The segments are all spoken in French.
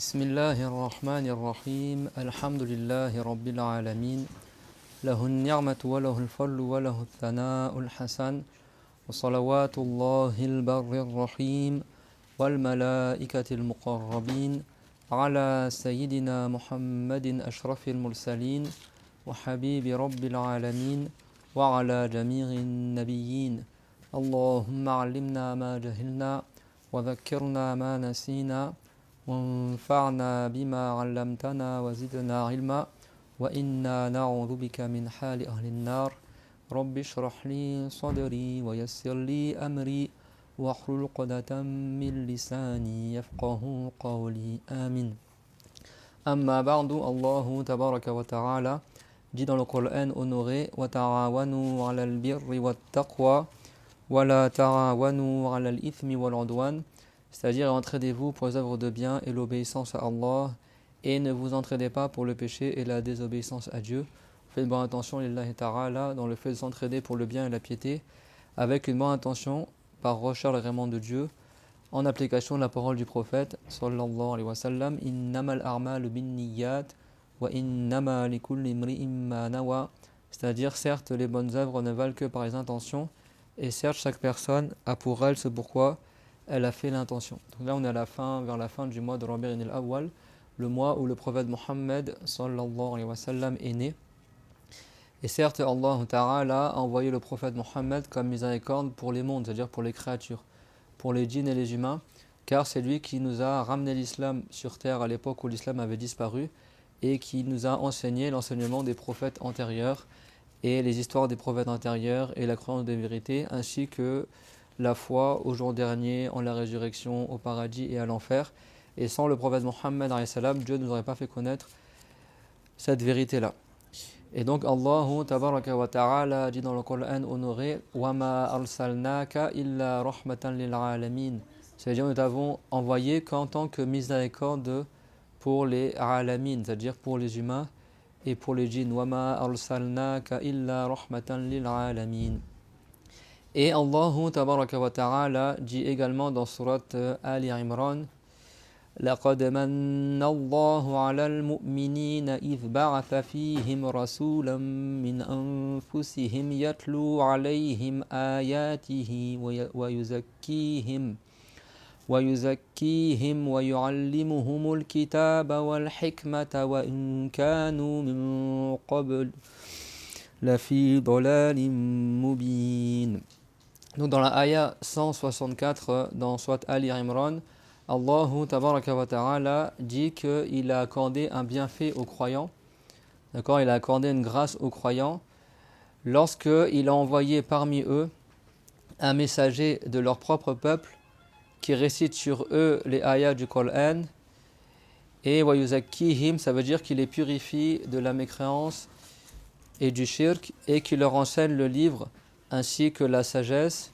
بسم الله الرحمن الرحيم الحمد لله رب العالمين له النعمة وله الفضل وله الثناء الحسن وصلوات الله البر الرحيم والملائكة المقربين على سيدنا محمد أشرف المرسلين وحبيب رب العالمين وعلى جميع النبيين اللهم علمنا ما جهلنا وذكرنا ما نسينا وانفعنا بما علمتنا وزدنا علما وإنا نعوذ بك من حال أهل النار رب اشرح لي صدري ويسر لي أمري واحلل عقدة من لساني يفقه قولي آمين. أما بعد, Allah tabaraka wa ta'ala dit dans le Coran honoré وَتَعَاوَنُوا عَلَى الْبِرِّ وَالتَّقْوَى وَلَا تَعَاوَنُوا عَلَى الْإِثْمِ وَالْعُدْوَانِ, c'est-à-dire entraidez-vous pour les œuvres de bien et l'obéissance à Allah, et ne vous entraidez pas pour le péché et la désobéissance à Dieu. Faites bonne attention lillahi ta'ala dans le fait de s'entraider pour le bien et la piété, avec une bonne intention par recherche l'agrément de Dieu, en application de la parole du prophète sallallahu alayhi wa sallam, innamal a'malu binniyat wa innama likulli imri'in ma nawa, c'est-à-dire certes les bonnes œuvres ne valent que par les intentions, et certes chaque personne a pour elle ce pourquoi elle a fait l'intention. Donc là on est à la fin, vers la fin du mois de Rabi'in al-Awwal, le mois où le prophète Mohammed sallallahu alayhi wa sallam est né. Et certes Allah Ta'ala a envoyé le prophète Mohammed comme miséricorde pour les mondes, c'est-à-dire pour les créatures, pour les djinns et les humains, car c'est lui qui nous a ramené l'islam sur terre à l'époque où l'islam avait disparu et qui nous a enseigné l'enseignement des prophètes antérieurs et les histoires des prophètes antérieurs et la croyance des vérités, ainsi que la foi au jour dernier, en la résurrection, au paradis et à l'enfer. Et sans le prophète Mohammed, Dieu ne nous aurait pas fait connaître cette vérité-là. Et donc Allah tabaraka wa ta'ala dit dans le Coran honoré وَمَا أَرْسَلْنَاكَ إِلَّا رَحْمَةً لِلْعَالَمِينَ, c'est-à-dire nous t'avons envoyé qu'en tant que miséricorde pour les alamin, c'est-à-dire pour les humains et pour les djinns. وَمَا أَرْسَلْنَاكَ إِلَّا رَحْمَةً لِلْعَالَمِينَ. Et Allah tabaraka wa ta'ala dit également dans sourate Ali Imran لقد من الله على المؤمنين إذ بعث فيهم رسولا من أنفسهم يتلو عليهم آياته ويزكيهم ويعلمهم الكتاب والحكمة وإن كانوا من قبل لفي ضلال مبين. Donc dans la ayah 164 dans sourate Ali Imran, Allah tabaraka wa ta'ala dit qu'il a accordé un bienfait aux croyants, d'accord, il a accordé une grâce aux croyants lorsqu'il a envoyé parmi eux un messager de leur propre peuple qui récite sur eux les ayats du Coran, et wa yuzakkihim, ça veut dire qu'il les purifie de la mécréance et du shirk, et qui leur enseigne le livre ainsi que la sagesse.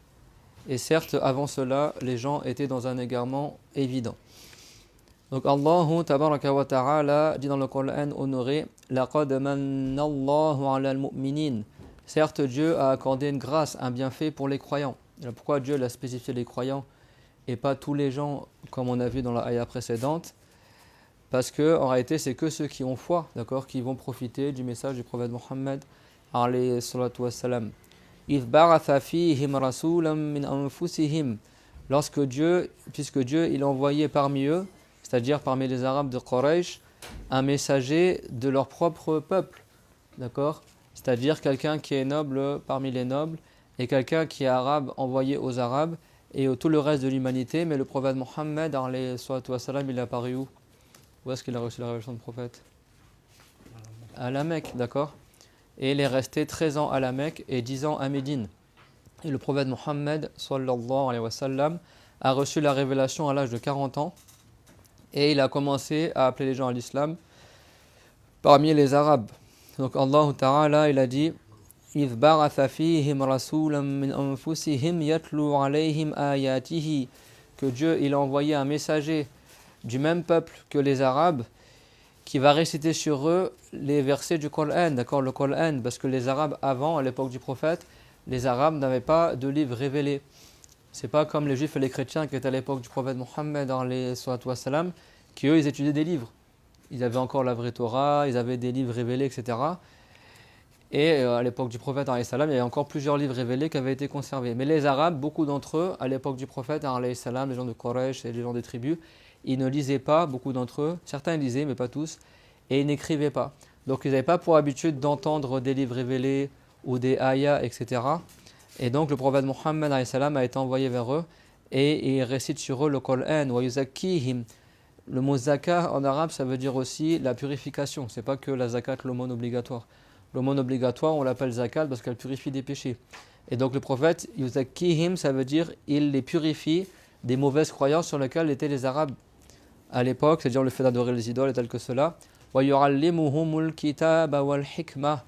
Et certes, avant cela, les gens étaient dans un égarement évident. Donc Allah tabaraka wa ta'ala dit dans le Coran honoré لَقَدْ مَنَّ اللَّهُ عَلَى الْمُؤْمِنِينَ, certes Dieu a accordé une grâce, un bienfait pour les croyants. Alors pourquoi Dieu l'a spécifié les croyants et pas tous les gens comme on a vu dans la ayah précédente? Parce que en réalité c'est que ceux qui ont foi, d'accord, qui vont profiter du message du prophète Mohammed alayhi salatu wassalam. إِذْ بَعَثَ فِيهِمْ رَسُولًا مِنْ أَنفُسِهِمْ, puisque Dieu il a envoyé parmi eux, c'est-à-dire parmi les Arabes de Quraysh, un messager de leur propre peuple, d'accord, c'est-à-dire quelqu'un qui est noble parmi les nobles et quelqu'un qui est arabe envoyé aux Arabes et tout le reste de l'humanité. Mais le prophète Mohammed alayhi salatu wassalam, il est apparu où? Où est-ce qu'il a reçu la révélation du prophète? À la Mecque, d'accord. Et il est resté 13 ans à la Mecque et 10 ans à Médine. Et le prophète Mohammed sallallahu alayhi wa sallam a reçu la révélation à l'âge de 40 ans et il a commencé à appeler les gens à l'islam parmi les Arabes. Donc Allah Ta'ala il a dit إِذْ بَعَثَ فِيهِمْ رَسُولًا مِنْ أَنفُسِهِمْ يَتْلُو عَلَيْهِمْ آيَاتِهِ, que Dieu il a envoyé un messager du même peuple que les Arabes qui va réciter sur eux les versets du Coran, d'accord, le Coran, parce que les Arabes avant, à l'époque du prophète, les Arabes n'avaient pas de livre révélé. C'est pas comme les Juifs et les chrétiens qui étaient à l'époque du prophète Mohammed, qu'eux, ils étudiaient des livres. Ils avaient encore la vraie Torah, ils avaient des livres révélés, etc. Et à l'époque du prophète, alayhi salam, il y avait encore plusieurs livres révélés qui avaient été conservés. Mais les Arabes, beaucoup d'entre eux, à l'époque du prophète, alayhi salam, les gens de Quraysh et les gens des tribus, ils ne lisaient pas, beaucoup d'entre eux. Certains lisaient, mais pas tous. Et ils n'écrivaient pas. Donc ils n'avaient pas pour habitude d'entendre des livres révélés ou des ayats, etc. Et donc le prophète Mohammed alayhi salam a été envoyé vers eux et il récite sur eux le Qur'an wa yuzakkihim. Le mot zakat en arabe, ça veut dire aussi la purification. C'est pas que la zakat, l'aumône obligatoire. L'aumône obligatoire, on l'appelle zakat parce qu'elle purifie des péchés. Et donc le prophète, yuzakkihim, ça veut dire il les purifie des mauvaises croyances sur lesquelles étaient les Arabes à l'époque, c'est-à-dire le fait d'adorer les idoles et tel que cela. Wa yu'allimuhumul kitaba wal hikmah.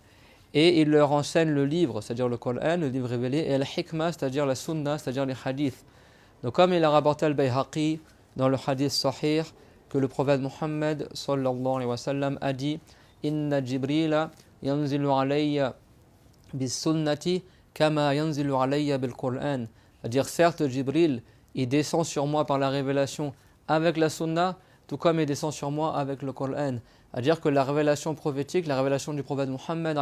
Et il leur enseigne le livre, c'est-à-dire le Coran, le livre révélé, et le hikmah, c'est-à-dire la sunna, c'est-à-dire les hadiths. Donc comme il a rapporté al-Bayhaqi dans le hadith sahih, que le prophète Muhammad sallallahu alayhi wa sallam a dit « Inna Jibrila yanzilu alayya bis sunnati kama yanzilu alayya bil Qur'an » C'est-à-dire certes Jibril, il descend sur moi par la révélation avec la sunna, tout comme il descend sur moi avec le Coran. C'est-à-dire que la révélation prophétique, la révélation du prophète Muhammad,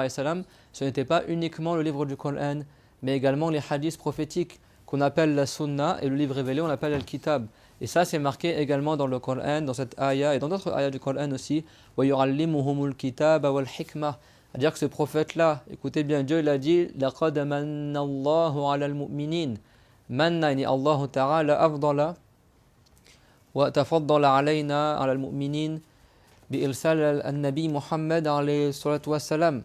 ce n'était pas uniquement le livre du Coran, mais également les hadiths prophétiques qu'on appelle la sunna, et le livre révélé, on l'appelle al-kitab. Et ça, c'est marqué également dans le Coran, dans cette ayah, et dans d'autres ayahs du Coran aussi. وَيُعَلِّمُهُمُ الْكِتَابَ وَالْحِكْمَةِ C'est-à-dire que ce prophète-là, écoutez bien, Dieu il a dit لَقَدْ مَنَّ اللَّهُ عَلَى الْمُؤْمِنِينَ Manna yani Allah Ta'ala afdala wa tafaddala alayna ala al-mu'minin bi-irsal al-nabi Muhammad alayhi salatu wa salam.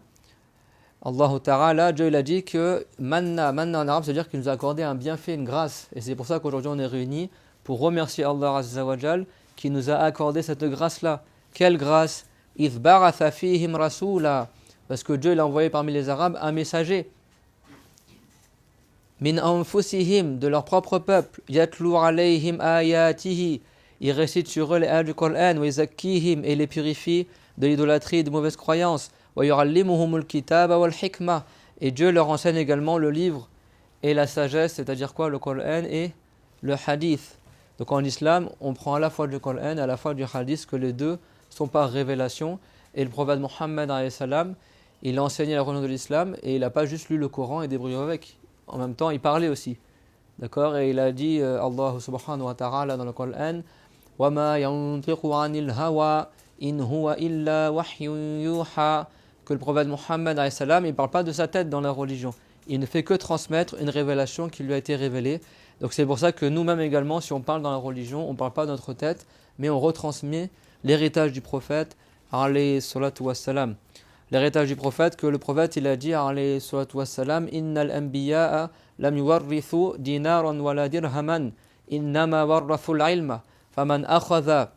Allah Ta'ala, Dieu il a dit que manna en arabe, c'est-à-dire qu'il nous a accordé un bienfait, une grâce. Et c'est pour ça qu'aujourd'hui on est réunis pour remercier Allah Azza wa Jal qui nous a accordé cette grâce-là. Quelle grâce? إِذْ بَعَثَ فِيهِمْ رَسُولًا Parce que Dieu il a envoyé parmi les Arabes un messager. Min anfusihim, de leur propre peuple, yatlu alayhim ayatihi, il récite sur eux les ayats du Coran, wa yuzakkihim, et les purifie de l'idolâtrie et de mauvaises croyances, wa yu'allimuhumul kitaba wal hikmah, et Dieu leur enseigne également le livre et la sagesse, c'est-à-dire quoi? Le Coran et le hadith. Donc en islam, on prend à la fois du Coran et à la fois du hadith, que les deux sont par révélation, et le prophète Mohammed alayhi salam, il a enseigné la religion de l'islam, et il n'a pas juste lu le Coran et débrouillé avec. En même temps, il parlait aussi. D'accord? Et il a dit, Allah subhanahu wa ta'ala dans le Coran, وَمَا يَنْطِقُ عَنِ الْهَوَىٰ إِنْ هُوَ إِلَّا وَحْيٌ يُوحَىٰ Que le prophète Mohammed, il ne parle pas de sa tête dans la religion. Il ne fait que transmettre une révélation qui lui a été révélée. Donc c'est pour ça que nous-mêmes également, si on parle dans la religion, on ne parle pas de notre tête, mais on retransmet l'héritage du prophète, alayhi salatu wassalam. L'héritage du prophète, que le prophète il a dit alayhi salatu wassalam, innal anbiya'a lam yuwarrithu dinaran wala dirhaman innama warrathu al-ilma faman akhadha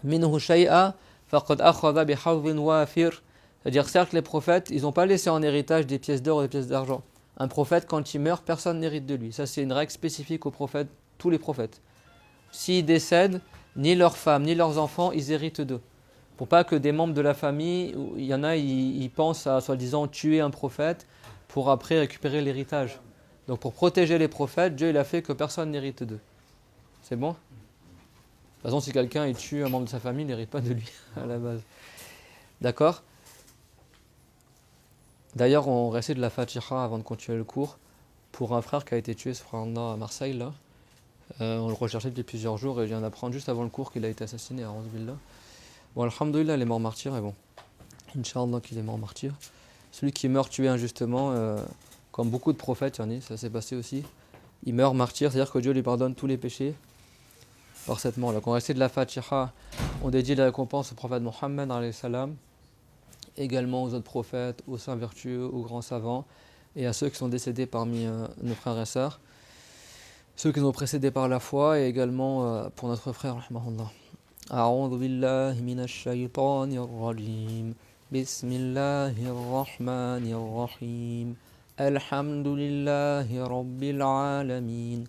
minhu shay'a faqad akhadha bihawdhin wafir. C'est-à-dire certes les prophètes, ils n'ont pas laissé en héritage des pièces d'or et des pièces d'argent. Un prophète quand il meurt, personne n'hérite de lui. Ça c'est une règle spécifique aux prophètes, tous les prophètes. S'ils décèdent, ni leurs femmes ni leurs enfants, ils héritent d'eux. Pour pas que des membres de la famille, il y en a, ils pensent à soi-disant tuer un prophète pour après récupérer l'héritage. Donc pour protéger les prophètes, Dieu il a fait que personne n'hérite d'eux. C'est bon? De toute façon, si quelqu'un il tue un membre de sa famille, il n'hérite pas de lui à la base. D'accord? D'ailleurs, on récite de la Fatiha avant de continuer le cours pour un frère qui a été tué, ce frère-là à Marseille. Là. On le recherchait depuis plusieurs jours et je viens d'apprendre juste avant le cours qu'il a été assassiné à Roseville. Bon, alhamdoulilah, il est mort martyr, et bon, Inch'Allah qu'il est mort martyr. Celui qui meurt tué injustement, comme beaucoup de prophètes, ça s'est passé aussi, il meurt martyr, c'est-à-dire que Dieu lui pardonne tous les péchés par cette mort. Donc on récite de la Fatiha, on dédie la récompense au prophète Mohammed, alayhi salam, également aux autres prophètes, aux saints vertueux, aux grands savants, et à ceux qui sont décédés parmi nos frères et sœurs, ceux qui nous ont précédés par la foi, et également pour notre frère, rahmahullah. أعوذ بالله من الشيطان الرجيم بسم الله الرحمن الرحيم الحمد لله رب العالمين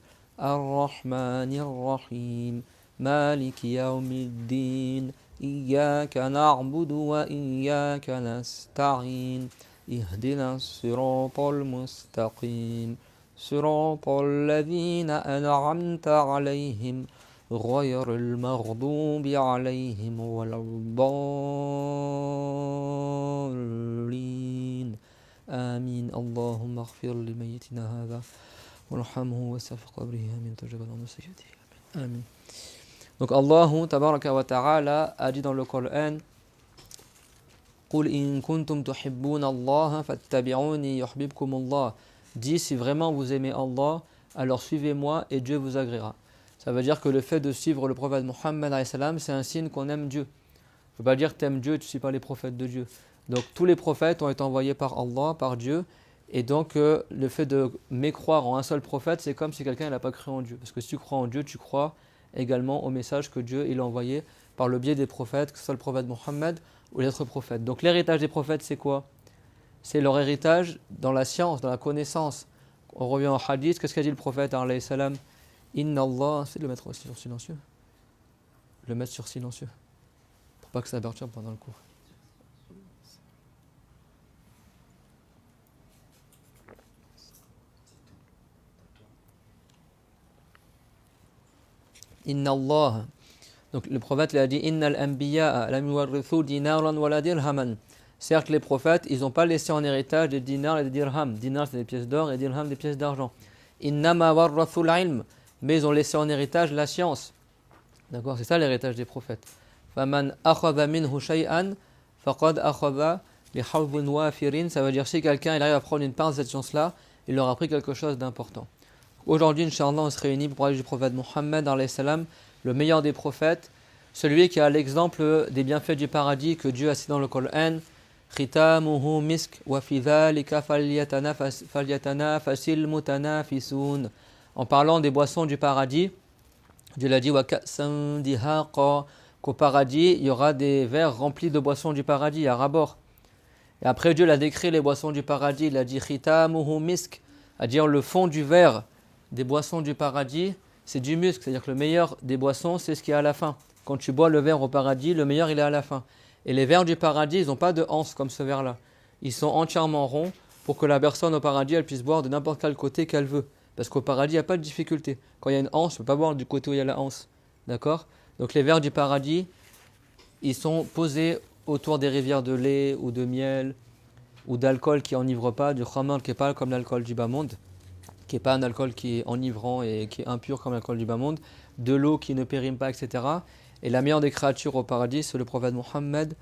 الرحمن الرحيم مالك يوم الدين إياك نعبد وإياك نستعين اهدنا الصراط المستقيم صراط الذين أنعمت عليهم غير المغضوب عليهم ولا الضالين آمين اللهم اغفر لميتنا هذا وارحمه واسع في قبره آمين تجاوز عن سيئاته آمين. Donc Allah tabaraka wa ta'ala a dit dans le Coran قل إن كنتم تحبون الله فاتبعوني يحببكم الله. Dis si vraiment vous aimez Allah, alors suivez-moi et Dieu vous agréera. Ça veut dire que le fait de suivre le prophète Mohammed alayhi salam, c'est un signe qu'on aime Dieu. Il ne faut pas dire que tu aimes Dieu et tu ne suis pas les prophètes de Dieu. Donc tous les prophètes ont été envoyés par Allah, par Dieu. Et donc le fait de mécroire en un seul prophète, c'est comme si quelqu'un n'a pas cru en Dieu. Parce que si tu crois en Dieu, tu crois également au message que Dieu il a envoyé par le biais des prophètes, que ce soit le prophète Mohammed ou les autres prophètes. Donc l'héritage des prophètes, c'est quoi? C'est leur héritage dans la science, dans la connaissance. On revient au hadith, qu'est-ce qu'a dit le prophète alayhi salam? Inna Allah, c'est de le mettre aussi sur silencieux. Le mettre sur silencieux. Pour pas que ça perturbe pendant le cours. Inna Allah. Donc le prophète lui a dit Inna al-anbiya lam yuwarrithu dinaran wala dirhaman. Certes, les prophètes, ils n'ont pas laissé en héritage des dinars et des dirhams. Dinars, c'est des pièces d'or et dirhams, des pièces d'argent. Innama warrathu al-ilm. Mais ils ont laissé en héritage la science. D'accord, c'est ça l'héritage des prophètes. Faman akhadha minhu shay'an faqad akhadha bi hawdhin wafirin. Ça veut dire si quelqu'un il arrive à prendre une part de cette science-là, il aura pris quelque chose d'important. Aujourd'hui, Inch'Allah, on se réunit pour parler du prophète Mohammed alayhi salam, le meilleur des prophètes, celui qui a l'exemple des bienfaits du paradis que Dieu a cité dans le Coran. Khitamuhu misk wa fi dhalika falyatanafasil mutanafisun. En parlant des boissons du paradis, Dieu l'a dit wa ka'san dihaqa, qu'au paradis, il y aura des verres remplis de boissons du paradis à rabord. Et après Dieu l'a décrit les boissons du paradis, il a dit khitamuhu misk, à dire le fond du verre des boissons du paradis, c'est du musc, c'est-à-dire que le meilleur des boissons, c'est ce qui est à la fin. Quand tu bois le verre au paradis, le meilleur il est à la fin. Et les verres du paradis, ils n'ont pas de anse comme ce verre-là. Ils sont entièrement ronds pour que la personne au paradis, elle puisse boire de n'importe quel côté qu'elle veut. Parce qu'au paradis, il n'y a pas de difficulté. Quand il y a une anse, tu ne peux pas boire du côté où il y a la anse. D'accord? Donc les verres du paradis, ils sont posés autour des rivières de lait ou de miel ou d'alcool qui n'enivre pas, du khamar qui n'est pas comme l'alcool du bas monde, qui n'est pas un alcool qui est enivrant et qui est impur comme l'alcool du bas monde, de l'eau qui ne périme pas, etc. Et la meilleure des créatures au paradis, c'est le prophète Mohammed,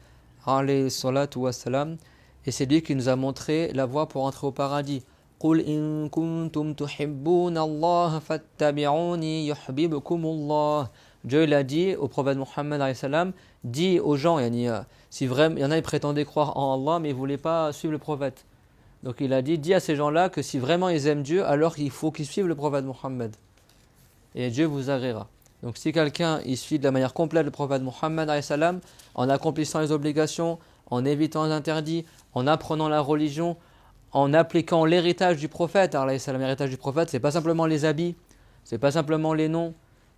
alayhi salatu wassalam, et c'est lui qui nous a montré la voie pour entrer au paradis. قُلْ إِن كُنْتُمْ تُحِبُّونَ اللَّهَ فَاتَّبِعُونِي يُحْبِبْكُمُ اللَّهُ. Dieu il a dit au prophète Mohammed alayhi salam, dit aux gens, si vraiment, il y en a qui prétendaient croire en Allah, mais ils ne voulaient pas suivre le prophète. Donc il a dit, dis à ces gens-là que si vraiment ils aiment Dieu, alors il faut qu'ils suivent le prophète Mohammed. Et Dieu vous agréera. Donc si quelqu'un il suit de la manière complète le prophète Mohammed alayhi salam, en accomplissant les obligations, en évitant les interdits, en apprenant la religion, en appliquant l'héritage du prophète alayhi salam, l'héritage du prophète, c'est pas simplement les habits, c'est pas simplement les noms,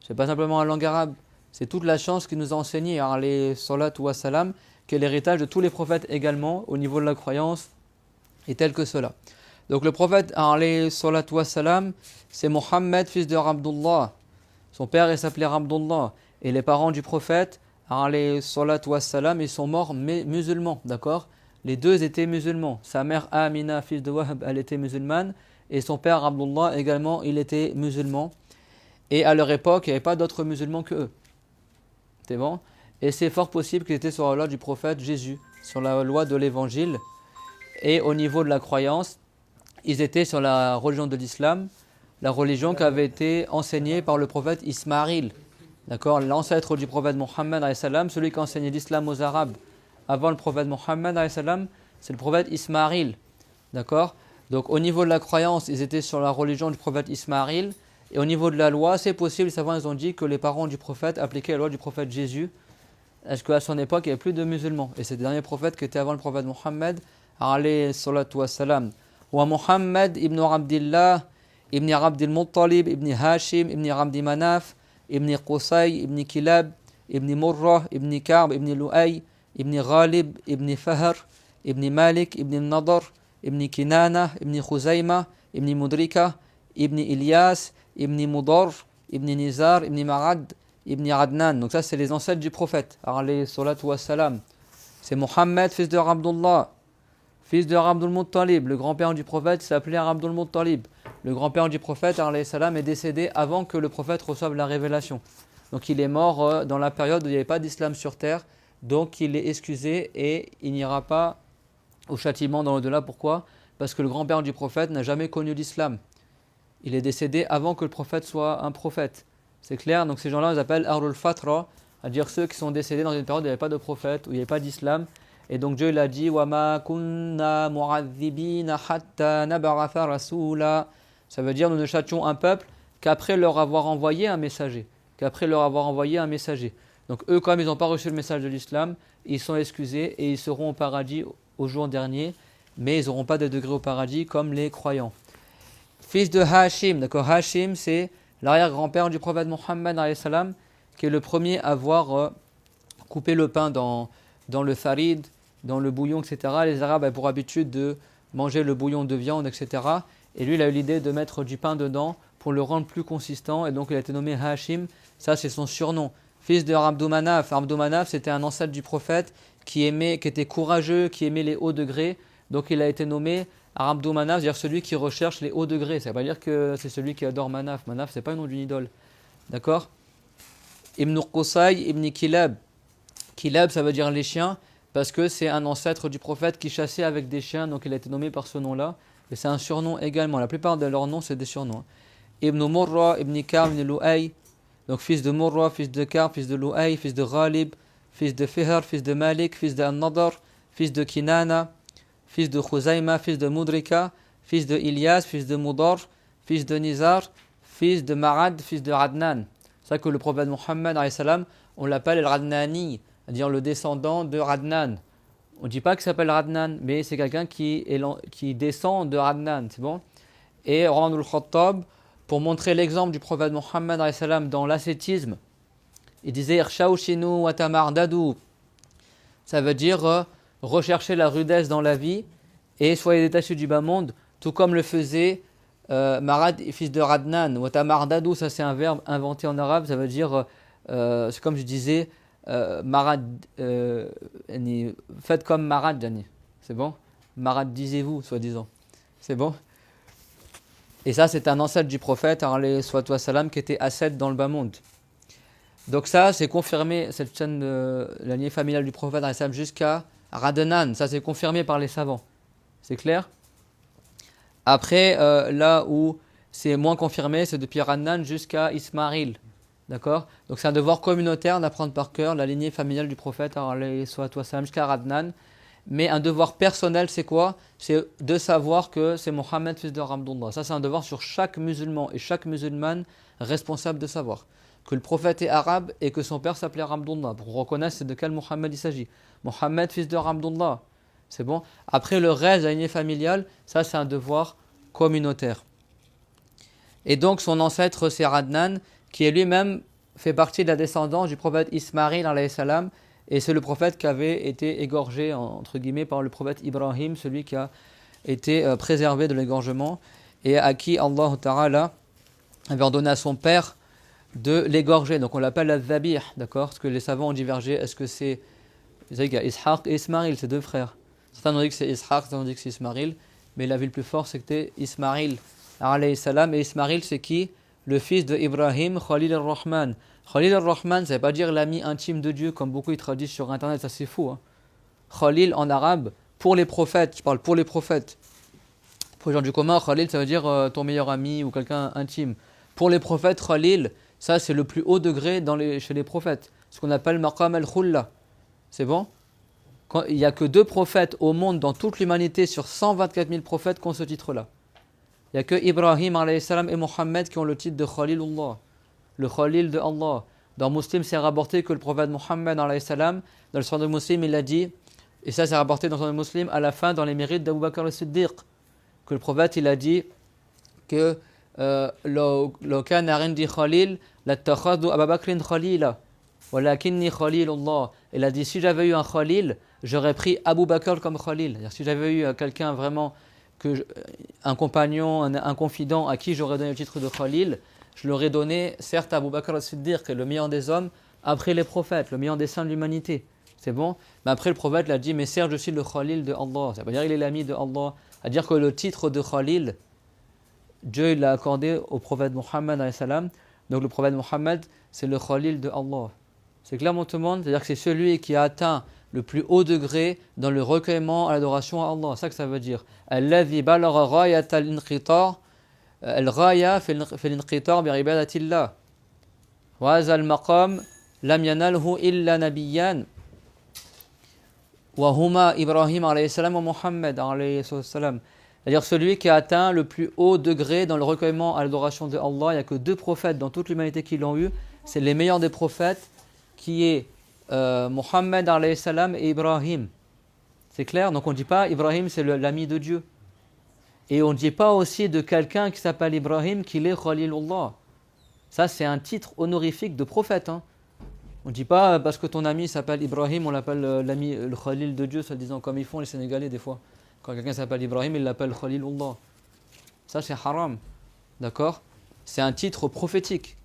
c'est pas simplement la langue arabe, c'est toute la science qu'il nous a enseigné alayhi salatu wa salam, qui est l'héritage de tous les prophètes également au niveau de la croyance et tel que cela. Donc le prophète alayhi salatu wa salam, c'est Mohammed fils de Abdullah. Son père il s'appelait Abdullah et les parents du prophète alayhi salatu wa salam, ils sont morts musulmans, d'accord? Les deux étaient musulmans. Sa mère Amina fils de Wahb, elle était musulmane et son père Abdullah également, il était musulman. Et à leur époque, il n'y avait pas d'autres musulmans que eux. C'est bon? Et c'est fort possible qu'ils étaient sur la loi du prophète Jésus, sur la loi de l'évangile. Et au niveau de la croyance, ils étaient sur la religion de l'islam, la religion qui avait été enseignée par le prophète Ismaïl. D'accord? L'ancêtre du prophète Mohammed alayhi salam, celui qui a enseigné l'islam aux Arabes avant le prophète Mohammed alayhi salam, c'est le prophète Ismaïl. D'accord? Donc au niveau de la croyance, ils étaient sur la religion du prophète Ismaïl. Et au niveau de la loi, c'est possible, les savants ils ont dit que les parents du prophète appliquaient la loi du prophète Jésus, parce qu'à son époque, il n'y avait plus de musulmans. Et c'est le dernier prophète qui était avant le prophète Mohammed, alayhi salatu wassalam. Wa Muhammad ibn Abdillah, ibn Abdil Muttalib, ibn Hashim, ibn Abdi Manaf, ibn Qusay, ibn Kilab, ibn Murrah, ibn Ka'b, ibn Lu'ay, ibn Ghalib, ibn Fahr, ibn Malik, ibn Nadar, ibn Kinana, ibn Khuzayma, ibn Mudrika, ibn Ilyas, ibn Mudar, ibn Nizar, ibn Ma'ad, ibn Adnan. Donc ça, c'est les ancêtres du prophète. Alayhi salatu wassalam. C'est Mohammed, fils de Abdullah, fils de Abdul Muttalib. Le grand-père du prophète s'appelait Abdul Muttalib. Le grand-père du prophète, alayhi salam, est décédé avant que le prophète reçoive la révélation. Donc il est mort dans la période où il n'y avait pas d'islam sur terre. Donc il est excusé et il n'ira pas au châtiment dans l'au-delà. Pourquoi? Parce que le grand-père du prophète n'a jamais connu l'islam. Il est décédé avant que le prophète soit un prophète. C'est clair? Donc ces gens-là, on les appelle Ahlul Fatra, c'est-à-dire ceux qui sont décédés dans une période où il n'y avait pas de prophète, où il n'y avait pas d'islam. Et donc Dieu il a dit وَمَا كُنَّا مُعَذِّبِينَ حَتَّى نَبْعَثَ رَسُولًا. Ça veut dire nous ne châtions un peuple qu'après leur avoir envoyé un messager. Donc eux, comme ils n'ont pas reçu le message de l'islam, ils sont excusés et ils seront au paradis au jour dernier, mais ils n'auront pas de degré au paradis comme les croyants. Fils de Hashim, d'accord, Hashim c'est l'arrière-grand-père du prophète Mohammed alayhi salam, qui est le premier à avoir coupé le pain dans le farid, dans le bouillon, etc. Les Arabes avaient pour habitude de manger le bouillon de viande, etc. Et lui, il a eu l'idée de mettre du pain dedans pour le rendre plus consistant, et donc il a été nommé Hashim. Ça, c'est son surnom. Fils de Abdou Manaf. Abdou Manaf, c'était un ancêtre du prophète qui était courageux, qui aimait les hauts degrés. Donc il a été nommé Abdou Manaf, c'est-à-dire celui qui recherche les hauts degrés. Ça ne veut pas dire que c'est celui qui adore Manaf. Manaf, c'est pas le nom d'une idole. D'accord? Ibn Qusay, Ibn Kilab. Kilab, ça veut dire les chiens, parce que c'est un ancêtre du prophète qui chassait avec des chiens, donc il a été nommé par ce nom-là. Et c'est un surnom également. La plupart de leurs noms, c'est des surnoms. Ibn Murra, Ibn Ka'b, Ibn Lu'ay. Donc fils de Murra, fils de Ka'b, fils de Lu'ay, fils de Ghalib, fils de Fihr, fils de Malik, fils de An-Nadar, fils de Kinana, fils de Khuzayma, fils de Mudrika, fils de Ilyas, fils de Mudar, fils de Nizar, fils de Ma'ad, fils de Adnan. C'est ça que le prophète Mohammed, on l'appelle Al-Adnani, c'est-à-dire le descendant de Adnan. On ne dit pas qu'il s'appelle Adnan, mais c'est quelqu'un qui descend de Adnan, c'est bon? Et Omar al-Khattab, pour montrer l'exemple du prophète Mohammed dans l'ascétisme, il disait Irshaushinu wa tamardadu. Ça veut dire rechercher la rudesse dans la vie et soyez détachés du bas monde, tout comme le faisait Marad, fils de Radnan. Wa tamardadu, ça c'est un verbe inventé en arabe, ça veut dire, c'est comme je disais, Marad, faites comme Marad, c'est bon? Marad, disiez-vous, soi-disant. C'est bon? Et ça, c'est un ancêtre du prophète, alayhi salatu wassalam, qui était ascète dans le bas monde. Donc ça, c'est confirmé, cette chaîne de la lignée familiale du prophète, alayhi salam, jusqu'à Radnan. Ça, c'est confirmé par les savants. C'est clair? Après, là où c'est moins confirmé, c'est depuis Radnan jusqu'à Ismaïl. D'accord? Donc c'est un devoir communautaire d'apprendre par cœur la lignée familiale du prophète, alayhi salatu wassalam, jusqu'à Radnan. Mais un devoir personnel, c'est quoi? C'est de savoir que c'est Mohammed, fils de Abdullah. Ça, c'est un devoir sur chaque musulman et chaque musulmane responsable de savoir que le prophète est arabe et que son père s'appelait Abdullah. Pour reconnaître c'est de quel Mohammed il s'agit. Mohammed, fils de Abdullah. C'est bon? Après, le reste de la lignée familiale, ça, c'est un devoir communautaire. Et donc, son ancêtre, c'est Adnan, qui est lui-même fait partie de la descendance du prophète Ismaïl, alayhi salam. Et c'est le prophète qui avait été égorgé, entre guillemets, par le prophète Ibrahim, celui qui a été préservé de l'égorgement, et à qui Allah Ta'ala avait ordonné à son père de l'égorger. Donc on l'appelle al-Dhabih, d'accord? Parce que les savants ont divergé. Est-ce que c'est... Vous savez qu'il y a Ishaq et Ismaïl, c'est deux frères. Certains ont dit que c'est Ishaq, certains ont dit que c'est Ismaïl, mais la vie le plus fort, c'est que c'était Ismaïl, alayhi salam. Et Ismaïl, c'est qui? Le fils de Ibrahim, Khalil al-Rahman. Khalil al-Rahman, ça ne veut pas dire l'ami intime de Dieu, comme beaucoup ils traduisent sur Internet, ça c'est faux. Hein. Khalil en arabe, pour les prophètes, je parle pour les prophètes. Pour les gens du commun, Khalil, ça veut dire ton meilleur ami ou quelqu'un intime. Pour les prophètes, Khalil, ça c'est le plus haut degré chez les prophètes, ce qu'on appelle Maqam al-Khulla. C'est bon? Il n'y a que 2 prophètes au monde, dans toute l'humanité, sur 124 000 prophètes qui ont ce titre-là. Il n'y a que Ibrahim alayhi salam et Mohammed qui ont le titre de Khalilullah, le Khalil de Allah. Dans Muslim, c'est rapporté que le prophète Mohammed alayhi salam, dans le Sahih de Muslim, il a dit, et ça c'est rapporté dans le Sahih de Muslim, à la fin, dans les mérites d'Abu Bakr al-Siddiq, que le prophète il a dit que لو كان عندي خليل لاتخذت أبا بكر خليلا ولكني خليل الله. Il a dit, si j'avais eu un Khalil, j'aurais pris Abu Bakr comme Khalil. C'est-à-dire, si j'avais eu quelqu'un vraiment, un compagnon, un confident à qui j'aurais donné le titre de Khalil, je l'aurais donné, certes, à Abu Bakr as-Siddiq, qui est le meilleur des hommes, après les prophètes, le meilleur des saints de l'humanité. C'est bon? Mais après, le prophète l'a dit, mais certes, je suis le Khalil de Allah. Ça veut dire qu'il est l'ami de Allah. C'est-à-dire que le titre de Khalil, Dieu l'a accordé au prophète Muhammad alayhi salam. Donc le prophète Muhammad, c'est le Khalil de Allah. C'est clairement tout le monde, c'est-à-dire que c'est celui qui a atteint le plus haut degré dans le recueillement à l'adoration à Allah. C'est ça que ça veut dire. Alladhi balagha ghayat al-inqitar, al-ghaya fi al-inqitar bi ibadatillah. Wa hadha al-maqam lam yanalhu illa nabiyyan. Wa huma Ibrahim alayhi salam wa Muhammad alayhi salam. C'est-à-dire celui qui a atteint le plus haut degré dans le recueillement à l'adoration de Allah. Il n'y a que 2 prophètes dans toute l'humanité qui l'ont eu. C'est les meilleurs des prophètes, qui est Muhammad alayhi salam et Ibrahim. C'est clair? Donc on ne dit pas Ibrahim c'est l'ami de Dieu. Et on ne dit pas aussi de quelqu'un qui s'appelle Ibrahim qu'il est Khalilullah. Ça c'est un titre honorifique de prophète. Hein. On ne dit pas parce que ton ami s'appelle Ibrahim, on l'appelle l'ami, le Khalil de Dieu, se disant comme ils font les Sénégalais des fois. Quand quelqu'un s'appelle Ibrahim, il l'appelle Khalilullah. Ça c'est haram. D'accord? C'est un titre prophétique.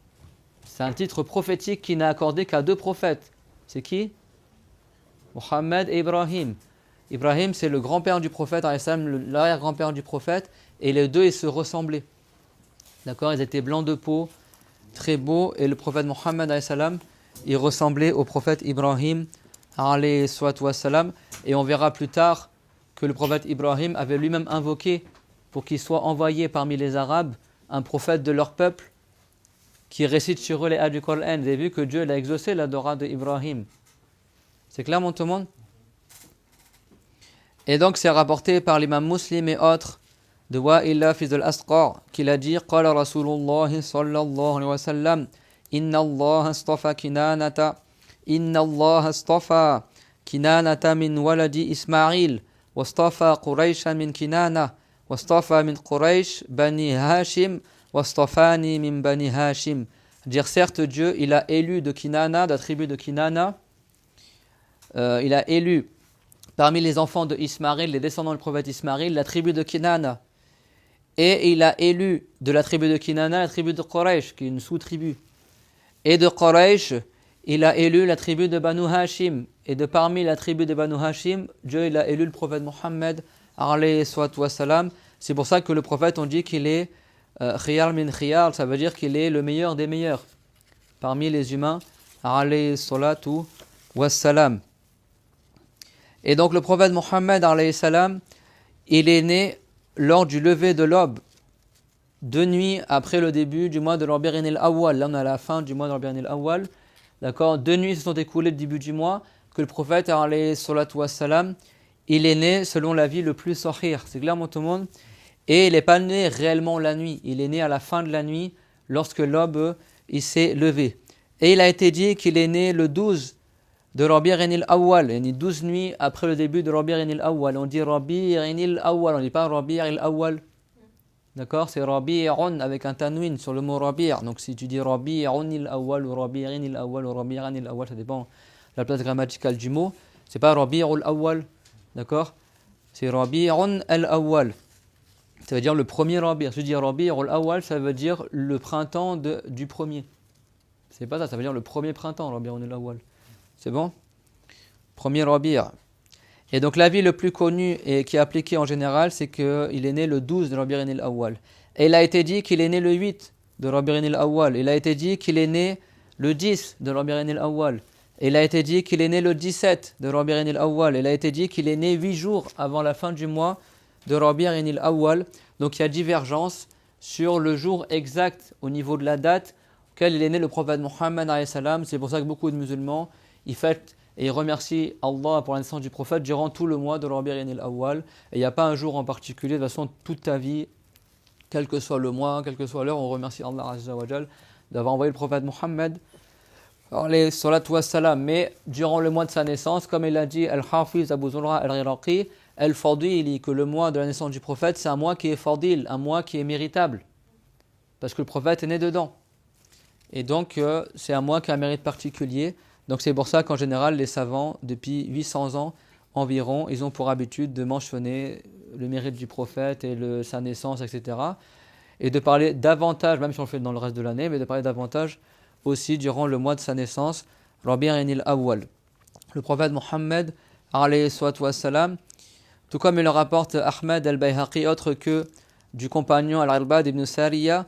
C'est un titre prophétique qui n'a accordé qu'à 2 prophètes. C'est qui? Muhammad et Ibrahim. Ibrahim, c'est le grand-père du prophète, l'arrière-grand-père du prophète, et les 2, ils se ressemblaient. D'accord? Ils étaient blancs de peau, très beaux, et le prophète Muhammad, il ressemblait au prophète Ibrahim, et on verra plus tard que le prophète Ibrahim avait lui-même invoqué pour qu'il soit envoyé parmi les Arabes un prophète de leur peuple qui récite sur eux les ayats du Coran. Vous avez vu que Dieu l'a exaucé l'adorat d'Ibrahim. C'est clairement tout le monde? Et donc c'est rapporté par l'imam Muslim et autres de Wa'ila fils al-Asqa qu'il a dit Qala Rasulullah sallallahu alayhi wa sallam Inna Allah astafa kinanata Inna Allah astafa kinanata min waladi Ismail wastafa Quraysha min kinana wastafa min Quraysh bani Hashim wastafani min bani Hashim. Dire certes Dieu il a élu de Kinana, de la tribu de Kinana, il a élu parmi les enfants de Ismaël, les descendants du prophète Ismaël, la tribu de Kinana. Et il a élu de la tribu de Kinana la tribu de Quraysh, qui est une sous-tribu. Et de Quraysh, il a élu la tribu de Banu Hashim. Et de parmi la tribu de Banu Hashim, Dieu il a élu le prophète Mohammed, alayhi salatu wassalam. C'est pour ça que le prophète, on dit qu'il est khiyar min khiyar, ça veut dire qu'il est le meilleur des meilleurs parmi les humains, alayhi salatu wassalam. Et donc le prophète Mohammed alayhi salam, il est né lors du lever de l'aube, 2 nuits après le début du mois de Rabi'in al-Awwal. Là on est à la fin du mois de Rabi'in al-Awwal. D'accord, 2 nuits se sont écoulées du début du mois que le prophète alayhi salatu wassalam, il est né selon la vie le plus sahih. C'est clairement tout le monde. Et il n'est pas né réellement la nuit. Il est né à la fin de la nuit lorsque l'aube il s'est levé. Et il a été dit qu'il est né le 12 de Rabi'in al-Awwal, 12 nuits après le début de Rabi'in al-Awwal. On dit Rabi'in al-Awwal, on ne dit pas Rabi'in al-Awwal. D'accord? C'est Rabi'un avec un tanwin sur le mot Rabi'. Donc si tu dis Rabi'un al-Awwal ou Rabi'in al-Awwal ou Rabi'an al-Awwal, ça dépend de la place grammaticale du mot. C'est pas Rabi'un al-Awwal. D'accord? C'est Rabi'un al-Awwal. Ça veut dire le premier Rabi'. Si tu dis Rabi'un al-Awwal, ça veut dire le printemps du premier. C'est pas ça, ça veut dire le premier printemps, Rabi'un al-Awwal. C'est bon? Premier Rabi'. Et donc la vie le plus connue et qui est appliquée en général, c'est qu'il est né le 12 de Rabi'in al-Awwal. Et il a été dit qu'il est né le 8 de Rabi'in al-Awwal. Il a été dit qu'il est né le 10 de Rabi'in al-Awwal. Et il a été dit qu'il est né le 17 de Rabi'in al-Awwal. Il a été dit qu'il est né 8 jours avant la fin du mois de Rabi'in al-Awwal. Donc il y a divergence sur le jour exact au niveau de la date auquel il est né le prophète Muhammad alayhi salam. C'est pour ça que beaucoup de musulmans ils fêtent et ils remercient Allah pour la naissance du prophète durant tout le mois de Rabi'in al-Awwal. Et il n'y a pas un jour en particulier, de toute façon, toute ta vie, quel que soit le mois, quelle que soit l'heure, on remercie Allah Azza wa Jal d'avoir envoyé le prophète Muhammad alayhi salatu wassalam. Mais durant le mois de sa naissance, comme il a dit Al-Hafiz Abu Zur'a al-Iraqi, Al-Fadili, que le mois de la naissance du prophète, c'est un mois qui est fadil, un mois qui est méritable. Parce que le prophète est né dedans. Et donc, c'est un mois qui a un mérite particulier. Donc c'est pour ça qu'en général, les savants, depuis 800 ans environ, ils ont pour habitude de mentionner le mérite du prophète et sa naissance, etc. et de parler davantage, même si on le fait dans le reste de l'année, mais de parler davantage aussi durant le mois de sa naissance, Rabi'in al-Awwal. Le prophète Mohammed, alayhi salatu wassalam, tout comme il le rapporte Ahmed al-Bayhaqi, autre que du compagnon Al-Irbad ibn Sariya,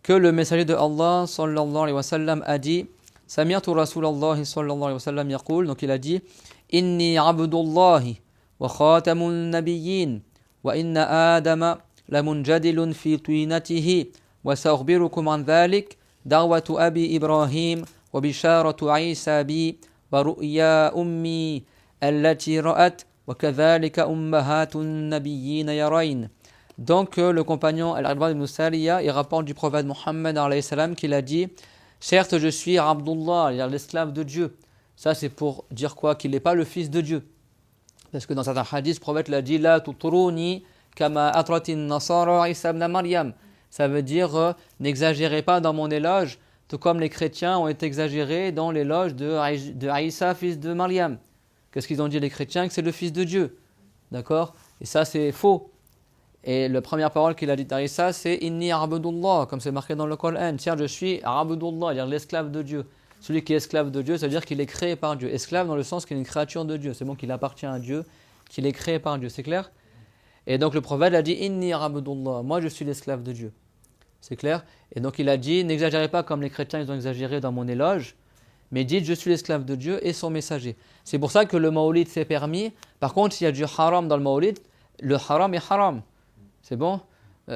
que le messager de Allah sallallahu alayhi wa sallam a dit Sami'tu Rasulallah sallallahu alayhi wa sallam yaqul, donc il a dit Inni abdullahi wa khatamun nabiyyin wa inna adama lamunjadilun fi tuinatihi wa sa'ukhbirukum an dhalik da'watu abi Ibrahim wa bisharatu Isa bi wa ru'ya ummi allati ra'at wa kadhalika ummahatun nabiyyin yarayn. Donc le compagnon Al-Irbad ibn Sariya, il rapporte du prophète Mohammed alayhi salam qu'il a dit certes je suis Abdullah, c'est-à-dire l'esclave de Dieu. Ça c'est pour dire quoi? Qu'il n'est pas le fils de Dieu. Parce que dans certains hadiths, le prophète l'a dit la tutruni kama atratin nasara Isa ibn Maryam. Ça veut dire n'exagérez pas dans mon éloge, tout comme les chrétiens ont été exagérés dans l'éloge de Isa, fils de Maryam. Qu'est-ce qu'ils ont dit les chrétiens? Que c'est le fils de Dieu. D'accord? Et ça c'est faux. Et la première parole qu'il a dit à Isa, c'est Inni Abdullah, comme c'est marqué dans le Coran. Tiens, je suis Abdullah, c'est-à-dire l'esclave de Dieu. Celui qui est esclave de Dieu, ça veut dire qu'il est créé par Dieu. Esclave dans le sens qu'il est une créature de Dieu. C'est bon qu'il appartient à Dieu, qu'il est créé par Dieu. C'est clair? Et donc le prophète a dit Inni Abdullah, moi je suis l'esclave de Dieu. C'est clair? Et donc il a dit n'exagérez pas comme les chrétiens ils ont exagéré dans mon éloge, mais dites je suis l'esclave de Dieu et son messager. C'est pour ça que le Mawlid c'est permis. Par contre, s'il y a du haram dans le Mawlid, le haram est haram. C'est bon?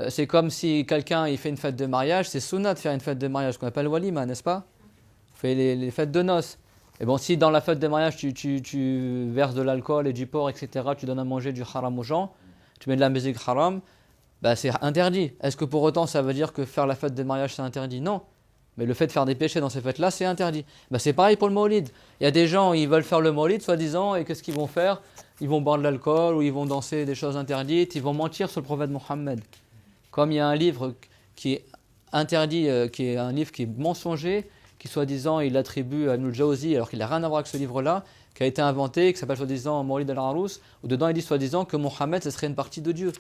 C'est comme si quelqu'un il fait une fête de mariage, c'est sunnah de faire une fête de mariage, qu'on appelle walima, n'est-ce pas? On fait les fêtes de noces. Et bon, si dans la fête de mariage tu verses de l'alcool et du porc, etc., tu donnes à manger du haram aux gens, tu mets de la musique haram, bah c'est interdit. Est-ce que pour autant ça veut dire que faire la fête de mariage c'est interdit? Non. Mais le fait de faire des péchés dans ces fêtes-là, c'est interdit. Bah c'est pareil pour le Mawlid. Il y a des gens, ils veulent faire le Mawlid, soi-disant, et qu'est-ce qu'ils vont faire? Ils vont boire de l'alcool ou ils vont danser des choses interdites, ils vont mentir sur le prophète Mohammed. Comme il y a un livre qui est interdit, qui est un livre qui est mensonger, qui soi-disant il l'attribue à Ibn al-Jawzi alors qu'il n'a rien à voir avec ce livre-là, qui a été inventé, qui s'appelle soi-disant Mawlid al-Arous, où dedans il dit soi-disant que Mohammed ce serait une partie de Dieu.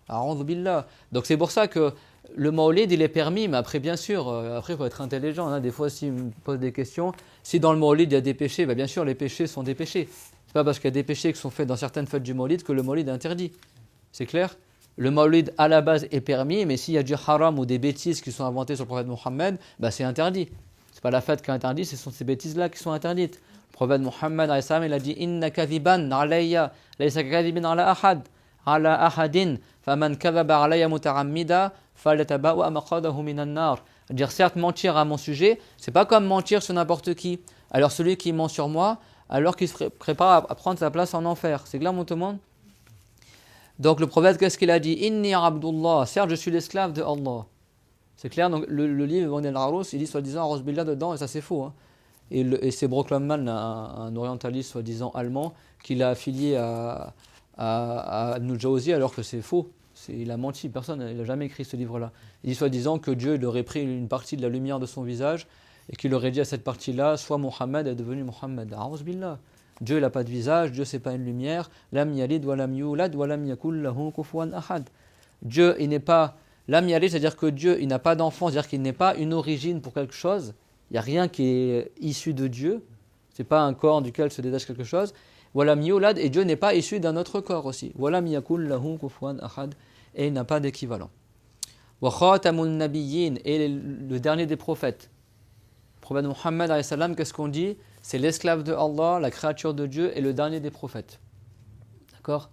A'udhu billah. Donc c'est pour ça que le Mawlid il est permis, mais après bien sûr, après il faut être intelligent. Hein. Des fois s'il me pose des questions, si dans le Mawlid il y a des péchés, bien sûr les péchés sont des péchés. C'est pas parce qu'il y a des péchés qui sont faits dans certaines fêtes du Mawlid que le Mawlid est interdit. C'est clair? Le Mawlid à la base est permis, mais s'il y a du haram ou des bêtises qui sont inventées sur le prophète Mohammed, c'est interdit. C'est pas la fête qui est interdite, ce sont ces bêtises-là qui sont interdites. Le prophète Mohammed il a dit Inna kadhiban alayya laysa kadhibin ala ahadin faman kadhaba alayya muta'ammida falyatabawwa maqadahu minan nar. Dire certes mentir à mon sujet, c'est pas comme mentir sur n'importe qui. Alors celui qui ment sur moi, alors qu'il se prépare à prendre sa place en enfer. C'est clair, mon tout le monde? Donc le prophète, qu'est-ce qu'il a dit? Inni Abdullah, certes je suis l'esclave de Allah. C'est clair, donc le livre Ibn al-Arous, il dit soi-disant Arous Billah dedans, et ça c'est faux. Hein. Et c'est Brockman, un orientaliste soi-disant allemand, qui l'a affilié à Ibn al-Jawzi alors que c'est faux. Il a menti, personne, il n'a jamais écrit ce livre-là. Il dit soi-disant que Dieu il aurait pris une partie de la lumière de son visage et qu'il aurait dit à cette partie-là, soit Mohammed est devenu Mohammed. A'udhu billah. Dieu n'a pas de visage, Dieu c'est pas une lumière. Lam yalid wa lam yulad wa lam yakul lahu kufuwan ahad. Dieu il n'est pas lam yalid, c'est-à-dire que Dieu il n'a pas d'enfant, c'est-à-dire qu'il n'est pas une origine pour quelque chose. Il n'y a rien qui est issu de Dieu. C'est pas un corps duquel se détache quelque chose. Wa lam yulad, et Dieu n'est pas issu d'un autre corps aussi. Wa lam yakul lahu kufuwan ahad, et il n'a pas d'équivalent. Wa khatamun nabiyyin, et le dernier des prophètes. Le prophète Mohammed alayhi salam, qu'est-ce qu'on dit? C'est l'esclave de Allah, la créature de Dieu et le dernier des prophètes. D'accord?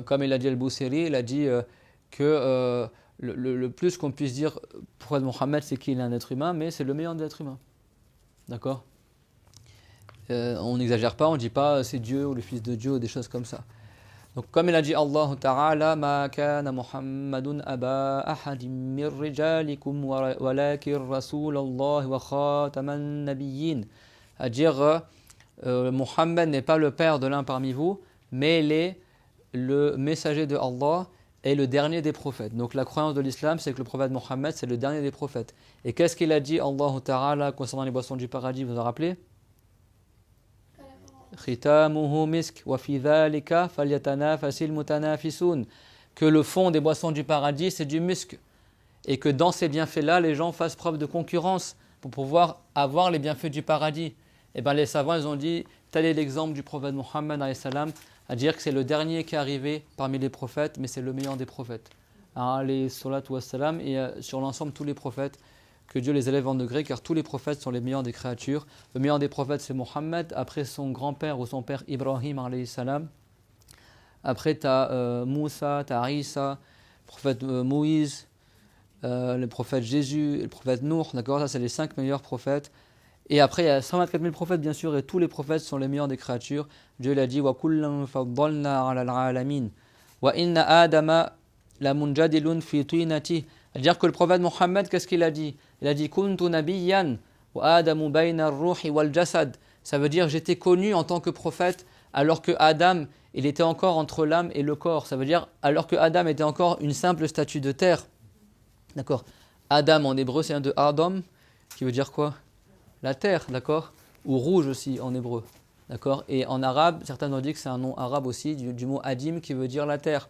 Comme il a dit Al-Busiri, il a dit que le plus qu'on puisse dire pour le prophète Mohammed, c'est qu'il est un être humain, mais c'est le meilleur des êtres humains. D'accord? On n'exagère pas, on ne dit pas c'est Dieu ou le fils de Dieu ou des choses comme ça. Donc comme il a dit Allah Ta'ala, ma kana Muhammadun aba ahadin min rijalikum walakin rasulallah wa khataman nabiyyin. À dire Muhammad n'est pas le père de l'un parmi vous, mais il est le messager de Allah et le dernier des prophètes. Donc la croyance de l'islam, c'est que le prophète Muhammad, c'est le dernier des prophètes. Et qu'est-ce qu'il a dit Allah Ta'ala concernant les boissons du paradis, vous vous en rappelez? Khitamuhu misk wa fi dhalika falyatanafasil mutanafisun. que le fond des boissons du paradis, c'est du musc. Et que dans ces bienfaits-là, les gens fassent preuve de concurrence pour pouvoir avoir les bienfaits du paradis. Et bien les savants, ils ont dit, tel est l'exemple du prophète Mohammed, à dire que c'est le dernier qui est arrivé parmi les prophètes, mais c'est le meilleur des prophètes. Et sur l'ensemble, tous les prophètes, que Dieu les élève en degrés, car tous les prophètes sont les meilleurs des créatures. Le meilleur des prophètes, c'est Mohammed, après son grand-père ou son père Ibrahim, alayhi salam. Après, tu as Moussa, tu as Isa, le prophète Moïse, le prophète Jésus, le prophète Nour, d'accord, ça c'est les 5 meilleurs prophètes. Et après, il y a 124 000 prophètes, bien sûr, et tous les prophètes sont les meilleurs des créatures. Dieu l'a dit, وَكُلًّا فَضَّلْنَا عَلَى الْعَالَمِينَ وَإِنَّ آدَمَ لَمُنْجَدِلٌ فِي طِينَتِهِ. C'est-à-dire que le prophète Mohammed, qu'est-ce qu'il a dit? Il a dit, كُنْتُ نَبِيًّا وَآدَمُ بَيْنَ الرُّوحِ وَالْجَسَدِ. Ça veut dire, j'étais connu en tant que prophète, alors que Adam, il était encore entre l'âme et le corps. Ça veut dire, alors que Adam était encore une simple statue de terre. D'accord. Adam en hébreu, c'est un de Adam, qui veut dire quoi? La terre, d'accord? Ou rouge aussi en hébreu, d'accord? Et en arabe, certains ont dit que c'est un nom arabe aussi, du mot Adim, qui veut dire la terre.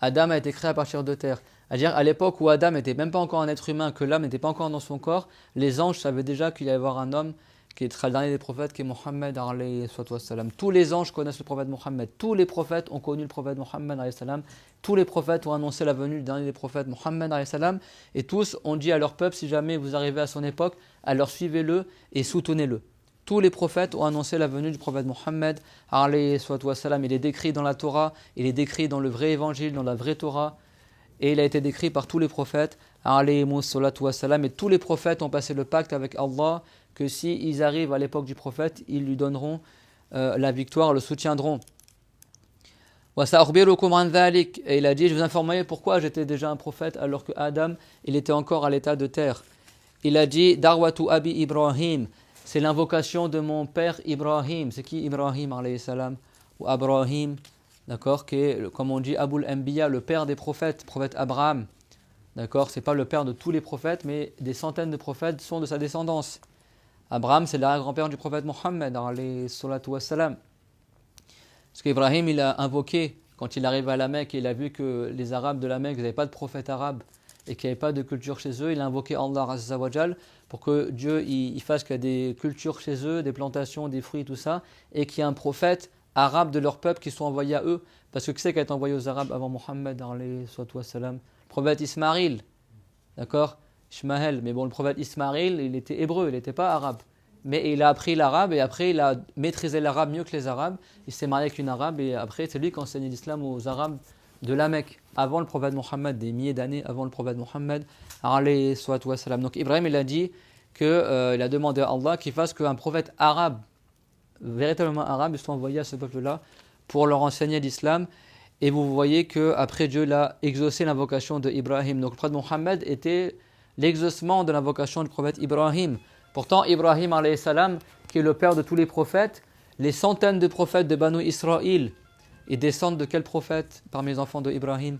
Adam a été créé à partir de terre. C'est-à-dire, à l'époque où Adam n'était même pas encore un être humain, que l'âme n'était pas encore dans son corps, les anges savaient déjà qu'il allait y avoir un homme qui sera le dernier des prophètes, qui est Mohammed, alayhi salam. Tous les anges connaissent le prophète Mohammed. Tous les prophètes ont connu le prophète Mohammed, alayhi salam. Tous les prophètes ont annoncé la venue du dernier des prophètes, Mohammed, alayhi salam. Et tous ont dit à leur peuple, si jamais vous arrivez à son époque, alors suivez-le et soutenez-le. Tous les prophètes ont annoncé la venue du prophète Mohammed, alayhi salam. Il est décrit dans la Torah, il est décrit dans le vrai évangile, dans la vraie Torah. Et il a été décrit par tous les prophètes, alayhi salam. Et tous les prophètes ont passé le pacte avec Allah, que s'ils arrivent à l'époque du prophète, ils lui donneront la victoire, le soutiendront. Et il a dit, je vous informerai pourquoi j'étais déjà un prophète alors que Adam, il était encore à l'état de terre. Il a dit, Darwatu Abi Ibrahim, c'est l'invocation de mon père Ibrahim. C'est qui Ibrahim, alayhi salam? Ou Abrahim, d'accord, qui est, comme on dit, Abul Anbiya, le père des prophètes, prophète Abraham. D'accord, c'est pas le père de tous les prophètes, mais des centaines de prophètes sont de sa descendance. Abraham, c'est l'arrière-grand-père du prophète Mohammed, alayhi salatu wassalam. Parce qu'Ibrahim, il a invoqué, quand il arrive à la Mecque, il a vu que les Arabes de la Mecque n'avaient pas de prophète arabe et qu'il n'y avait pas de culture chez eux. Il a invoqué Allah Azza wa Jal pour que Dieu il fasse qu'il y a des cultures chez eux, des plantations, des fruits, tout ça, et qu'il y ait un prophète arabe de leur peuple qui soit envoyé à eux. Parce que qui c'est qui a été envoyé aux Arabes avant Mohammed, alayhi salatu wassalam? Le prophète Ismaïl, d'accord, Ishmaël. Mais bon, le prophète Ismaïl, il était hébreu, il n'était pas arabe. Mais il a appris l'arabe et après il a maîtrisé l'arabe mieux que les arabes. Il s'est marié avec une arabe et après c'est lui qui enseignait l'islam aux arabes de la Mecque, avant le prophète Mohammed, des milliers d'années avant le prophète Mohammed, alayhi salatu wassalam. Donc Ibrahim, il a dit qu'il a demandé à Allah qu'il fasse qu'un prophète arabe, véritablement arabe, soit envoyé à ce peuple-là pour leur enseigner l'islam. Et vous voyez qu'après Dieu l'a exaucé l'invocation de Ibrahim. Donc le prophète Mohammed était l'exaucement de l'invocation du prophète Ibrahim. Pourtant, Ibrahim, alayhi salam, qui est le père de tous les prophètes, les centaines de prophètes de Banu Israël, ils descendent de quel prophète parmi les enfants de Ibrahim?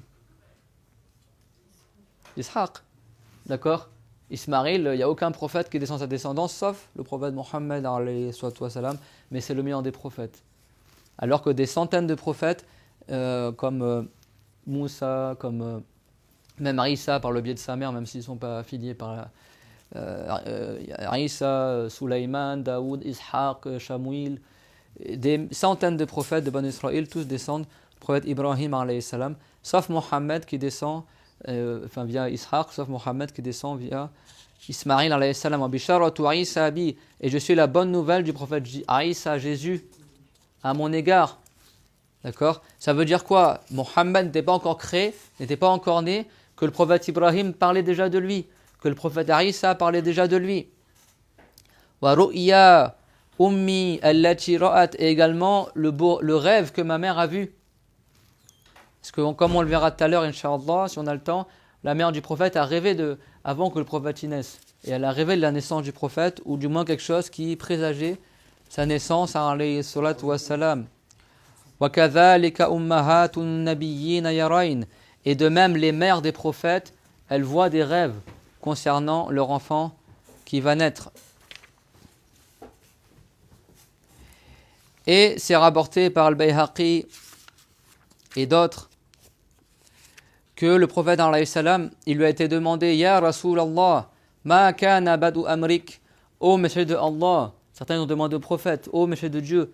Ishaq. D'accord? Ismaïl, il n'y a aucun prophète qui descend sa descendance, sauf le prophète Mohammed, alayhi salam, mais c'est le meilleur des prophètes. Alors que des centaines de prophètes, comme Moussa, comme même Isa par le biais de sa mère, même s'ils ne sont pas affiliés par Isa, Sulaiman, Daoud, Ishaq, Shamouil, des centaines de prophètes de Banu Israël, tous descendent du prophète Ibrahim, alayhi salam, sauf Mohammed qui descend via Ishaq, sauf Mohammed qui descend via Ismaïl, alayhi salam. Et je suis la bonne nouvelle du prophète Isa, Jésus, à mon égard. D'accord? Ça veut dire quoi? Mohammed n'était pas encore créé, n'était pas encore né, que le prophète Ibrahim parlait déjà de lui, que le prophète Isa parlait déjà de lui. Wa ru'ya ummi allati ra'at, et également le rêve que ma mère a vu. Parce que comme on le verra tout à l'heure, Inch'Allah, si on a le temps, la mère du prophète a rêvé avant que le prophète naisse. Et elle a rêvé de la naissance du prophète, ou du moins quelque chose qui présageait sa naissance, alayhi salatu wassalam. Wa kadhalika ummahatun nabiyyin yarayn. Et de même, les mères des prophètes, elles voient des rêves concernant leur enfant qui va naître. Et c'est rapporté par Al-Bayhaqi et d'autres que le prophète alayhi salam, il lui a été demandé, Ya Rasulallah, ma kana badu amrik, ô messager de Allah. Certains ont demandé au prophète, ô messager de Dieu,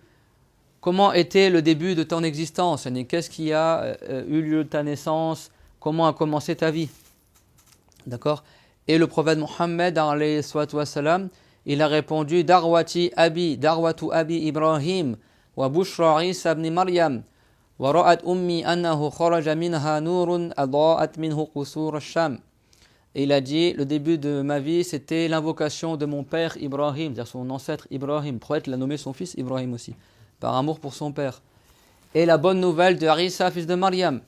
comment était le début de ton existence? Qu'est-ce qui a eu lieu de ta naissance? Comment a commencé ta vie? D'accord? Et le prophète Mohammed, alayhi salatu wassalam, il a répondu, Darwatu abi Ibrahim, wa bushra Isa ibn Maryam, wa ra'at ummi annahu kharaja minha nurun adaa'at minhu qusur ash-Sham. Et il a dit, le début de ma vie, c'était l'invocation de mon père Ibrahim, c'est-à-dire son ancêtre Ibrahim. Le prophète l'a nommé son fils Ibrahim aussi, par amour pour son père. Et la bonne nouvelle de Isa, fils de Maryam.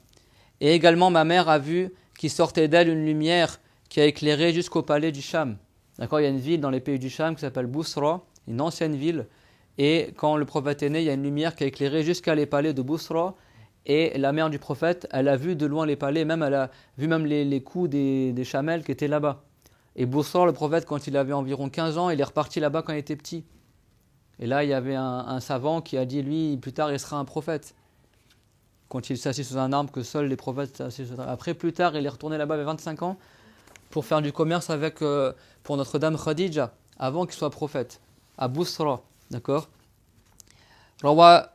Et également, ma mère a vu qu'il sortait d'elle une lumière qui a éclairé jusqu'au palais du Sham. D'accord, il y a une ville dans les pays du Sham qui s'appelle Bousra, une ancienne ville. Et quand le prophète est né, il y a une lumière qui a éclairé jusqu'à les palais de Bousra. Et la mère du prophète, elle a vu de loin les palais, même elle a vu même les coups des chamelles qui étaient là-bas. Et Bousra, le prophète, quand il avait environ 15 ans, il est reparti là-bas quand il était petit. Et là, il y avait un savant qui a dit, lui, plus tard, il sera un prophète. Quand il s'assit sous un arbre, que seuls les prophètes s'assient sous un arbre. Après, plus tard, il est retourné là-bas vers 25 ans pour faire du commerce avec, pour Notre-Dame Khadija, avant qu'il soit prophète, à Bousra. D'accord? Rawa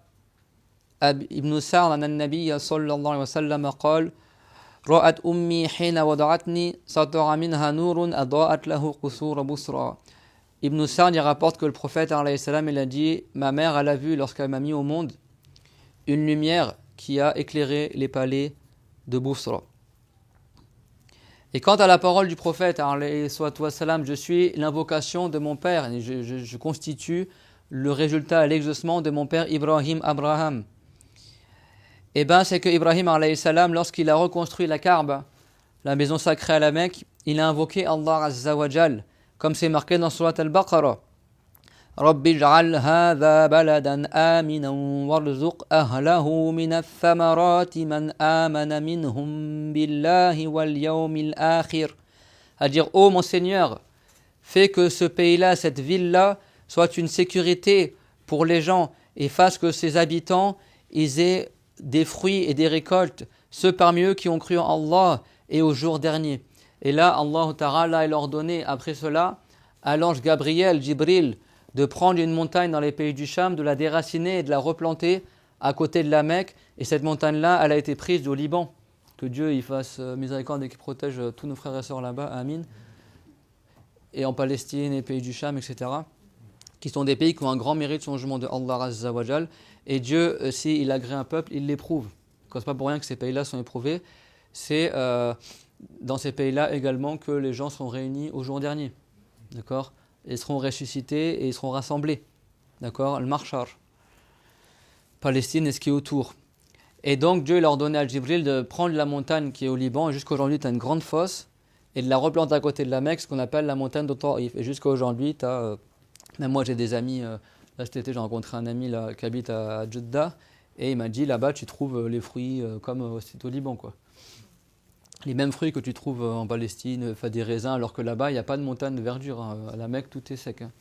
ابن سعد أن النبي صلى الله عليه وسلم قال رأت أمي حين وضعتني سطع منها نور أضاءت له قصور بصرى. Ibn Sa'd il rapporte que le prophète alayhi salam il a dit, ma mère elle a vu lorsqu'elle m'a mis au monde une lumière qui a éclairé les palais de Bousra. Et quant à la parole du prophète alayhi salam, je suis l'invocation de mon père, je constitue le résultat, l'exaucement de mon père Ibrahim Abraham. Eh bien, c'est que Ibrahim alayhi salam, lorsqu'il a reconstruit la Kaaba, la maison sacrée à la Mecque, il a invoqué Allah Azza wa Jal, comme c'est marqué dans Surat Al-Baqarah. Rabbi j'al hadha baladan aminan warzuq ahlahu min al-thamarati man amana minhum billahi wal yawmil akhir. À dire, ô mon Seigneur, fais que ce pays-là, cette ville-là, soit une sécurité pour les gens et fasse que ses habitants, ils aient des fruits et des récoltes, ceux parmi eux qui ont cru en Allah et au jour dernier. Et là, Allah Ta'ala il a ordonné après cela à l'ange Gabriel, Jibril, de prendre une montagne dans les pays du Sham, de la déraciner et de la replanter à côté de la Mecque. Et cette montagne-là, elle a été prise au Liban. Que Dieu il fasse miséricorde et qu'il protège tous nos frères et sœurs là-bas, amin. Et en Palestine et pays du Sham, etc. Qui sont des pays qui ont un grand mérite sur le jugement de Allah Azza wa Jal. Et Dieu, s'il agrée un peuple, il l'éprouve. Ce n'est pas pour rien que ces pays-là sont éprouvés. C'est dans ces pays-là également que les gens sont réunis au jour dernier. D'accord? Ils seront ressuscités et ils seront rassemblés. D'accord? Le Marchar. Palestine et ce qui est autour. Et donc Dieu il a ordonné à Jibril de prendre la montagne qui est au Liban. Et jusqu'à aujourd'hui, tu as une grande fosse. Et de la replanter à côté de la Mecque, ce qu'on appelle la montagne de Taïf. Et jusqu'à aujourd'hui, tu as... même moi, j'ai des amis... là, cet été, j'ai rencontré un ami là, qui habite à Jeddah. Et il m'a dit, là-bas, tu trouves les fruits comme au Liban, quoi. Les mêmes fruits que tu trouves en Palestine, des raisins, alors que là-bas, il n'y a pas de montagne de verdure. Hein. À la Mecque, tout est sec. Hein.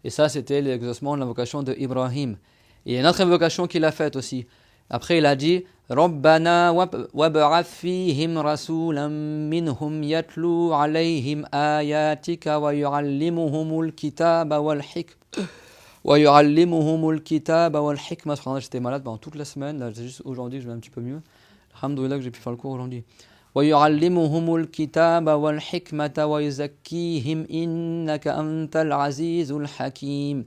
Et ça, c'était l'exaucement de l'invocation de Ibrahim. Et il y a une autre invocation qu'il a faite aussi. Après, il a dit Rabbana wab'ath fihim rasulan minhum yatlu alayhim ayatika wa yu'allimuhumul kitaba wal hikmah. Wa yu'allimuhumul kitaba wal hikmah. J'étais malade pendant toute la semaine. Là, c'est juste aujourd'hui que je vais un petit peu mieux. Alhamdoulilah que j'ai pu faire le cours aujourd'hui. وَيُعَلِّمُهُمُ الْكِتَابَ وَالْحِكْمَةَ وَيُزَكِّيهِمْ إِنَّكَ أَنْتَ الْعَزِيزُ الْحَكِيمُ.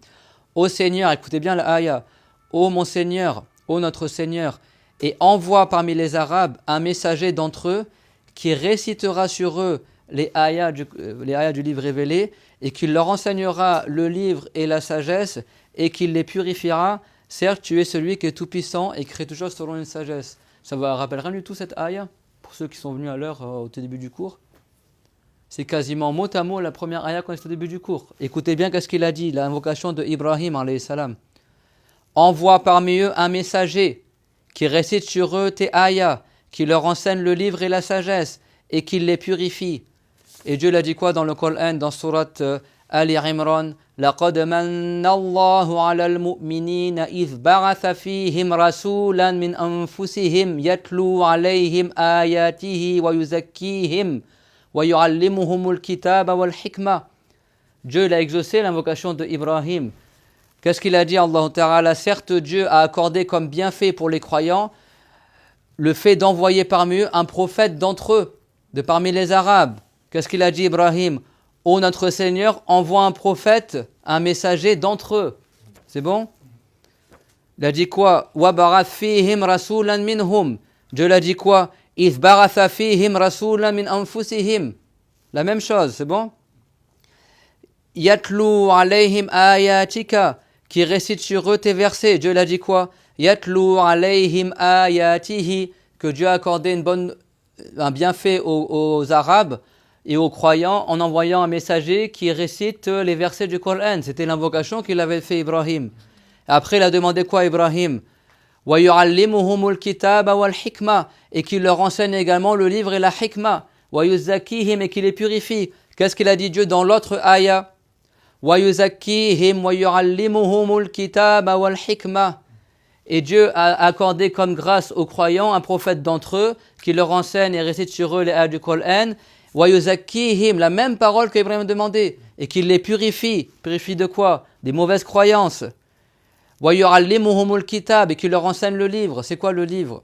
Ô Seigneur, écoutez bien l'aya. Ô mon Seigneur, ô notre Seigneur, et envoie parmi les Arabes un messager d'entre eux qui récitera sur eux les ayats du livre révélé et qui leur enseignera le livre et la sagesse et qui les purifiera. Certes, tu es celui qui est tout-puissant et crée toujours selon une sagesse. Ça ne vous rappelle rien du tout cette ayah? Pour ceux qui sont venus à l'heure au tout début du cours, c'est quasiment mot à mot la première ayah quand c'est au début du cours. Écoutez bien qu'est-ce qu'il a dit, l'invocation de Ibrahim alayhi salam. Envoie parmi eux un messager qui récite sur eux tes ayahs, qui leur enseigne le livre et la sagesse et qui les purifie. Et Dieu l'a dit quoi dans le Coran, dans surat Ali Imran, لقد من الله على المؤمنين إذ بعث فيهم رسولا من أنفسهم يتلو عليهم آياته ويزكيهم ويعلمهم الكتاب والحكمة. Dieu il a exaucé l'invocation de Ibrahim. Qu'est-ce qu'il a dit Allah Ta'ala? Certes, Dieu a accordé comme bienfait pour les croyants le fait d'envoyer parmi eux un prophète d'entre eux, de parmi les Arabes. Qu'est-ce qu'il a dit Ibrahim? Ô notre Seigneur, envoie un prophète, un messager d'entre eux. C'est bon? Il a dit quoi? وَبَعَثْ فِيهِمْ رَسُولًا مِنْهُمْ. Dieu l'a dit quoi? إِذْ بَعَثَ فِيهِمْ رَسُولًا مِنْ أَنفُسِهِمْ. La même chose, c'est bon? يَتْلُو عَلَيْهِمْ آيَاتِكَ. Qui récite sur eux tes versets. Dieu l'a dit quoi? يَتْلُو عَلَيْهِمْ آيَاتِهِ. Que Dieu a accordé un bienfait aux Arabes et aux croyants en envoyant un messager qui récite les versets du Coran. C'était l'invocation qu'il avait fait Ibrahim. Après, il a demandé quoi Ibrahim? وَيُعَلِّمُهُمُ الْكِتَابَ وَالْحِكْمَةِ. Et qu'il leur enseigne également le livre et la hikmah. وَيُزَكِّيهِمْ. Et qu'il les purifie. Qu'est-ce qu'il a dit Dieu dans l'autre ayah? وَيُزَكِّيهِمْ وَيُعَلِّمُهُمُ الْكِتَابَ وَالْحِكْمَةِ. Et Dieu a accordé comme grâce aux croyants un prophète d'entre eux qui leur enseigne et récite sur eux les ayats du Coran. وَيُزَكِّيهِمْ. La même parole qu'Ibrahim a demandé. Et qu'il les purifie. Purifie de quoi? Des mauvaises croyances. وَيُعَلِّمُهُمُ الْكِتَابَ. Et qu'il leur enseigne le livre. C'est quoi le livre?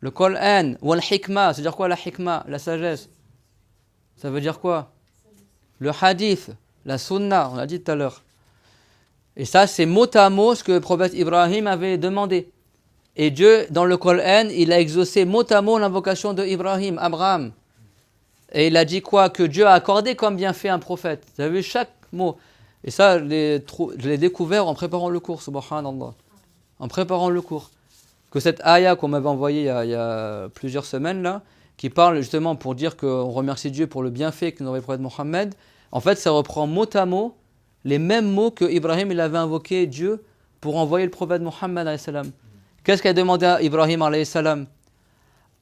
Le Coran. وَالْحِكْمَةِ. C'est-à-dire quoi la hikmah? La sagesse. Ça veut dire quoi? Le hadith. La sunna. On l'a dit tout à l'heure. Et ça, c'est mot à mot ce que le prophète Ibrahim avait demandé. Et Dieu, dans le Coran, il a exaucé mot à mot l'invocation de Ibrahim, Abraham. Et il a dit quoi? Que Dieu a accordé comme bienfait un prophète. Vous avez vu chaque mot. Et ça, je l'ai découvert en préparant le cours, subhanallah. En préparant le cours. Que cette ayah qu'on m'avait envoyée il y a plusieurs semaines, là, qui parle justement pour dire qu'on remercie Dieu pour le bienfait que nous envoie le prophète Mohammed, en fait, ça reprend mot à mot les mêmes mots que Ibrahim il avait invoqué Dieu pour envoyer le prophète Mohammed alayhi salam. Qu'est-ce qu'a demandé à Ibrahim alayhi salam?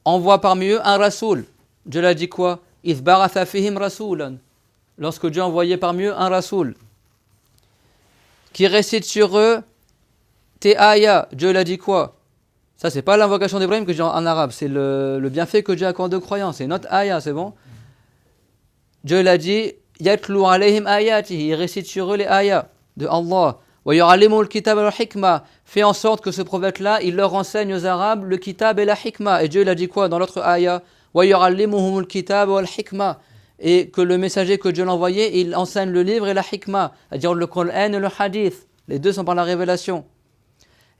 Envoie parmi eux un rasoul. Dieu l'a dit quoi? إِذْ بَعَثَ فِيهِمْ رَسُولًا. Lorsque Dieu envoyait parmi eux un rasoul qui récite sur eux tes ayats. Dieu l'a dit quoi? Ça c'est pas l'invocation d'Ibrahim que je dis en arabe, c'est le bienfait que Dieu accorde aux croyants, c'est notre ayah, c'est bon? Dieu l'a dit يَتْلُو عَلَيْهِمْ آيَاتِهِ. Il récite sur eux les ayats de Allah. وَيُعَلِّمُهُ الْكِتَابَ وَالْحِكْمَةِ. Fait en sorte que ce prophète-là, il leur enseigne aux Arabes le kitab et la hikmah. Et Dieu l'a dit quoi dans l'autre ayah? وَيُعَلِّمُهُمُ الْكِتَابَ وَالْحِكْمَةِ. Et que le messager que Dieu l'a envoyé, il enseigne le livre et la hikmah, c'est-à-dire le Coran et le hadith. Les deux sont par la révélation.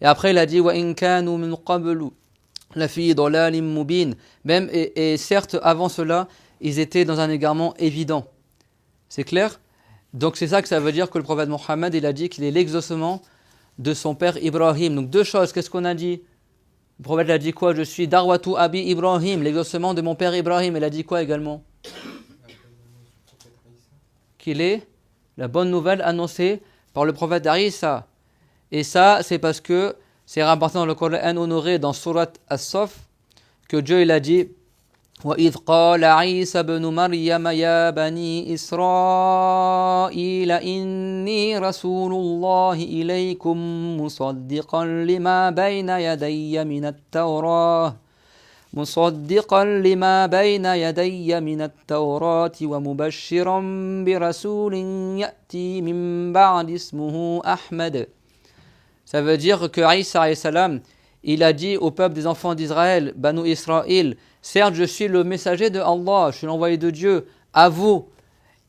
Et après il a dit وَإِنْ كَانُوا مِنْ قَبْلُ لَفِي ضَلَالٍ مُبِينٍ. Même et certes avant cela, ils étaient dans un égarement évident. C'est clair? Donc c'est ça que ça veut dire que le prophète Mohammed il a dit qu'il est l'exaucement de son père Ibrahim. Donc deux choses, qu'est-ce qu'on a dit? Le prophète a dit quoi? Je suis Darwatu Abi Ibrahim, l'exaucement de mon père Ibrahim. Il a dit quoi également? Qu'il est la bonne nouvelle annoncée par le prophète Isa. Et ça c'est parce que c'est rapporté dans le Coran honoré dans Surat As-Saff que Dieu il a dit وَإِذْ قَالَ عِيسَى بْنُ مَرْيَمَ يَا بَنِي إِسْرَائِيلَ إِنِّي رَسُولُ اللَّهِ إِلَيْكُمْ مُصَدِّقًا لِمَا بَيْنَ يَدَيَّ مِنَ التَّوْرَاةِ وَمُبَشِّرًا بِرَسُولٍ يَأْتِي مِنْ بَعْدِ اسْمُهُ أَحْمَدَ. Ça veut dire que Isa alayhi salam, il a dit au peuple des enfants d'Israël, Banu Israël, certes je suis le messager de Allah, je suis l'envoyé de Dieu à vous,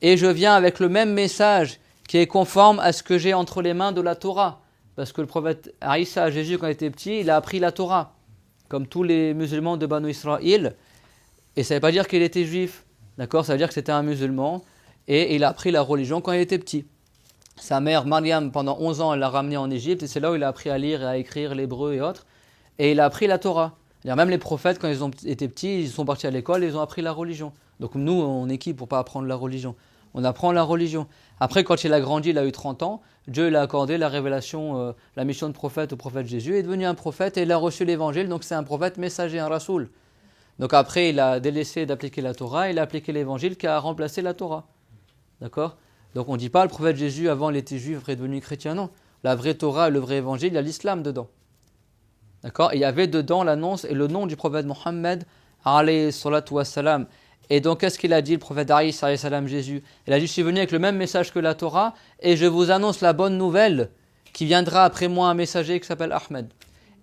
et je viens avec le même message qui est conforme à ce que j'ai entre les mains de la Torah. Parce que le prophète Isa, Jésus quand il était petit, il a appris la Torah, comme tous les musulmans de Banu Israël, et ça ne veut pas dire qu'il était juif, d'accord, ça veut dire que c'était un musulman, et il a appris la religion quand il était petit. Sa mère, Maryam, pendant 11 ans, elle l'a ramené en Égypte, et c'est là où il a appris à lire et à écrire l'hébreu et autres, et il a appris la Torah. Même les prophètes, quand ils ont été petits, ils sont partis à l'école et ils ont appris la religion. Donc nous, on est qui pour ne pas apprendre la religion? On apprend la religion. Après, quand il a grandi, il a eu 30 ans, Dieu lui a accordé la révélation, la mission de prophète au prophète Jésus. Il est devenu un prophète et il a reçu l'évangile, donc c'est un prophète messager, un rasoul. Donc après, il a délaissé d'appliquer la Torah, il a appliqué l'évangile qui a remplacé la Torah. D'accord? Donc on ne dit pas le prophète Jésus, avant il était juif, après il est devenu chrétien, non. La vraie Torah, le vrai évangile, il y a l'islam dedans. D'accord? Et il y avait dedans l'annonce et le nom du prophète Mohammed, alayhi salatu wassalam. Et donc qu'est-ce qu'il a dit le prophète alayhi salam, Jésus? Il a dit, je suis venu avec le même message que la Torah et je vous annonce la bonne nouvelle qui viendra après moi un messager qui s'appelle Ahmed.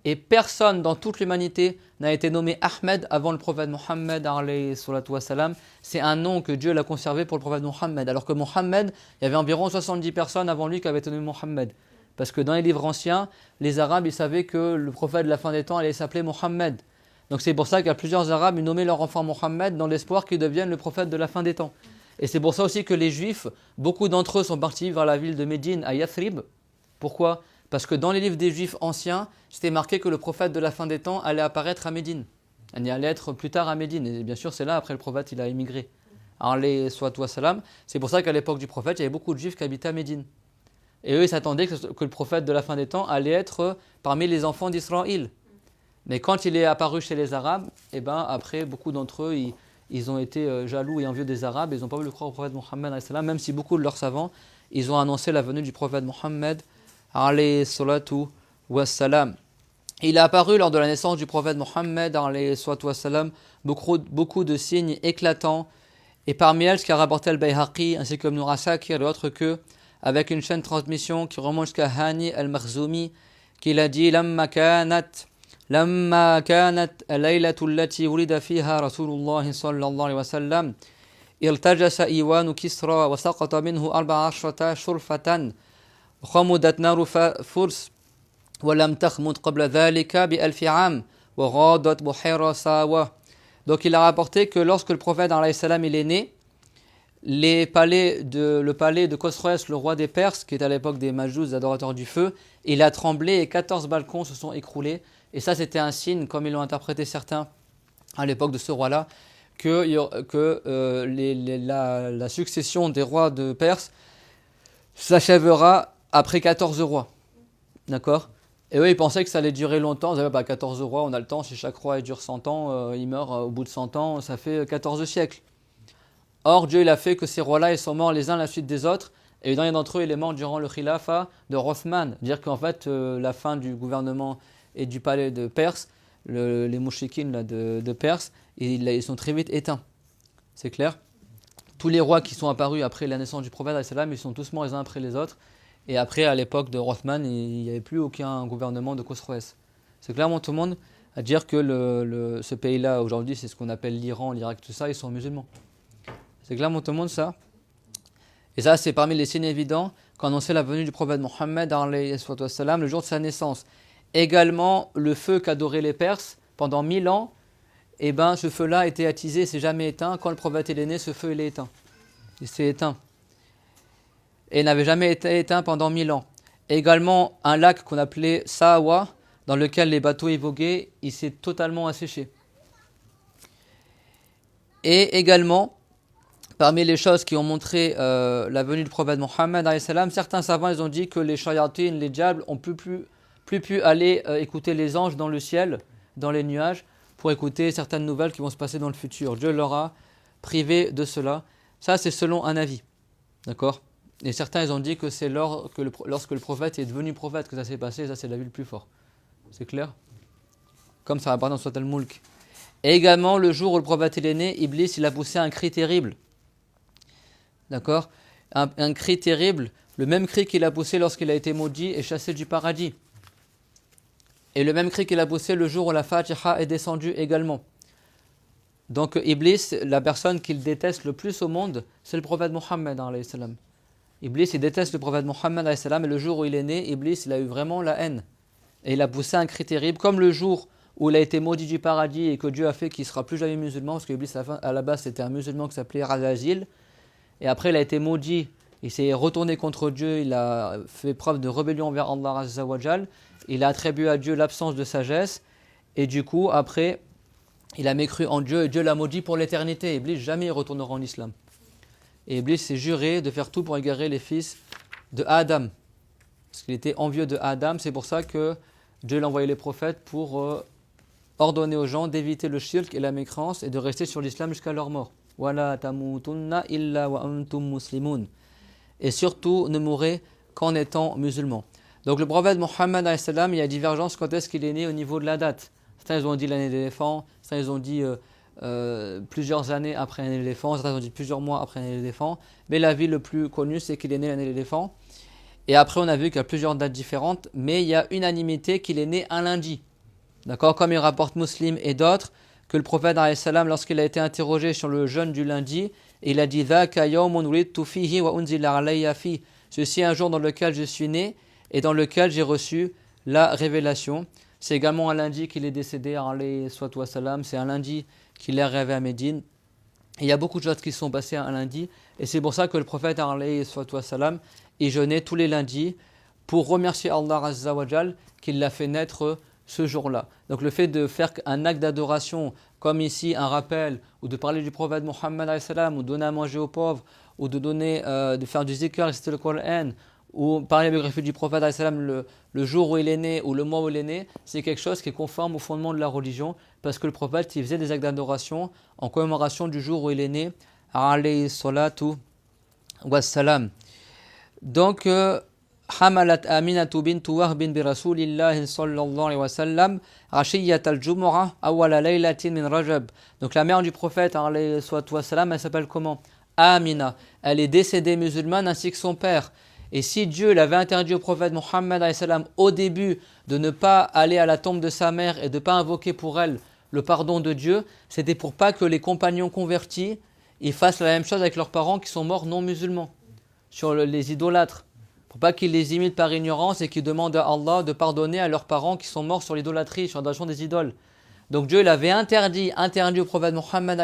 Et personne dans toute l'humanité n'a été nommé Ahmed avant le prophète Mohammed alayhi salatu wassalam. C'est un nom que Dieu l'a conservé pour le prophète Mohammed. Alors que Mohammed, il y avait environ 70 personnes avant lui qui avaient été nommées Mohammed. Parce que dans les livres anciens, les Arabes, ils savaient que le prophète de la fin des temps allait s'appeler Mohammed. Donc c'est pour ça qu'il y a plusieurs Arabes qui nommaient leur enfant Mohammed dans l'espoir qu'il devienne le prophète de la fin des temps. Et c'est pour ça aussi que les Juifs, beaucoup d'entre eux sont partis vers la ville de Médine, à Yathrib. Pourquoi? Parce que dans les livres des Juifs anciens, c'était marqué que le prophète de la fin des temps allait apparaître à Médine. Il allait être plus tard à Médine. Et bien sûr, c'est là, après le prophète, il a émigré. C'est pour ça qu'à l'époque du prophète, il y avait beaucoup de Juifs qui habitaient à Médine. Et eux, ils s'attendaient que le prophète de la fin des temps allait être parmi les enfants d'Israël. Mais quand il est apparu chez les Arabes, et ben après, beaucoup d'entre eux, ils ont été jaloux et envieux des Arabes. Ils n'ont pas voulu croire au prophète Mohammed, même si beaucoup de leurs savants, ils ont annoncé la venue du prophète Mohammed, alayhi salatu wassalam. Il est apparu lors de la naissance du prophète Mohammed, alayhi salatu wassalam, beaucoup de signes éclatants. Et parmi elles, ce qu'a rapporté al-Bayhaqi, ainsi que Ibn Asakir et autres que, avec une chaîne de transmission qui remonte jusqu'à Hani al-Makhzoumi, qu'il a dit لما كانت الليلة التي ولد فيها رسول الله صلى الله عليه وسلم ارتجس إيوان كسرى وسقط منه 14 شرفة وخمدت نار فرس ولم تخمد قبل ذلك ب1000 عام وغادت بحيرة ساوة. Donc il a rapporté que lorsque le prophète alayhi salam il est né, le palais de Khosroès, le roi des Perses, qui est à l'époque des Majous, adorateurs du feu, il a tremblé et 14 balcons se sont écroulés. Et ça, c'était un signe, comme ils l'ont interprété certains à l'époque de ce roi-là, que la succession des rois de Perse s'achèvera après 14 rois. D'accord? Et eux, ils pensaient que ça allait durer longtemps. Ils disaient, 14 rois, on a le temps. Si chaque roi il dure 100 ans, il meurt au bout de 100 ans, ça fait 14 siècles. Or, Dieu il a fait que ces rois-là, ils sont morts les uns à la suite des autres. Et l'un d'entre eux, il est mort durant le khilafa de Rothman. Dire qu'en fait, la fin du gouvernement et du palais de Perse, les mouchikines de Perse, ils sont très vite éteints. C'est clair? Tous les rois qui sont apparus après la naissance du prophète, ils sont tous morts les uns après les autres. Et après, à l'époque de Rothman, il n'y avait plus aucun gouvernement de Khosroès. C'est clairement tout le monde à dire que ce pays-là, aujourd'hui, c'est ce qu'on appelle l'Iran, l'Irak, tout ça, ils sont musulmans. C'est clairement tout le monde ça. Et ça, c'est parmi les signes évidents qu'annonçait la venue du prophète Mohammed, le jour de sa naissance. Également, le feu qu'adoraient les Perses pendant 1000 ans, et ben, ce feu-là a été attisé, s'est jamais éteint. Quand le prophète est né, ce feu il est éteint. Il s'est éteint. Et n'avait jamais été éteint pendant 1000 ans. Également, un lac qu'on appelait Saawa, dans lequel les bateaux y voguaient, il s'est totalement asséché. Et également, parmi les choses qui ont montré la venue du prophète Mohammed, certains savants ils ont dit que les shayatines, les diables, ont plus pu aller écouter les anges dans le ciel, dans les nuages, pour écouter certaines nouvelles qui vont se passer dans le futur. Dieu leur a privé de cela. Ça, c'est selon un avis. D'accord? Et certains ils ont dit que c'est lorsque le prophète est devenu prophète que ça s'est passé. Ça, c'est l'avis le plus fort. C'est clair? Comme ça apparaît dans Surat al-Mulk. Et également, le jour où le prophète est né, Iblis il a poussé un cri terrible. D'accord? Un cri terrible, le même cri qu'il a poussé lorsqu'il a été maudit et chassé du paradis. Et le même cri qu'il a poussé le jour où la Fatiha est descendue également. Donc Iblis, la personne qu'il déteste le plus au monde, c'est le prophète Mohammed. Iblis, il déteste le prophète Mohammed et le jour où il est né, Iblis, il a eu vraiment la haine. Et il a poussé un cri terrible, comme le jour où il a été maudit du paradis et que Dieu a fait qu'il ne sera plus jamais musulman, parce que Iblis, à la base, c'était un musulman qui s'appelait Razazil. Et après, il a été maudit, il s'est retourné contre Dieu, il a fait preuve de rébellion envers Allah Azza wa Jal, il a attribué à Dieu l'absence de sagesse, et du coup, après, il a mécru en Dieu, et Dieu l'a maudit pour l'éternité. Iblis jamais il retournera en islam. Et Iblis s'est juré de faire tout pour égarer les fils de Adam, parce qu'il était envieux de Adam. C'est pour ça que Dieu l'a envoyé les prophètes pour ordonner aux gens d'éviter le shirk et la mécrance, et de rester sur l'islam jusqu'à leur mort. Wala tamutunna illa wa antum muslimun. et surtout ne mourrez qu'en étant musulman. Donc le prophète Mohammed, il y a divergence quand est-ce qu'il est né au niveau de la date. Certains ils ont dit l'année de l'éléphant, certains ils ont dit plusieurs années après l'année de l'éléphant, certains ils ont dit plusieurs mois après l'année de l'éléphant, mais l'avis le plus connu c'est qu'il est né l'année de l'éléphant. Et après on a vu qu'il y a plusieurs dates différentes, mais il y a unanimité qu'il est né un lundi. D'accord, comme il rapporte Muslim et d'autres, que le prophète lorsqu'il a été interrogé sur le jeûne du lundi, il a dit ceci est un jour dans lequel je suis né et dans lequel j'ai reçu la révélation. C'est également un lundi qu'il est décédé, c'est un lundi qu'il est arrivé à Médine. Et il y a beaucoup de choses qui sont passées un lundi, et c'est pour ça que le prophète il jeûnait tous les lundis pour remercier Allah Azza wa Jal qu'il l'a fait naître ce jour-là. Donc le fait de faire un acte d'adoration, comme ici un rappel, ou de parler du prophète Mohammed ou de donner à manger aux pauvres, ou de faire du zikr, réciter le Coran, ou parler de la biographie du prophète le jour où il est né ou le mois où il est né, c'est quelque chose qui est conforme au fondement de la religion, parce que le prophète il faisait des actes d'adoration en commémoration du jour où il est né, alayhi salatu wassalam. Donc حملت آمنة بنت وهب برسول الله صلى الله عليه وسلم عشية الجمعة أول ليلة من رجب. Donc la mère du prophète alayhi salatu wassalam, elle s'appelle comment? Amina. Elle est décédée musulmane ainsi que son père. Et si Dieu l'avait interdit au prophète Mohammed au début de ne pas aller à la tombe de sa mère et de ne pas invoquer pour elle le pardon de Dieu, c'était pour pas que les compagnons convertis ils fassent la même chose avec leurs parents qui sont morts non musulmans, sur les idolâtres. Pour pas qu'ils les imitent par ignorance et qu'ils demandent à Allah de pardonner à leurs parents qui sont morts sur l'idolâtrie, sur l'adoration des idoles. Donc Dieu il avait interdit au prophète Mohammed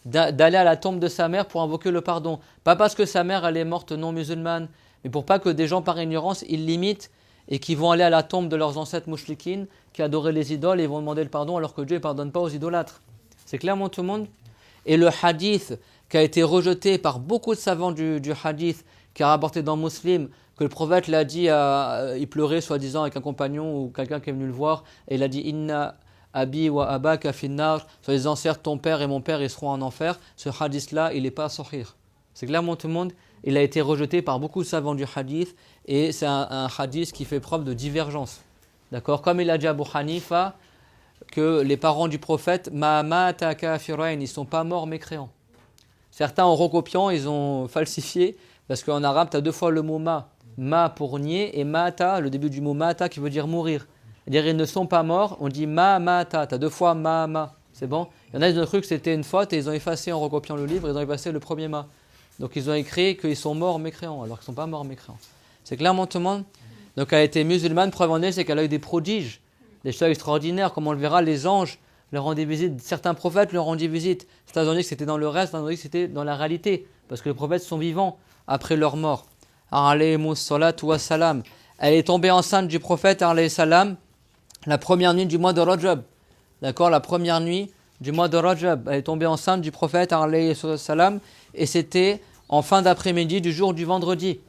d'aller à la tombe de sa mère pour invoquer le pardon. Pas parce que sa mère elle est morte non musulmane, mais pour pas que des gens par ignorance ils l'imitent et qui vont aller à la tombe de leurs ancêtres mouchlikines qui adoraient les idoles et vont demander le pardon alors que Dieu ne pardonne pas aux idolâtres. C'est clairement tout le monde. Et le hadith qui a été rejeté par beaucoup de savants du hadith, qui a rapporté dans Muslim, que le prophète l'a dit, il pleurait soi-disant avec un compagnon ou quelqu'un qui est venu le voir, et il a dit Inna abi wa abaka finnar, soi-disant certes ton père et mon père ils seront en enfer. Ce hadith-là, il n'est pas sahih. C'est clairement tout le monde. Il a été rejeté par beaucoup de savants du hadith, et c'est un hadith qui fait preuve de divergence. D'accord? Comme il a dit Abu Hanifa, que les parents du prophète, ma mata kafirain, ils ne sont pas morts mécréants. Certains en recopiant, ils ont falsifié. Parce qu'en arabe, tu as deux fois le mot ma pour nier, et mata, le début du mot mata qui veut dire mourir. C'est-à-dire ils ne sont pas morts, on dit mata, tu as deux fois ma. C'est bon? Il y en a qui ont cru que c'était une faute et ils ont effacé en recopiant le livre, ils ont effacé le premier ma. Donc ils ont écrit qu'ils sont morts mécréants, alors qu'ils ne sont pas morts mécréants. C'est clairement tout le monde. Donc elle a été musulmane, preuve en est, c'est qu'elle a eu des prodiges, des choses extraordinaires, comme on le verra, les anges leur rendaient visite, certains prophètes leur rendaient visite. Certains ont dit que c'était dans le reste, certains ont dit que c'était dans la réalité, parce que les prophètes sont vivants après leur mort. Alayhimus salatu wassalam. Elle est tombée enceinte du prophète alayhi salam la première nuit du mois de Rajab. D'accord, la première nuit du mois de Rajab. Elle est tombée enceinte du prophète alayhi salam et c'était en fin d'après-midi du jour du vendredi,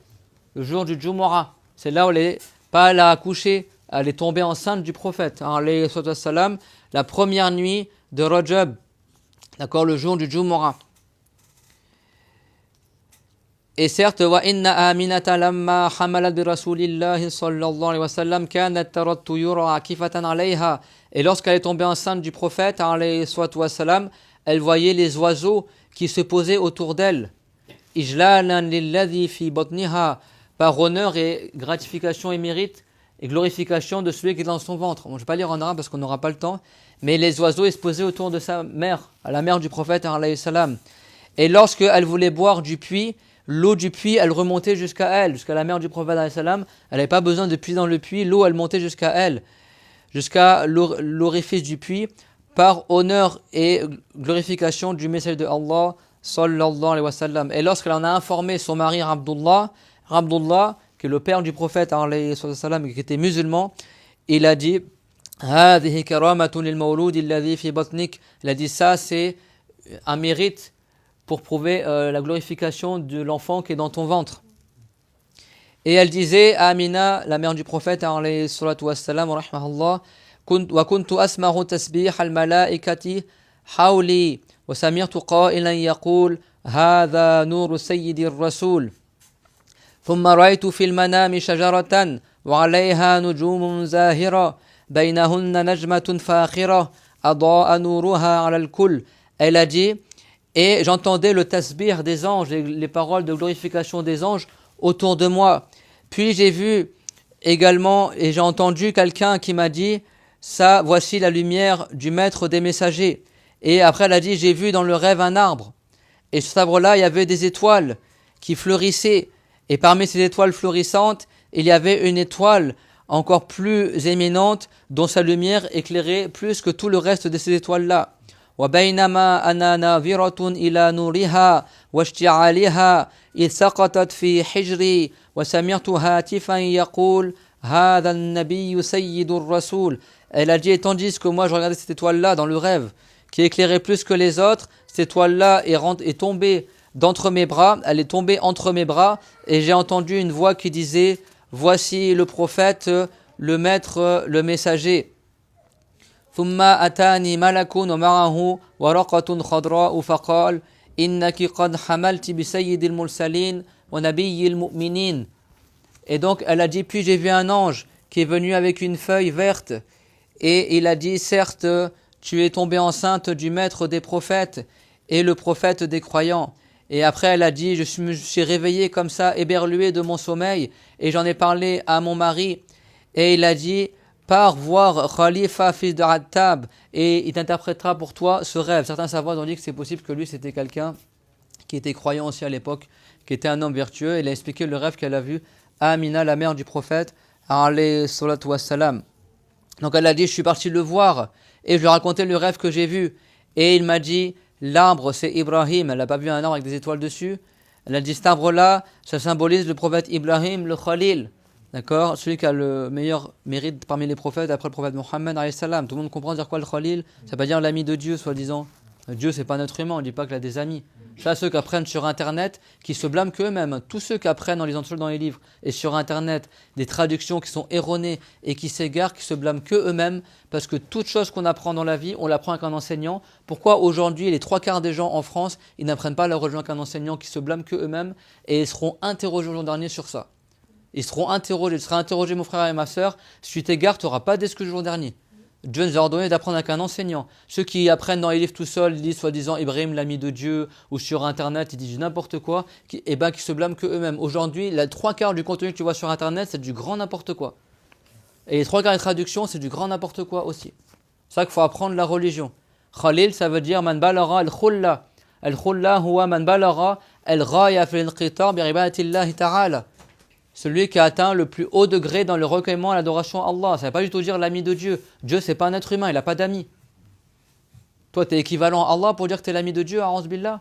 le jour du Jumu'ah. C'est là où elle a accouché, elle est tombée enceinte du prophète alayhi salam la première nuit de Rajab. D'accord, le jour du Jumu'ah. Et certes, wa inna aminata lamma hamalat bi rasulillahi sallallahu alayhi wa sallam kanat tarat tuyura akifatan alayha. Et lorsqu'elle est tombée enceinte du prophète alayhi wa sallam, elle voyait les oiseaux qui se posaient autour d'elle. Ijlalan lilladhi fi batniha, par honneur et gratification et mérite et glorification de celui qui est dans son ventre. Bon, je ne vais pas lire en arabe parce qu'on n'aura pas le temps, mais les oiseaux ils se posaient autour de sa mère, à la mère du prophète alayhi salam. Et lorsqu'elle voulait boire du puits, l'eau du puits, elle remontait jusqu'à elle, jusqu'à la mère du prophète alayhi salam. Elle n'avait pas besoin de puiser dans le puits, l'eau elle montait jusqu'à elle, jusqu'à l'orifice du puits, par honneur et glorification du message de Allah sallallahu alayhi wa sallam. Et lorsqu'elle en a informé son mari Abdullah, qui est le père du prophète alayhi sallam, qui était musulman, il a dit هذه كرامة للمولود الذي في بطنك. Il a dit ça c'est un mérite pour prouver la glorification de l'enfant qui est dans ton ventre. Et elle disait, Amina, la mère du prophète, alayhi salatu wassalam, wa rahmahullah, wa kuntu asmahu tasbih al-malaikati hawli, wa samirtu qailan yaqul, hadha nuru sayyidi rasoul. ثم رأيت في المنام شجرة وعليها نجوم زاهرة بينهن نجمة فاخرة أضاء نورها على الكل. Elle a dit, et j'entendais le tasbih des anges, les paroles de glorification des anges autour de moi. Puis j'ai vu également, et j'ai entendu quelqu'un qui m'a dit, ça, voici la lumière du maître des messagers. Et après elle a dit, j'ai vu dans le rêve un arbre. Et sur cet arbre-là, il y avait des étoiles qui fleurissaient. Et parmi ces étoiles florissantes, il y avait une étoile encore plus éminente dont sa lumière éclairait plus que tout le reste de ces étoiles-là. وبينما أنا ناظرة إلى نورها واشتعالها إذ سقطت في حجري وسمعت هاتفا يقول هذا النبي سيد الرسول. Elle a dit, et tandis que moi je regardais cette étoile-là dans le rêve, qui éclairait plus que les autres, cette étoile-là est tombée d'entre mes bras, elle est tombée entre mes bras, et j'ai entendu une voix qui disait, voici le prophète, le maître, le messager. ثم أتاني ملك ومعه ورقة خضراء فقال إنك قد حملت بسيد المرسلين ونبي المؤمنين. Et donc elle a dit, puis j'ai vu un ange qui est venu avec une feuille verte, et il a dit, certes, tu es tombée enceinte du maître des prophètes et le prophète des croyants. Et après elle a dit, je me suis réveillée comme ça, éberluée de mon sommeil, et j'en ai parlé à mon mari, et il a dit, pars voir Khalifa fils de Attab, et il t'interprétera pour toi ce rêve. Certains savants ont dit que c'est possible que lui c'était quelqu'un qui était croyant aussi à l'époque, qui était un homme vertueux. Il a expliqué le rêve qu'elle a vu à Amina, la mère du prophète, alayhi salatu wassalam. Donc elle a dit, je suis parti le voir, et je lui ai raconté le rêve que j'ai vu, et il m'a dit, l'arbre c'est Ibrahim. Elle n'a pas vu un arbre avec des étoiles dessus. Elle a dit, cet arbre-là, ça symbolise le prophète Ibrahim, le Khalil. D'accord, celui qui a le meilleur mérite parmi les prophètes après le prophète Mohammed alayhi salam. Tout le monde comprend dire quoi le Khalil? Ça veut pas dire l'ami de Dieu, soi-disant. Dieu, c'est pas un être humain, on ne dit pas qu'il a des amis. Ça, ceux qui apprennent sur Internet, qui se blâment qu'eux-mêmes. Tous ceux qui apprennent en lisant dans les livres et sur Internet des traductions qui sont erronées et qui s'égarent, qui se blâment qu'eux-mêmes, parce que toute chose qu'on apprend dans la vie, on l'apprend avec un enseignant. Pourquoi aujourd'hui, les 3/4 des gens en France, ils n'apprennent pas la religion avec un enseignant, qui se blâment qu'eux-mêmes, et ils seront interrogés le jour dernier sur ça. Ils seront interrogés, tu seras interrogé mon frère et ma soeur, si tu t'égares, tu n'auras pas d'excuse le jour dernier. Dieu nous a ordonné d'apprendre avec un enseignant. Ceux qui apprennent dans les livres tout seuls, ils disent soi-disant Ibrahim l'ami de Dieu, ou sur Internet, ils disent n'importe quoi, qui se blâment qu'eux-mêmes. Aujourd'hui, les 3/4 du contenu que tu vois sur Internet, c'est du grand n'importe quoi. Et les 3/4 des traductions, c'est du grand n'importe quoi aussi. C'est ça qu'il faut apprendre la religion. Khalil, ça veut dire man balara al-khulla. Al-khulla huwa man balara al-ghaya fi al-inqitar bi ibadatillahi ta'ala. Celui qui a atteint le plus haut degré dans le recueillement et l'adoration à Allah. Ça ne veut pas du tout dire l'ami de Dieu. Dieu, c'est pas un être humain, il n'a pas d'amis. Toi, tu es équivalent à Allah pour dire que tu es l'ami de Dieu, a'ouz billah.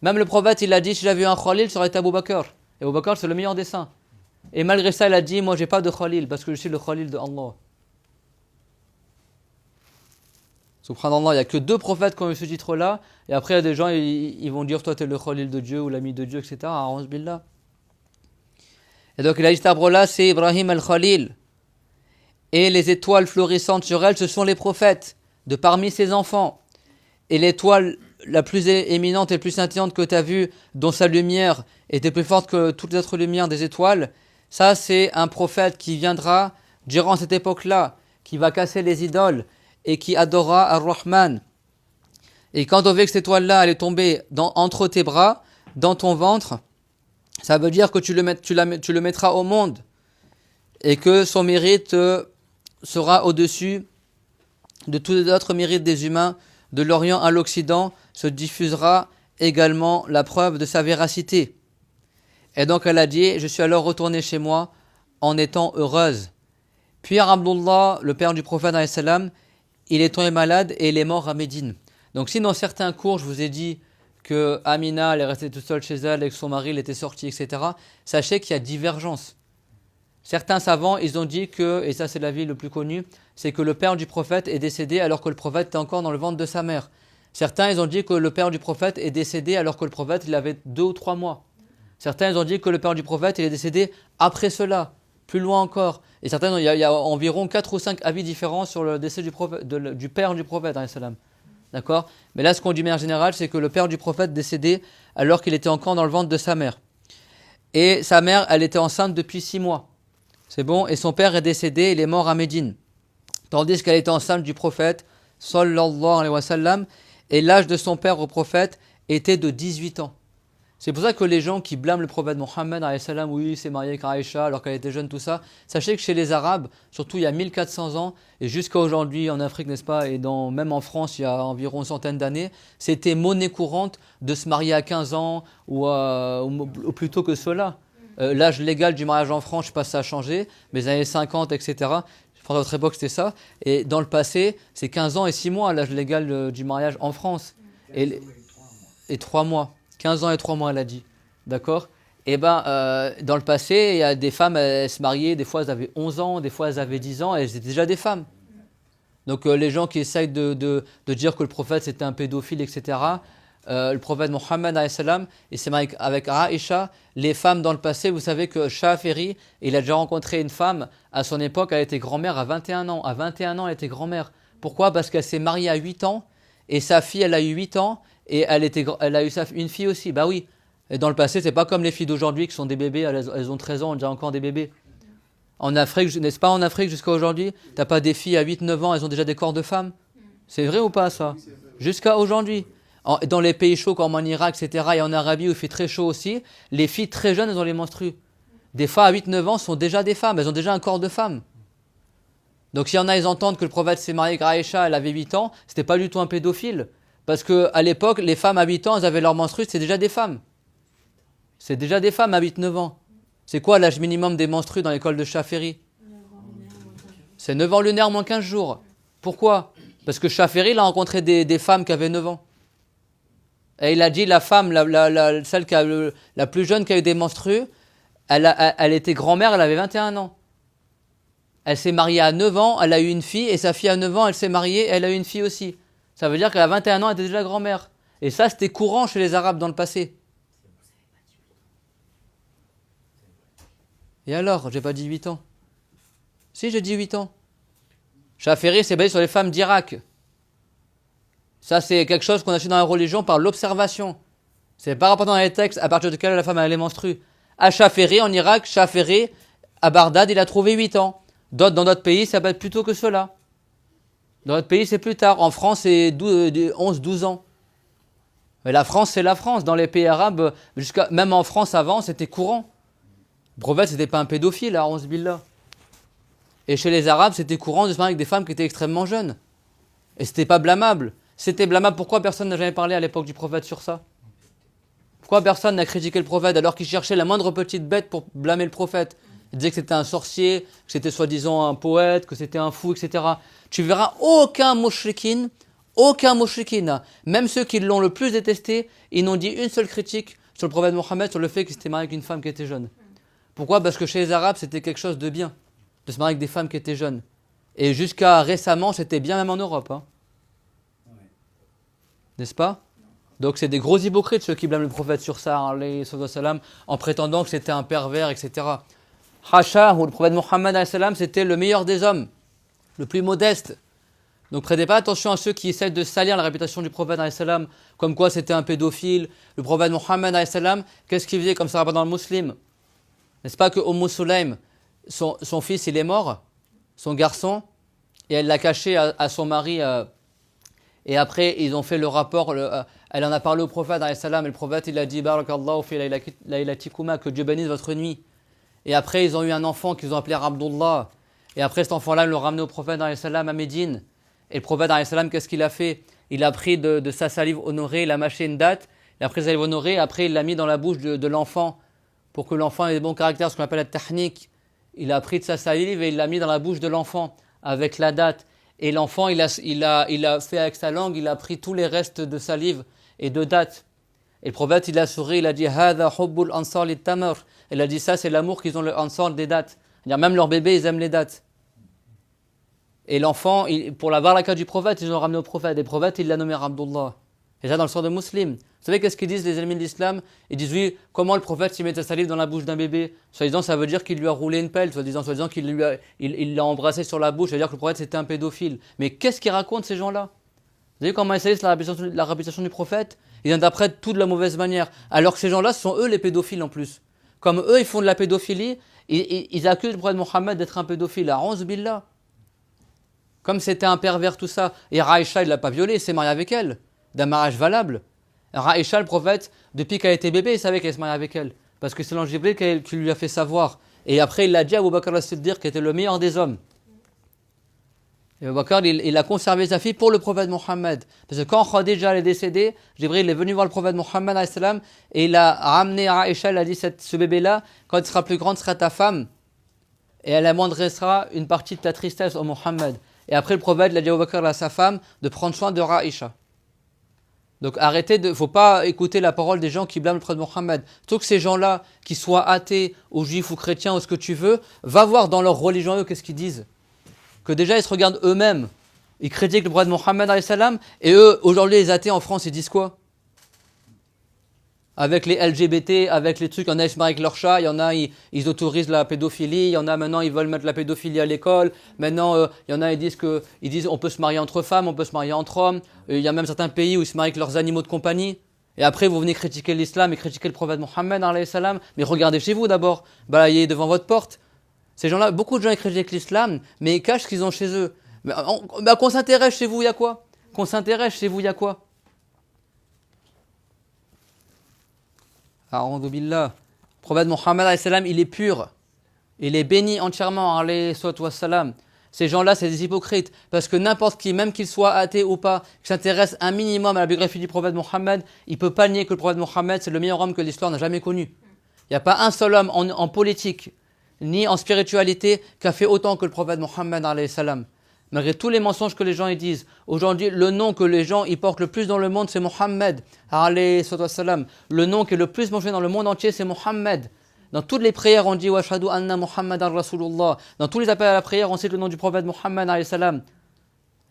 Même le prophète, il a dit, si j'avais eu un Khalil, ça aurait été Abu Bakr. Et Abu Bakr, c'est le meilleur des saints. Et malgré ça, il a dit, moi, j'ai pas de Khalil, parce que je suis le Khalil de Allah. Subhanallah, il n'y a que 2 prophètes qui ont eu ce titre-là. Et après, il y a des gens, ils vont dire, toi, tu es le Khalil de Dieu ou l'ami de Dieu, etc. A'ouz billah. Et donc il a dit cet arbre-là, c'est Ibrahim al-Khalil. Et les étoiles florissantes sur elle, ce sont les prophètes, de parmi ses enfants. Et l'étoile la plus éminente et la plus scintillante que tu as vue, dont sa lumière était plus forte que toutes les autres lumières des étoiles, ça c'est un prophète qui viendra durant cette époque-là, qui va casser les idoles et qui adorera Ar-Rahman. Et quand on veut que cette étoile-là, elle est tombée entre tes bras, dans ton ventre, ça veut dire que tu le mettras au monde et que son mérite sera au-dessus de tous les autres mérites des humains. De l'Orient à l'Occident se diffusera également la preuve de sa véracité. Et donc elle a dit, je suis alors retournée chez moi en étant heureuse. Puis Abdullah, le père du prophète, il est tombé malade et il est mort à Médine. Donc si dans certains cours je vous ai dit que Amina elle est restée toute seule chez elle et que son mari il était sorti, etc. Sachez qu'il y a divergence. Certains savants, ils ont dit que, et ça c'est l'avis le plus connu, c'est que le père du prophète est décédé alors que le prophète était encore dans le ventre de sa mère. Certains, ils ont dit que le père du prophète est décédé alors que le prophète il avait 2 ou 3 mois. Certains, ils ont dit que le père du prophète il est décédé après cela, plus loin encore. Et certains, il y a environ 4 ou 5 avis différents sur le décès du père du prophète, alayhi salam. D'accord? Mais là, ce qu'on dit de manière générale, c'est que le père du prophète décédé alors qu'il était encore dans le ventre de sa mère. et sa mère, elle était enceinte depuis 6 mois. C'est bon, et son père est décédé, il est mort à Médine. Tandis qu'elle était enceinte du prophète, sallallahu alayhi wa sallam, et l'âge de son père au prophète était de 18 ans. C'est pour ça que les gens qui blâment le prophète Mohammed, alayhi salam, oui, il s'est marié avec Aïcha alors qu'elle était jeune, tout ça, sachez que chez les Arabes, surtout il y a 1400 ans, et jusqu'à aujourd'hui en Afrique, n'est-ce pas, et même en France, il y a environ une centaine d'années, c'était monnaie courante de se marier à 15 ans ou plus tôt que cela. L'âge légal du mariage en France, je ne sais pas si ça a changé, mais les années 50, etc., pendant notre époque, c'était ça. Et dans le passé, c'est 15 ans et 6 mois l'âge légal du mariage en France. Et 3 mois. 15 ans et 3 mois, elle a dit. D'accord. Et dans le passé, il y a des femmes, elles se mariaient, des fois elles avaient 11 ans, des fois elles avaient 10 ans, elles étaient déjà des femmes. Donc les gens qui essayent de dire que le prophète c'était un pédophile, etc., le prophète Mohammed, il s'est marié avec Aïcha. Les femmes dans le passé, vous savez que Shafiri, il a déjà rencontré une femme, à son époque, elle était grand-mère à 21 ans. À 21 ans, elle était grand-mère. Pourquoi? Parce qu'elle s'est mariée à 8 ans, et sa fille, elle a eu 8 ans, et elle a eu une fille aussi. Bah oui. Et dans le passé, c'est pas comme les filles d'aujourd'hui qui sont des bébés, elles ont 13 ans, on dirait encore des bébés. En Afrique, n'est-ce pas en Afrique jusqu'à aujourd'hui, t'as pas des filles à 8-9 ans, elles ont déjà des corps de femmes? C'est vrai ou pas ça? Jusqu'à aujourd'hui. Dans les pays chauds comme en Irak, etc., et en Arabie où il fait très chaud aussi, les filles très jeunes, elles ont les menstrues. Des fois, à 8-9 ans, sont déjà des femmes, elles ont déjà un corps de femme. Donc s'il y en a, ils entendent que le prophète s'est marié avec Aïcha, elle avait 8 ans, c'était pas du tout un pédophile. Parce qu'à l'époque, les femmes à 8 ans, elles avaient leur menstrues, c'est déjà des femmes. C'est déjà des femmes à 8-9 ans. C'est quoi l'âge minimum des menstrues dans l'école de Shafiri? C'est 9 ans lunaire moins 15 jours. Pourquoi? Parce que Shafiri, il a rencontré des femmes qui avaient 9 ans. Et il a dit, la femme, celle qui a la plus jeune qui a eu des menstrues, elle était grand-mère, elle avait 21 ans. Elle s'est mariée à 9 ans, elle a eu une fille, et sa fille à 9 ans, elle s'est mariée, elle a eu une fille aussi. Ça veut dire qu'à 21 ans, elle était déjà grand-mère. Et ça, c'était courant chez les Arabes dans le passé. Et alors, j'ai pas dit 8 ans. Si, j'ai dit 8 ans. Shafiri, c'est basé sur les femmes d'Irak. Ça, c'est quelque chose qu'on a su dans la religion par l'observation. C'est pas rapporté dans les textes à partir duquel la femme a les menstrues. À Shafiri, en Irak, Shafiri, à Bagdad, il a trouvé 8 ans. Dans d'autres pays, ça peut être plus tôt que cela. Dans d'autres pays, c'est plus tard. En France, c'est 11-12 ans. Mais la France, c'est la France. Dans les pays arabes, même en France avant, c'était courant. Le prophète, c'était pas un pédophile, à 11 billah. Et chez les Arabes, c'était courant de se marier avec des femmes qui étaient extrêmement jeunes. Et c'était pas blâmable. C'était blâmable. Pourquoi personne n'a jamais parlé à l'époque du prophète sur ça? Pourquoi personne n'a critiqué le prophète alors qu'il cherchait la moindre petite bête pour blâmer le prophète? Il disait que c'était un sorcier, que c'était soi-disant un poète, que c'était un fou, etc. Tu verras aucun mushrikin, même ceux qui l'ont le plus détesté, ils n'ont dit une seule critique sur le prophète Mohammed, sur le fait qu'il s'était marié avec une femme qui était jeune. Pourquoi? Parce que chez les Arabes, c'était quelque chose de bien, de se marier avec des femmes qui étaient jeunes. Et jusqu'à récemment, c'était bien même en Europe. N'est-ce pas? Donc c'est des gros hypocrites ceux qui blâment le prophète sur ça, en prétendant que c'était un pervers, etc. Hacha, ou le prophète Mohammed, c'était le meilleur des hommes, le plus modeste. Donc prêtez pas attention à ceux qui essaient de salir la réputation du prophète, comme quoi c'était un pédophile. Le prophète Mohammed, qu'est-ce qu'il faisait comme ça dans le musulman? N'est-ce pas que Sulaym, son fils, il est mort, son garçon, et elle l'a caché à son mari. Et après, ils ont fait le rapport, elle en a parlé au prophète, et le prophète, il a dit, Barakallahu fi laylatikuma, que Dieu bénisse votre nuit. Et après, ils ont eu un enfant qu'ils ont appelé Abdullah. Et après, cet enfant-là, ils l'ont ramené au prophète, à Médine. Et le prophète, qu'est-ce qu'il a fait? Il a pris de sa salive honorée, il a mâché une date, il a pris sa salive honorée, et après, il l'a mis dans la bouche de l'enfant, pour que l'enfant ait des bons caractères, ce qu'on appelle la tahnik. Il a pris de sa salive et il l'a mis dans la bouche de l'enfant, avec la date. Et l'enfant, il a fait avec sa langue, il a pris tous les restes de salive et de date. Et le prophète, il a souri, il a dit Hada hubbul ansar lit tamar. Il a dit ça, c'est l'amour qu'ils ont le ansar des dates. C'est-à-dire même leurs bébés, ils aiment les dates. Et l'enfant, pour la baraka du prophète, ils l'ont ramené au prophète. Et le prophète, il l'a nommé Abdullah. Et ça, dans le sort de musulman. Vous savez qu'est-ce qu'ils disent les ennemis de l'islam? Ils disent oui, comment le prophète s'y met sa salive dans la bouche d'un bébé? Soi-disant, ça veut dire qu'il lui a roulé une pelle, soi-disant qu'il l'a embrassé sur la bouche, ça veut dire que le prophète c'était un pédophile. Mais qu'est-ce qu'ils racontent ces gens-là? Vous savez comment ils salissent la réputation du prophète? Ils interprètent tout de la mauvaise manière. Alors que ces gens-là, ce sont eux les pédophiles en plus. comme eux ils font de la pédophilie, ils accusent le prophète Mohammed d'être un pédophile. A'ouz billah. Comme c'était un pervers tout ça. Et Aïcha il l'a pas violée, il s'est marié avec elle, d'un mariage valable. Aïcha le prophète, depuis qu'elle était bébé, il savait qu'elle se mariait avec elle. Parce que c'est l'ange Jibril qui lui a fait savoir. Et après il l'a dit à Abu Bakr as-Siddiq qui était le meilleur des hommes. Et Abu Bakr, il a conservé sa fille pour le prophète Mohammed. Parce que quand Khadija est décédée, Jibril est venu voir le prophète Mohammed et il a ramené à Aïcha, il a dit ce bébé-là, quand il sera plus grand, sera ta femme. Et elle amoindrira une partie de ta tristesse au Mohammed. Et après le prophète, il a dit à Abu Bakr à sa femme de prendre soin de Aïcha. Donc arrêtez de, faut pas écouter la parole des gens qui blâment le prophète Mohammed. Surtout que ces gens-là, qui soient athées ou juifs ou chrétiens ou ce que tu veux, va voir dans leur religion eux qu'est-ce qu'ils disent. Que déjà ils se regardent eux-mêmes, ils critiquent le prophète Mohammed et eux, aujourd'hui les athées en France, ils disent quoi? Avec les LGBT, avec les trucs, il y en a ils se marient avec leur chat, il y en a ils autorisent la pédophilie, il y en a maintenant ils veulent mettre la pédophilie à l'école, maintenant il y en a ils disent on peut se marier entre femmes, on peut se marier entre hommes, il y a même certains pays où ils se marient avec leurs animaux de compagnie. Et après vous venez critiquer l'islam et critiquer le prophète Mohammed mais regardez chez vous d'abord, balayez devant votre porte. Ces gens-là, beaucoup de gens écrivent avec l'islam, mais ils cachent ce qu'ils ont chez eux. Qu'on s'intéresse chez vous, il y a quoi? Qu'on s'intéresse chez vous, il y a quoi? A'oudhu billah. Le prophète Mohammed, il est pur. Il est béni entièrement. Ces gens-là, c'est des hypocrites. Parce que n'importe qui, même qu'il soit athée ou pas, qui s'intéresse un minimum à la biographie du prophète Mohammed, il ne peut pas nier que le prophète Mohammed, c'est le meilleur homme que l'histoire n'a jamais connu. Il n'y a pas un seul homme en politique, ni en spiritualité, qui a fait autant que le prophète Mohammed alayhi salam. Malgré tous les mensonges que les gens ils disent, aujourd'hui le nom que les gens ils portent le plus dans le monde c'est Mohammed alayhi salam. Le nom qui est le plus mentionné dans le monde entier c'est Mohammed. Dans toutes les prières on dit wa ashhadu anna Muhammadan Rasulullah. Dans tous les appels à la prière on cite le nom du prophète Mohammed alayhi salam.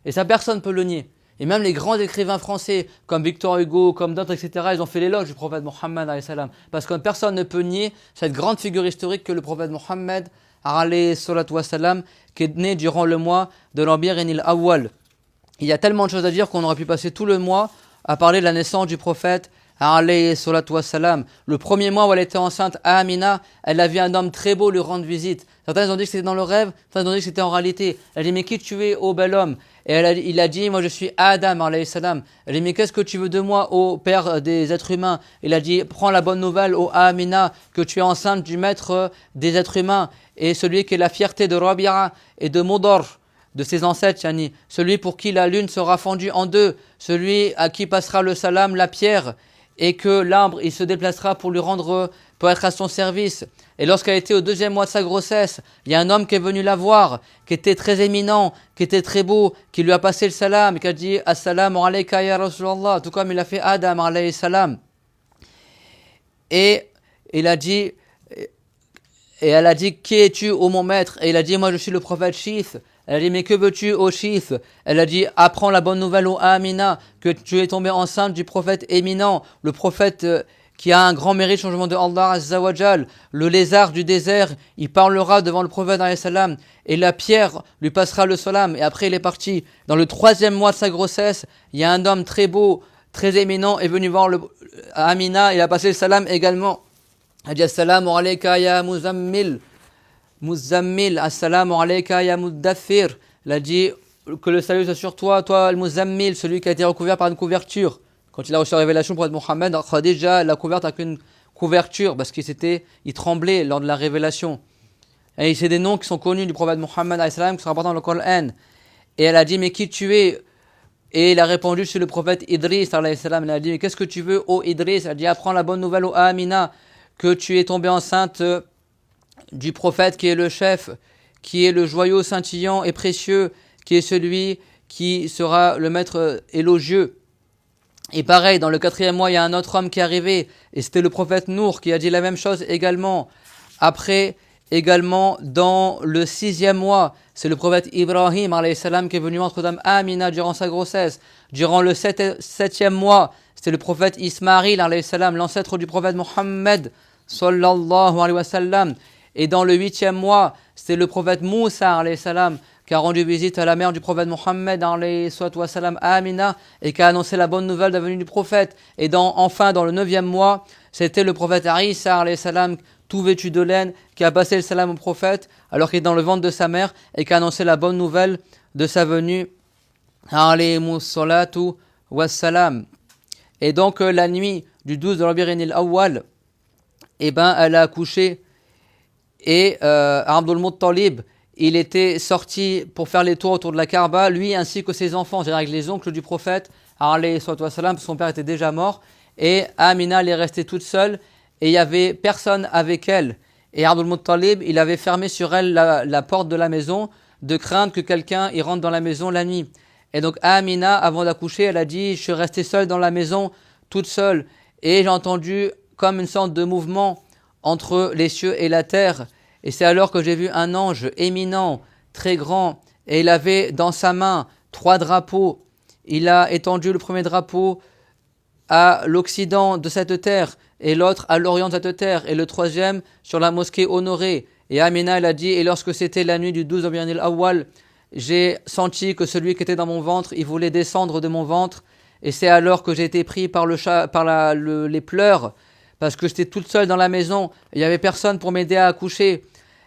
Et ça personne ne peut le nier. Et même les grands écrivains français comme Victor Hugo, comme d'autres, etc., ils ont fait l'éloge du prophète Mohammed alayhi salam. Parce que personne ne peut nier cette grande figure historique que le prophète Mohammed alayhi salam, qui est né durant le mois de l'Ambir Enil Awwal. Il y a tellement de choses à dire qu'on aurait pu passer tout le mois à parler de la naissance du prophète alayhi salam. Le premier mois où elle était enceinte, Amina, elle a vu un homme très beau lui rendre visite. Certains ont dit que c'était dans le rêve, certains ont dit que c'était en réalité. Elle a dit mais qui tu es, ô bel homme? Et il a dit moi je suis Adam alayhi salam. Elle a dit mais qu'est-ce que tu veux de moi, ô père des êtres humains? Il a dit prends la bonne nouvelle, ô Amina, que tu es enceinte du maître des êtres humains et celui qui est la fierté de Rabi'a et de Modor, de ses ancêtres, yani, celui pour qui la lune sera fendue en deux, celui à qui passera le salam, la pierre, et que l'arbre il se déplacera pour être à son service. Et lorsqu'elle était au deuxième mois de sa grossesse, il y a un homme qui est venu la voir, qui était très éminent, qui était très beau, qui lui a passé le salam, et qui a dit « Assalamu alayka ya Rasulallah », tout comme il a fait Adam alayhi salam. Et elle a dit « Qui es-tu, ô mon maître ?» Et il a dit « Moi je suis le prophète Shith ». Elle a dit « Mais que veux-tu, ô Shith ?» Elle a dit « Apprends la bonne nouvelle, ô Amina, que tu es tombée enceinte du prophète éminent, le prophète qui a un grand mérite, changement de Allah Azza wa Jal. Le lézard du désert, il parlera devant le prophète alayhi salam, et la pierre lui passera le salam. » Et après il est parti. Dans le troisième mois de sa grossesse, il y a un homme très beau, très éminent, est venu voir Amina, il a passé le salam également. Il a dit « Assalamu alayka ya Muzammil » Muzammil, assalamu alayka ya Muddathir. Il a dit que le salut soit sur toi, toi al-Muzammil, celui qui a été recouvert par une couverture. Quand il a reçu la révélation pour Mohammed, Khadija l'a couverte avec une couverture parce il tremblait lors de la révélation. Et c'est des noms qui sont connus du prophète Mohammed qui sont rapportés dans le Coran. Et elle a dit mais qui tu es? Et il a répondu sur le prophète Idris alayhi salam. Elle a dit mais qu'est-ce que tu veux, ô Idris? Elle a dit apprends la bonne nouvelle, ô Amina, que tu es tombée enceinte du prophète qui est le chef, qui est le joyau scintillant et précieux, qui est celui qui sera le maître élogieux. Et pareil, dans le 4e mois, il y a un autre homme qui est arrivé, et c'était le prophète Nour qui a dit la même chose également. Après, également, dans le 6e mois, c'est le prophète Ibrahim alayhi salam qui est venu entre Dame Amina durant sa grossesse. Durant le 7e mois, c'était le prophète Ismaïl alayhi salam, l'ancêtre du prophète Mohammed sallallahu alayhi wa sallam. Et dans le 8e mois, c'était le prophète Moussa alayhi salam qui a rendu visite à la mère du prophète Mohammed alayhi salam, Amina, et qui a annoncé la bonne nouvelle de la venue du prophète. Et enfin, dans le 9e mois, c'était le prophète Isa alayhi salam, tout vêtu de laine, qui a passé le salam au prophète alors qu'il est dans le ventre de sa mère et qui a annoncé la bonne nouvelle de sa venue. Alayhimus salatu wassalam. Et donc la nuit du 12 de Rabi'in al-Awwal, elle a accouché et Abdul Muttalib, il était sorti pour faire les tours autour de la Kaaba, lui ainsi que ses enfants, c'est-à-dire avec les oncles du prophète, alayhi wassalam, son père était déjà mort, et Amina elle est restée toute seule et il n'y avait personne avec elle. Et Abdul Muttalib, il avait fermé sur elle la porte de la maison de crainte que quelqu'un y rentre dans la maison la nuit. Et donc Amina, avant d'accoucher, elle a dit « Je suis restée seule dans la maison, toute seule, et j'ai entendu comme une sorte de mouvement entre les cieux et la terre. Et c'est alors que j'ai vu un ange éminent, très grand, et il avait dans sa main 3 drapeaux. Il a étendu le premier drapeau à l'occident de cette terre, et l'autre à l'orient de cette terre, et le troisième sur la mosquée honorée. Et Amina, elle a dit « Et lorsque c'était la nuit du 12 Rabi'in al-Awwal, j'ai senti que celui qui était dans mon ventre, il voulait descendre de mon ventre, et c'est alors que j'ai été pris par les pleurs, parce que j'étais toute seule dans la maison, il n'y avait personne pour m'aider à accoucher.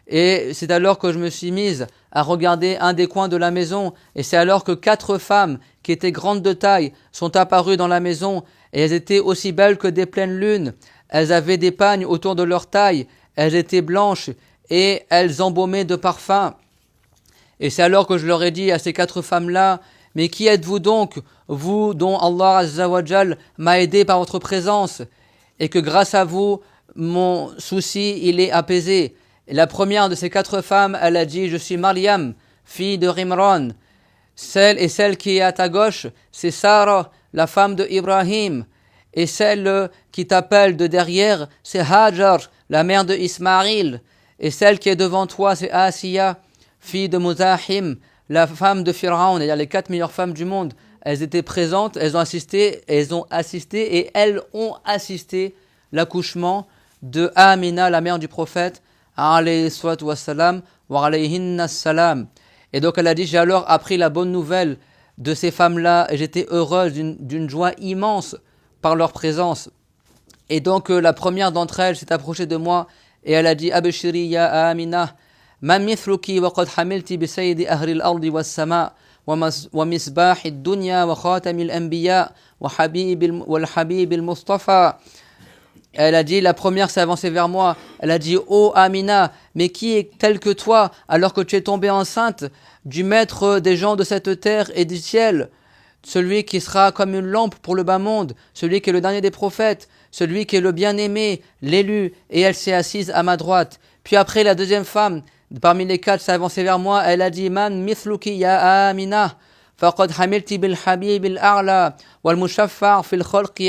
Et c'est alors que je me suis mise à regarder un des coins de la maison, et c'est alors que 4 femmes, qui étaient grandes de taille, sont apparues dans la maison, et elles étaient aussi belles que des pleines lunes. Elles avaient des pagnes autour de leur taille, elles étaient blanches, et elles embaumaient de parfum. Et c'est alors que je leur ai dit à ces 4 femmes-là, « Mais qui êtes-vous donc, vous dont Allah Azza wa Jal m'a aidé par votre présence, et que grâce à vous, mon souci, il est apaisé. » Et la première de ces 4 femmes, elle a dit « Je suis Maryam, fille de Rimran. » Celle qui est à ta gauche, c'est Sarah, la femme de Ibrahim. Et celle qui t'appelle de derrière, c'est Hajar, la mère de Ismaïl. Et celle qui est devant toi, c'est Asiya, fille de Muzahim, la femme de Pharaon. C'est-à-dire les 4 meilleures femmes du monde. Elles étaient présentes, elles ont assisté et elles ont assisté l'accouchement de Amina, la mère du prophète, alayhi salatu wassalam, wa alayhinna salam. Et donc elle a dit, j'ai alors appris la bonne nouvelle de ces femmes-là et j'étais heureuse d'une joie immense par leur présence. Et donc la première d'entre elles s'est approchée de moi et elle a dit, Abshiri ya Amina, ma mithluki wa qad hamilti bi sayyidi ahli al-ardi was-sama' wa misbah ad-dunya wa khatam al-anbiya wa habib al-mustafa. Elle a dit, la première s'est avancée vers moi, elle a dit, oh Amina, mais qui est tel que toi, alors que tu es tombée enceinte du maître des gens de cette terre et du ciel, celui qui sera comme une lampe pour le bas monde, celui qui est le dernier des prophètes, celui qui est le bien-aimé, l'élu, et elle s'est assise à ma droite. Puis après, la deuxième femme, parmi les 4, s'est avancée vers moi, elle a dit, man mithluki ya Amina, فقد حملت بالحبيب الأعلى والمشفع في الخلق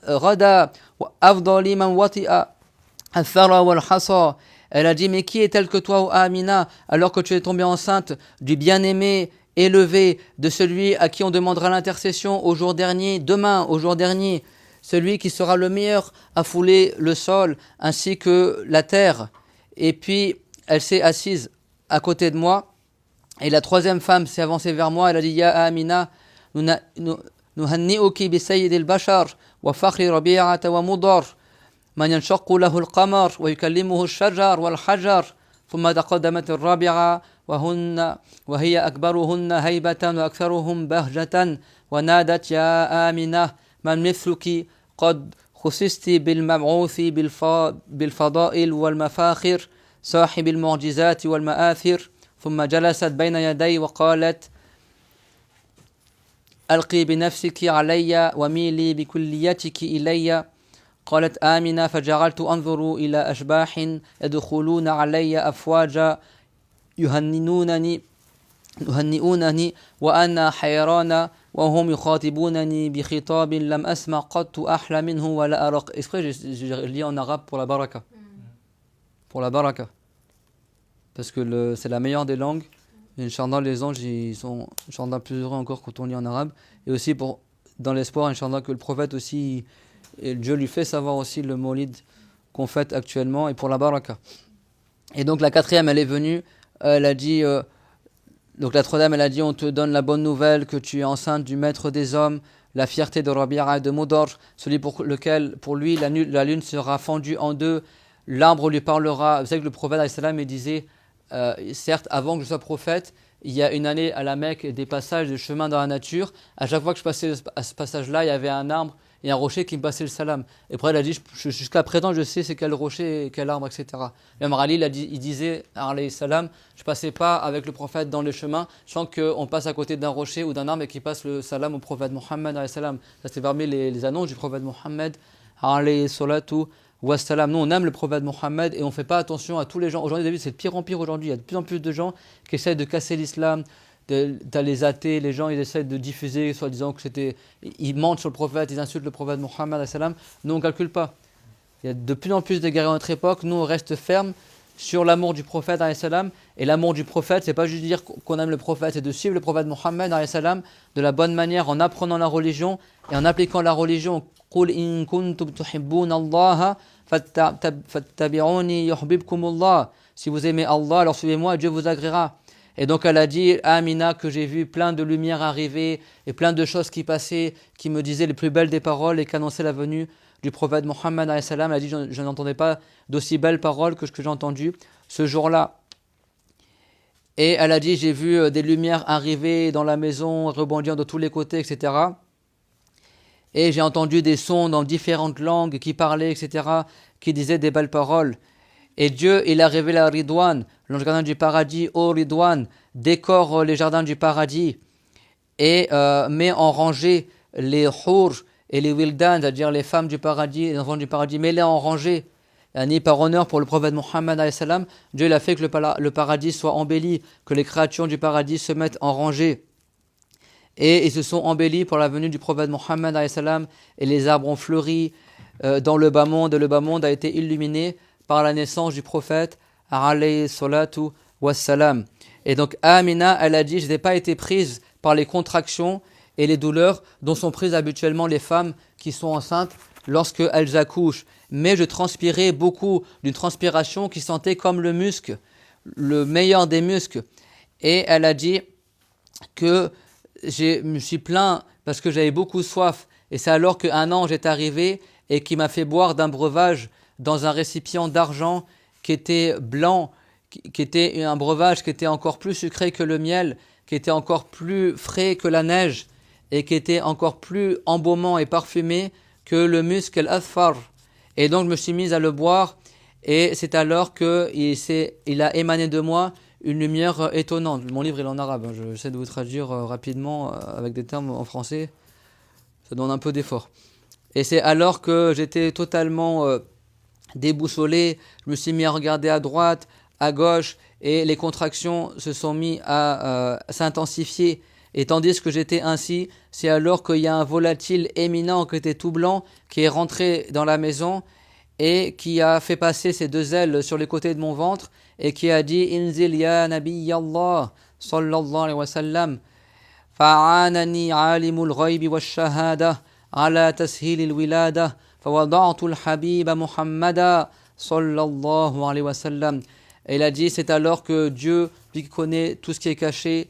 غدا وأفضل من وطئ الثرى والحصى. Elle a dit, mais qui est tel que toi, ô Amina, alors que tu es tombée enceinte du bien-aimé élevé, de celui à qui on demandera l'intercession au jour dernier, demain, au jour dernier, celui qui sera le meilleur à fouler le sol ainsi que la terre. Et puis, elle s'est assise à côté de moi. Et la troisième femme s'est avancée vers moi, elle a dit, Ya Amina, nuhanni'uki bi sayyid al-bashar wa fakhri rabi'ata wa mudar man yanshaqu lahu al-qamar wa yukallimuhu al-shajar wal-hajar thumma taqaddamat al-rabi'a wa hiya akbaruhunna haybatan wa aktharuhum bahjatan wa nadat ya Amina man mithluki qad khusisti bil mab'uthi bil fada'il wal mafakhir sahib al mu'jizat wal ma'athir. ثم جلست بين يدي وقالت ألقي بنفسك علي وميلي بكليتك إلي. قالت آمنة فجعلت أنظر إلى أشباح يدخلون علي أفواجا يهنئونني وأنا حيران وهم يخاطبونني بخطاب لم أسمع قط أحلى منه ولا أرق. Exprès, je lis en arabe pour la baraka. Pour la baraka. Parce que c'est la meilleure des langues. Et Inch'Allah, les anges, ils sont Inch'Allah plus heureux encore quand on lit en arabe. Et aussi dans l'espoir, Inch'Allah, que le prophète aussi, et Dieu lui fait savoir aussi le maulid qu'on fête actuellement, et pour la baraka. Et donc la quatrième, elle est venue, elle a dit, donc la troisième, elle a dit, on te donne la bonne nouvelle que tu es enceinte du maître des hommes, la fierté de Rabi'a et de Mudar, celui pour lui la lune sera fendue en deux, l'arbre lui parlera. Vous savez que le prophète alayhi salam il disait, certes, avant que je sois prophète, il y a une année à la Mecque, des passages, des chemins dans la nature. À chaque fois que je passais à ce passage-là, il y avait un arbre et un rocher qui me passait le salam. Et après, il a dit, jusqu'à présent, je sais c'est quel rocher, quel arbre, etc. Même Ali, il disait, alayhi salam, je passais pas avec le prophète dans les chemins, sans qu'on passe à côté d'un rocher ou d'un arbre et qu'il passe le salam au prophète Mohammed, alayhi salam. Ça, c'est parmi les annonces du prophète Mohammed, alayhi salatu wassalam. Nous, on aime le prophète Mohammed et on ne fait pas attention à tous les gens. Aujourd'hui, c'est de pire en pire aujourd'hui. Il y a de plus en plus de gens qui essaient de casser l'islam, d'aller athées. Les gens, ils essaient de diffuser, soit disant que c'était. Ils mentent sur le prophète, ils insultent le prophète Mohammed, alayhi salam. Nous, on ne calcule pas. Il y a de plus en plus de guerres à notre époque. Nous, on reste ferme sur l'amour du prophète, alayhi salam. Et l'amour du prophète, c'est pas juste dire qu'on aime le prophète, c'est de suivre le prophète Mohammed, alayhi salam, de la bonne manière, en apprenant la religion et en appliquant la religion. قُلْ إِن كُنْتُمْ تُحِبُّونَ اللَّهَ فَاتَّبِعُونِي يُحْبِبْكُمُ اللَّهُ. Si vous aimez Allah, alors suivez-moi, Dieu vous agréera. Et donc elle a dit, Amina, que j'ai vu plein de lumières arriver et plein de choses qui passaient, qui me disaient les plus belles des paroles et qui annonçaient la venue du prophète Mohammed alayhi salam. Elle a dit, je n'entendais pas d'aussi belles paroles que ce que j'ai entendu ce jour-là. Et elle a dit, j'ai vu des lumières arriver dans la maison, rebondir de tous les côtés, etc. Et j'ai entendu des sons dans différentes langues qui parlaient, etc., qui disaient des belles paroles. Et Dieu, il a révélé à Ridwan, l'ange gardien du paradis, ô Ridwan, décore les jardins du paradis et met en rangée les hur et les wildan, c'est-à-dire les femmes du paradis, les enfants du paradis, mets-les en rangée. Par honneur pour le prophète Mohammed alayhi salam, Dieu il a fait que le paradis soit embelli, que les créatures du paradis se mettent en rangée. Et ils se sont embellis pour la venue du prophète Mohammed alayhi salam, et les arbres ont fleuri dans le bas monde, et le bas monde a été illuminé par la naissance du prophète alayhi salatu wassalam. Et donc Amina, elle a dit, je n'ai pas été prise par les contractions et les douleurs dont sont prises habituellement les femmes qui sont enceintes lorsqu'elles accouchent, mais je transpirais beaucoup, d'une transpiration qui sentait comme le musc, le meilleur des muscs. Et elle a dit que je me suis plaint parce que j'avais beaucoup soif, et c'est alors qu'un ange est arrivé et qui m'a fait boire d'un breuvage dans un récipient d'argent qui était blanc, qui était un breuvage qui était encore plus sucré que le miel, qui était encore plus frais que la neige, et qui était encore plus embaumant et parfumé que le musc al-asfar. Et donc je me suis mise à le boire, et c'est alors qu'il a émané de moi une lumière étonnante. Mon livre est en arabe, hein. J'essaie de vous traduire rapidement avec des termes en français, ça demande un peu d'effort. Et c'est alors que j'étais totalement déboussolé, je me suis mis à regarder à droite, à gauche, et les contractions se sont mis à s'intensifier. Et tandis que j'étais ainsi, c'est alors qu'il y a un volatile éminent qui était tout blanc, qui est rentré dans la maison et qui a fait passer ses deux ailes sur les côtés de mon ventre et qui a dit « Inzil ya Nabiyallah sallallahu alayhi wa sallam fa'anani alimul ghaybi wa shahada ala tashilil wilada fawada'tu al-habiba Muhammada sallallahu alayhi wa sallam » Et il a dit, c'est alors que Dieu, lui qui connaît tout ce qui est caché,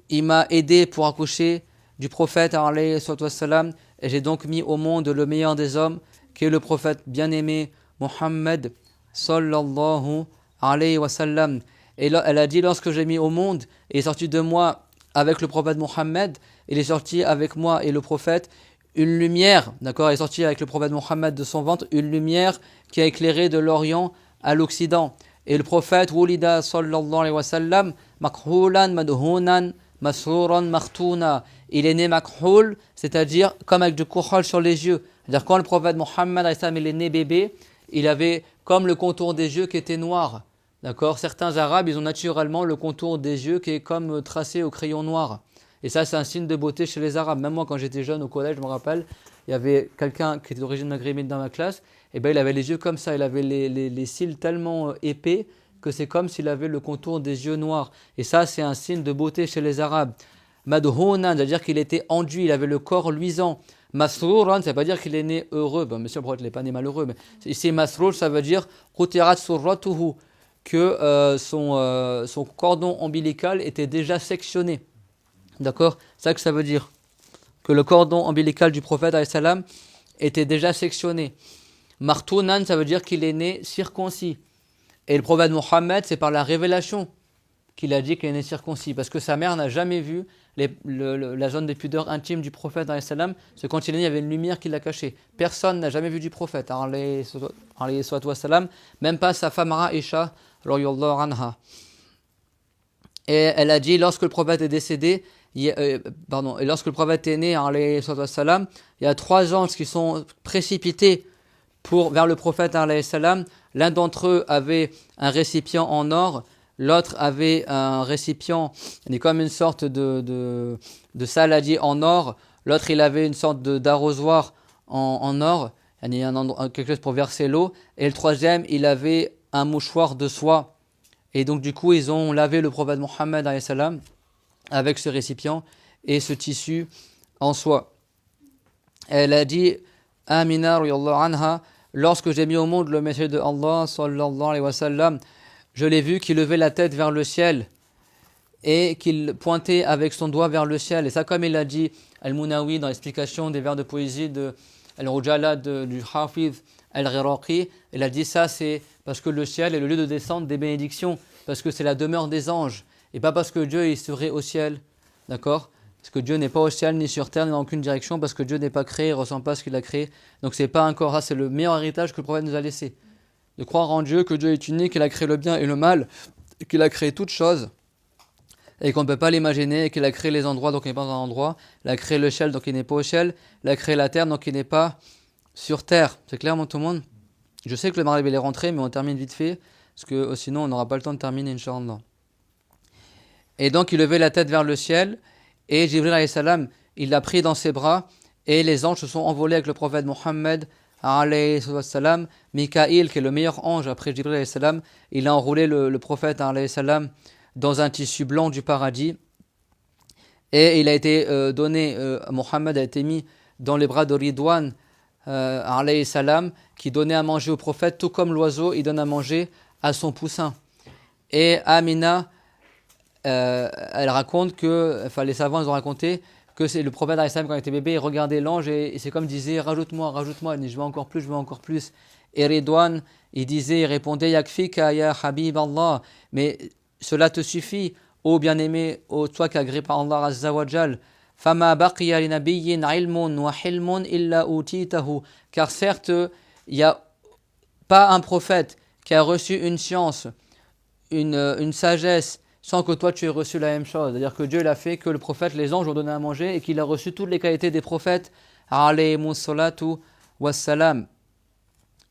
il m'a aidé pour accoucher du prophète alayhi wa sallam, et j'ai donc mis au monde le meilleur des hommes, qui est le prophète bien-aimé Muhammad sallallahu alayhi wa sallam. Et là, elle a dit, lorsque j'ai mis au monde, il est sorti de moi avec le prophète Muhammad, il est sorti avec moi et le prophète, une lumière, d'accord, il est sorti avec le prophète Muhammad de son ventre, une lumière qui a éclairé de l'Orient à l'Occident. Et le prophète, Wulida sallallahu alayhi wa sallam, makhulan madhunan masruran makhtuna. Il est né makhul, c'est-à-dire comme avec du kuhal sur les yeux. C'est-à-dire quand le prophète Muhammad alayhi salam, il est né bébé, il avait comme le contour des yeux qui était noir. D'accord ? Certains arabes, ils ont naturellement le contour des yeux qui est comme tracé au crayon noir. Et ça, c'est un signe de beauté chez les arabes. Même moi, quand j'étais jeune au collège, je me rappelle, il y avait quelqu'un qui était d'origine maghrébine dans ma classe, et ben il avait les yeux comme ça, il avait les cils tellement épais que c'est comme s'il avait le contour des yeux noirs. Et ça, c'est un signe de beauté chez les arabes. Madhounan, c'est-à-dire qu'il était enduit, il avait le corps luisant. Masrouran, ça ne veut pas dire qu'il est né heureux. Ben, monsieur le prophète, il n'est pas né malheureux. Mais ici, masrour, ça veut dire qutirat surratuhu, que son cordon ombilical était déjà sectionné. D'accord ? C'est ça que ça veut dire. Que le cordon ombilical du prophète alayhi salam était déjà sectionné. Martounan, ça veut dire qu'il est né circoncis. Et le prophète Mohammed, c'est par la révélation qu'il a dit qu'il est né circoncis, parce que sa mère n'a jamais vu la zone des pudeurs intimes du prophète, parce que quand il est né, il y avait une lumière qui l'a caché. Personne n'a jamais vu du prophète, même pas sa femme Aïcha, anha. Et elle a dit, lorsque le prophète est décédé, et lorsque le prophète est né, il y a 3 anges qui sont précipités vers le prophète. L'un d'entre eux avait un récipient en or, l'autre avait un récipient, comme une sorte de saladier en or, l'autre il avait une sorte d'arrosoir en or, quelque chose pour verser l'eau, et le troisième il avait un mouchoir de soie. Et donc du coup ils ont lavé le prophète Mohammed avec ce récipient et ce tissu en soie. Elle a dit, Amina anha, lorsque j'ai mis au monde le messager de Allah sallallahu alayhi wa sallam, je l'ai vu qu'il levait la tête vers le ciel et qu'il pointait avec son doigt vers le ciel. Et ça, comme il a dit Al-Munawi dans l'explication des vers de poésie de Al-Rujala du Hafiz Al-Ghiraqi, il a dit ça, c'est parce que le ciel est le lieu de descente des bénédictions, parce que c'est la demeure des anges, et pas parce que Dieu il serait au ciel, d'accord ? Parce que Dieu n'est pas au ciel, ni sur terre, ni dans aucune direction, parce que Dieu n'est pas créé, il ne ressent pas ce qu'il a créé. Donc c'est pas encore ça, c'est le meilleur héritage que le prophète nous a laissé. De croire en Dieu, que Dieu est unique, qu'il a créé le bien et le mal, qu'il a créé toutes choses, et qu'on ne peut pas l'imaginer, et qu'il a créé les endroits, donc il n'est pas dans un endroit, il a créé le ciel, donc il n'est pas au ciel, il a créé la terre, donc il n'est pas sur terre. C'est clair, tout le monde ? Je sais que le Maghreb est rentré, mais on termine vite fait, parce que sinon on n'aura pas le temps de terminer, Inch'Allah. Et donc il levait la tête vers le ciel, et Jibril alayhi salam, il l'a pris dans ses bras, et les anges se sont envolés avec le prophète Mohammed alayhi salam. Mikaïl, qui est le meilleur ange après Jibril alayhi salam, il a enroulé le prophète alayhi salam dans un tissu blanc du paradis, et il a été Mohammed a été mis dans les bras de Ridwan alayhi salam, qui donnait à manger au prophète, tout comme l'oiseau il donne à manger à son poussin. Et Amina, elle raconte que, les savants ils ont raconté que c'est le prophète alayhi salam, quand il était bébé, il regardait l'ange et c'est comme il disait, rajoute-moi, il dit je veux encore plus. Et Ridwan, il répondait, yakfika ya habib Allah, mais cela te suffit, ô bien-aimé, ô toi qui agréé par Allah azza wa jal. Fama baqiya li nabiyyin ilmun wa hilmun illa utitahu, car certes il n'y a pas un prophète qui a reçu une science, une sagesse, sans que toi tu aies reçu la même chose. C'est-à-dire que Dieu l'a fait, que le prophète, les anges ont donné à manger et qu'il a reçu toutes les qualités des prophètes, alayhimus salatu wassalam.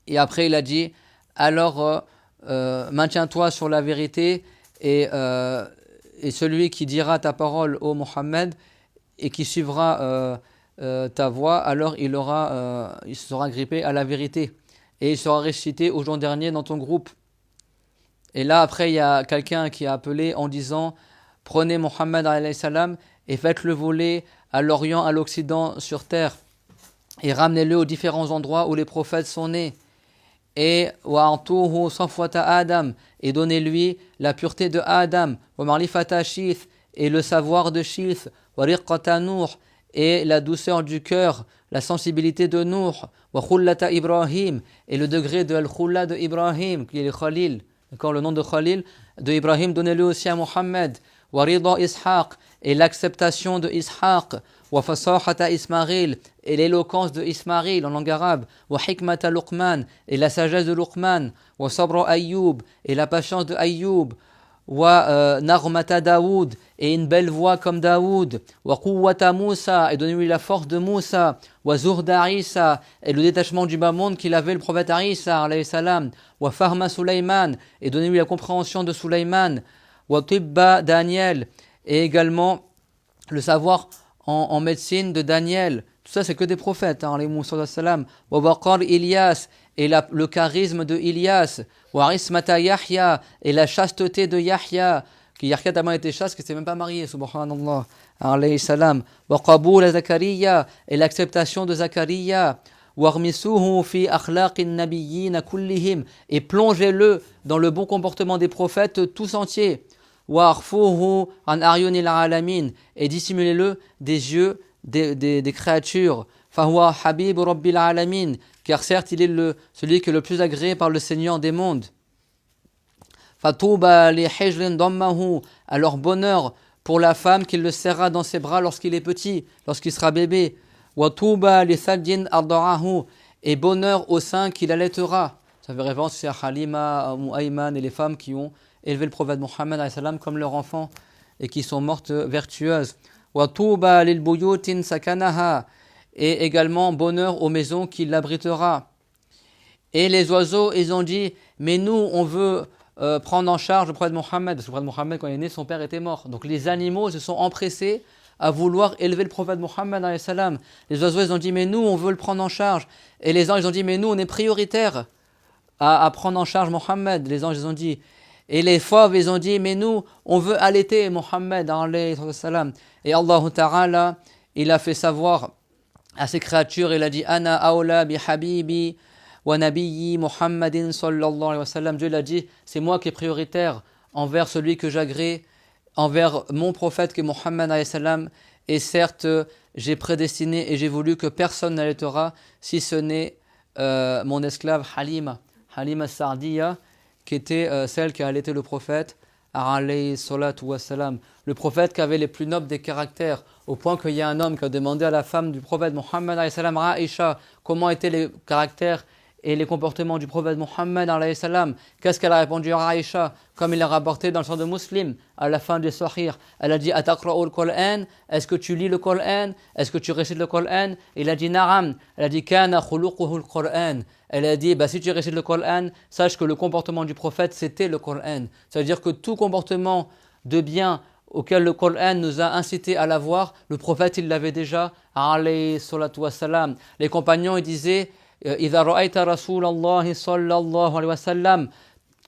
Et après il a dit, alors maintiens-toi sur la vérité et celui qui dira ta parole ô Mohammed et qui suivra ta voix, alors il sera grippé à la vérité et il sera récité au jour dernier dans ton groupe. Et là, après, il y a quelqu'un qui a appelé en disant « Prenez Mohammed alayhi salam et faites-le voler à l'Orient, à l'Occident, sur terre, et ramenez-le aux différents endroits où les prophètes sont nés. Et wa'antuhu safwata Adam, et donnez-lui la pureté de Adam, wa marifata Shith, et le savoir de Shith, wa riqqata Nuh, et la douceur du cœur, la sensibilité de Nuh, wa khullata Ibrahim, et le degré de al-khulla de Ibrahim, qui est le Khalil. D'accord, le nom de Khalil, de Ibrahim, donnez-le aussi à Mohammed. Wa rida Ishaq, et l'acceptation de Ishaq. Wa fasahata Ismail, et l'éloquence de Ismail en langue arabe. Wa hikmata Luqman, et la sagesse de Luqman. Wa sabra Ayyub, et la patience de Ayyub. Wa narmata Daoud, et une belle voix comme Daoud. Wa quwwata Moussa, et donnez-lui la force de Moussa. Wa zuhda Isa, et le détachement du bas monde qu'il avait le prophète Isa alayhi salam. Wa fahma Sulaiman, et donnez-lui la compréhension de Sulaiman. Wa tibba Daniel, et également le savoir en médecine de Daniel. Tout ça c'est que des prophètes, alayhi salam. Wa waqar Ilyas, et le charisme de Ilyas. Wa ismata Yahya, et la chasteté de Yahya, qui Yahya tellement était chaste qu'il ne s'est même pas marié, subhanallah, alayhi salam. Wa qabul Zakaria, et l'acceptation de Zakaria. Warmisuhu fi akhlaqin nabiyyin kullihim, et plongez-le dans le bon comportement des prophètes tous entiers. Warfuhu an aryunil alamin, et dissimulez-le des yeux des créatures. Fahuwa habib rabbil alamin, car certes il est celui qui est le plus agréé par le Seigneur des mondes. Fatouba li hijlin dammahu, alors bonheur pour la femme qui le serra dans ses bras lorsqu'il est petit, lorsqu'il sera bébé. Watouba li thadjin arda'ahu, et bonheur au sein qu'il allaitera. Ça fait référence à Halima, Ayman et les femmes qui ont élevé le prophète Mohammed comme leur enfant et qui sont mortes vertueuses. Watouba lil buyutin sakanaha, et également bonheur aux maisons qui l'abritera. Et les oiseaux, ils ont dit, mais nous, on veut prendre en charge le prophète Mohammed, parce que le prophète Mohammed, quand il est né, son père était mort. Donc les animaux se sont empressés à vouloir élever le prophète Mohammed. Les oiseaux, ils ont dit, mais nous, on veut le prendre en charge. Et les anges, ils ont dit, mais nous, on est prioritaires à prendre en charge Mohammed. Les anges, ils ont dit. Et les fauves, ils ont dit, mais nous, on veut allaiter Mohammed. Et Allah Ta'ala, il a fait savoir à ses créatures, il a dit, Ana aoula bi habibi wa nabiyyi Muhammadin sallallahu alayhi wa sallam. Dieu l'a dit, c'est moi qui est prioritaire envers celui que j'agrée, envers mon prophète qui est Muhammad alayhi salam. Et certes, j'ai prédestiné et j'ai voulu que personne n'allaitera si ce n'est mon esclave Halima Sardiya, qui était celle qui a allaité le prophète alayhi salatu wa salam. Le prophète qui avait les plus nobles des caractères, au point qu'il y a un homme qui a demandé à la femme du prophète Mohammed alayhi salam, Aïcha, comment étaient les caractères et les comportements du prophète Mohammed alayhi salam. Qu'est-ce qu'elle a répondu à Aïcha, comme il l'a rapporté dans le sahih de Muslim, à la fin du Sahih. Elle a dit, Ataqra'ul Qur'an, est-ce que tu lis le Qur'an? Est-ce que tu récites le Qur'an? Il a dit, Na'am. Elle a dit, Kana khuluquhul Qur'an. Elle a dit, si tu récites le Qur'an, sache que le comportement du prophète, c'était le Qur'an. Ça veut dire que tout comportement de bien auquel le Qur'an nous a incité à l'avoir, le prophète, il l'avait déjà, alayhi salatu wassalam. Les compagnons, ils disaient, إذا رأيت رسول الله صلى الله عليه وسلم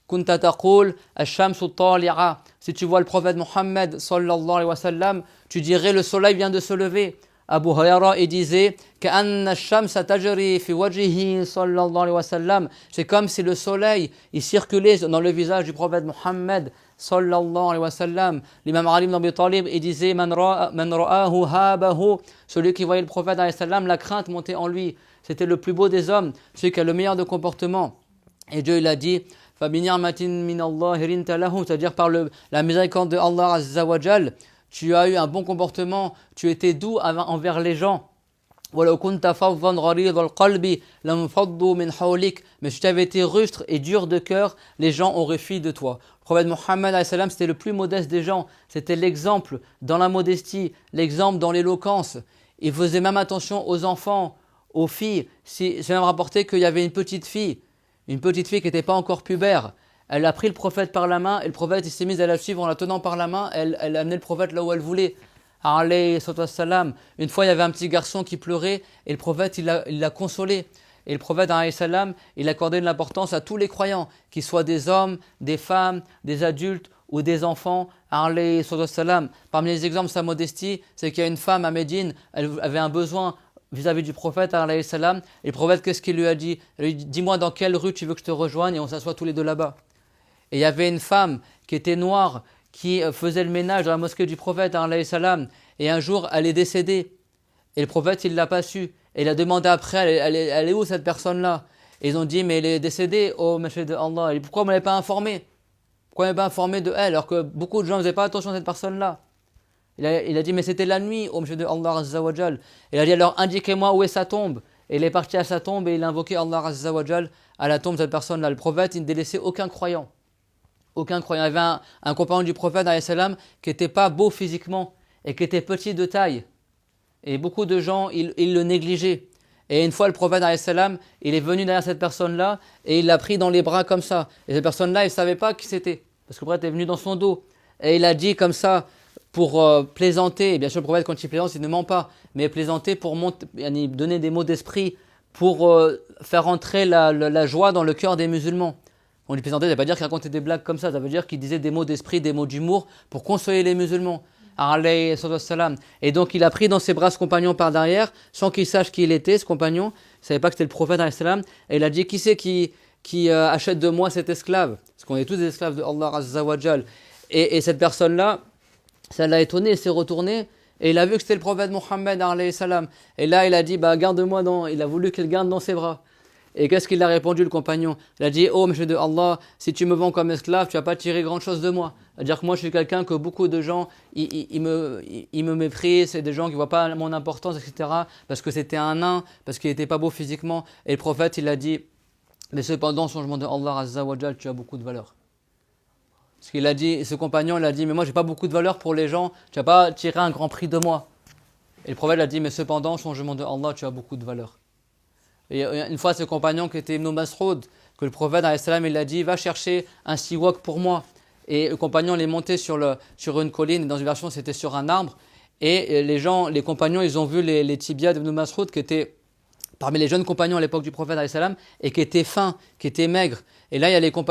كنت تقول الشمس طالعة. Si tu vois le prophète Mohammed sallallahu alayhi wa sallam, tu dirais le soleil vient de se lever. Abu Huraira, il disait كأن الشمس تجري في وجهه صلى الله عليه وسلم. C'est comme si le soleil il circulait dans le visage du prophète Mohammed sallallahu alayhi wa sallam. L'imam Ali ibn Abi Talib, il disait man ra'ahu habahu. Celui qui voyait le prophète alayhi salam, la crainte montait en lui. C'était le plus beau des hommes, celui qui a le meilleur de comportement. Et Dieu il a dit, c'est-à-dire par la miséricorde de Allah Azza wa Jal, tu as eu un bon comportement, tu étais doux envers les gens. Mais si tu avais été rustre et dur de cœur, les gens auraient fui de toi. Le prophète Mohammed, c'était le plus modeste des gens. C'était l'exemple dans la modestie, l'exemple dans l'éloquence. Il faisait même attention aux enfants, aux filles. C'est même rapporté qu'il y avait une petite fille qui n'était pas encore pubère. Elle a pris le prophète par la main et le prophète il s'est mis à la suivre en la tenant par la main. Elle a amené le prophète là où elle voulait. Alayhi salam. Une fois, il y avait un petit garçon qui pleurait et le prophète il l'a consolé. Et le prophète alayhi salam, il accordait de l'importance à tous les croyants, qu'ils soient des hommes, des femmes, des adultes ou des enfants. Alayhi salam. Parmi les exemples de sa modestie, c'est qu'il y a une femme à Médine, elle avait un besoin vis-à-vis du prophète alayhi salam. Et le prophète, qu'est-ce qu'il lui a dit? Il lui dit, dis-moi dans quelle rue tu veux que je te rejoigne et on s'assoit tous les deux là-bas. Et il y avait une femme qui était noire, qui faisait le ménage dans la mosquée du prophète alayhi salam. Et un jour, elle est décédée. Et le prophète, il ne l'a pas su. Et il a demandé après, elle est où cette personne-là? Et ils ont dit, mais elle est décédée, oh Messie de Allah. Et pourquoi on ne m'avait pas informé? Pourquoi on ne m'avait pas informé de elle? Alors que beaucoup de gens ne faisaient pas attention à cette personne-là. Il a dit, mais c'était la nuit, ô Messie de Allah Azza wa Jal. Il a dit, alors indiquez-moi où est sa tombe. Et il est parti à sa tombe et il a invoqué Allah Azza wa Jal à la tombe de cette personne-là. Le prophète, il ne délaissait aucun croyant. Aucun croyant. Il y avait un compagnon du prophète alayhi salam qui n'était pas beau physiquement et qui était petit de taille. Et beaucoup de gens, ils le négligeaient. Et une fois, le prophète alayhi salam, il est venu derrière cette personne-là et il l'a pris dans les bras comme ça. Et cette personne-là, il ne savait pas qui c'était. Parce que le prophète est venu dans son dos. Et il a dit comme ça, pour plaisanter. Et bien sûr, le prophète, quand il plaisante, il ne ment pas. Mais plaisanter pour donner des mots d'esprit, pour faire entrer la joie dans le cœur des musulmans. On lui plaisantait, ça ne veut pas dire qu'il racontait des blagues comme ça. Ça veut dire qu'il disait des mots d'esprit, des mots d'humour pour consoler les musulmans. Alayhi salam. Et donc il a pris dans ses bras ce compagnon par derrière, sans qu'il sache qui il était, ce compagnon. Il ne savait pas que c'était le prophète alayhi salam. Et il a dit, qui c'est qui achète de moi cet esclave? Parce qu'on est tous des esclaves de Allah Azza wa Jal. Et cette personne-là, ça l'a étonné, il s'est retourné. Et il a vu que c'était le prophète Mohammed alayhi salam. Et là il a dit, garde-moi il a voulu qu'il le garde dans ses bras. Et qu'est-ce qu'il a répondu, le compagnon? Il a dit, oh, monsieur de Allah, si tu me vends comme esclave, tu vas pas tirer grand-chose de moi. C'est-à-dire que moi, je suis quelqu'un que beaucoup de gens, ils me méprisent, c'est des gens qui voient pas mon importance, etc. Parce que c'était un nain, parce qu'il était pas beau physiquement. Et le prophète, il a dit, mais cependant, au changement de Allah Azza wa Jal, tu as beaucoup de valeur. Parce qu'il a dit, ce compagnon, il a dit, mais moi, j'ai pas beaucoup de valeur pour les gens, tu vas pas tirer un grand prix de moi. Et le prophète a dit, mais cependant, au changement de Allah, tu as beaucoup de valeur. Et une fois, ce compagnon qui était Ibn Mas'ud, que le prophète il a dit, va chercher un siwak pour moi. Et le compagnon il est monté sur une colline, et dans une version c'était sur un arbre. Et les compagnons, ils ont vu les tibias d'Ibn Mas'ud qui étaient parmi les jeunes compagnons à l'époque du prophète et qui étaient fins, qui étaient maigres. Et là,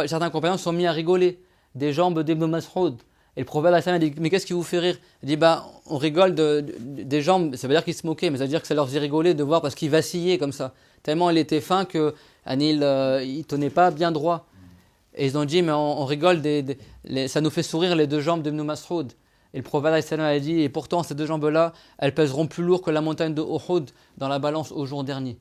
certains compagnons se sont mis à rigoler des jambes d'Ibn Mas'ud. Et le prophète a dit, mais qu'est-ce qui vous fait rire? Il dit, on rigole des jambes, ça veut dire qu'ils se moquaient, mais ça veut dire que ça leur faisait rigoler de voir parce qu'ils vacillaient comme ça. Tellement il était fin qu'il ne tenait pas bien droit. Et ils ont dit, mais on rigole, ça nous fait sourire les deux jambes d'Ibn Mas'ud. Et le prophète a dit, et pourtant ces deux jambes-là, elles pèseront plus lourd que la montagne de Uhud dans la balance au jour dernier.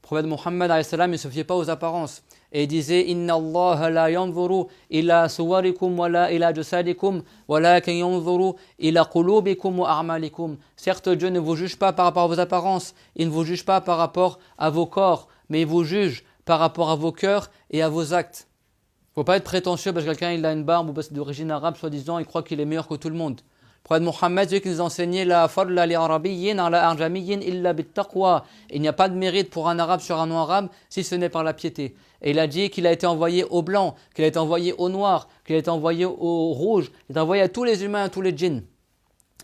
Le prophète Mohammed il ne se fiait pas aux apparences. Et il disait, Inna Allah la yanzuru ila suwarikum wa la ila jasadikum wa lakin yanzuru ila qulubikum wa a'malikum. Certes, Dieu ne vous juge pas par rapport à vos apparences, il ne vous juge pas par rapport à vos corps, mais il vous juge par rapport à vos cœurs et à vos actes. Il ne faut pas être prétentieux parce que quelqu'un il a une barbe ou parce qu'il est d'origine arabe, soi-disant, il croit qu'il est meilleur que tout le monde. Le prophète Mohammed, celui qui nous enseignait la fadla li arabiyyin ala arjamiyyin illa bit taqwa. Il n'y a pas de mérite pour un arabe sur un non-arabe si ce n'est par la piété. Et il a dit qu'il a été envoyé aux blancs, qu'il a été envoyé aux noirs, qu'il a été envoyé aux rouges, il a été envoyé à tous les humains, à tous les djinns.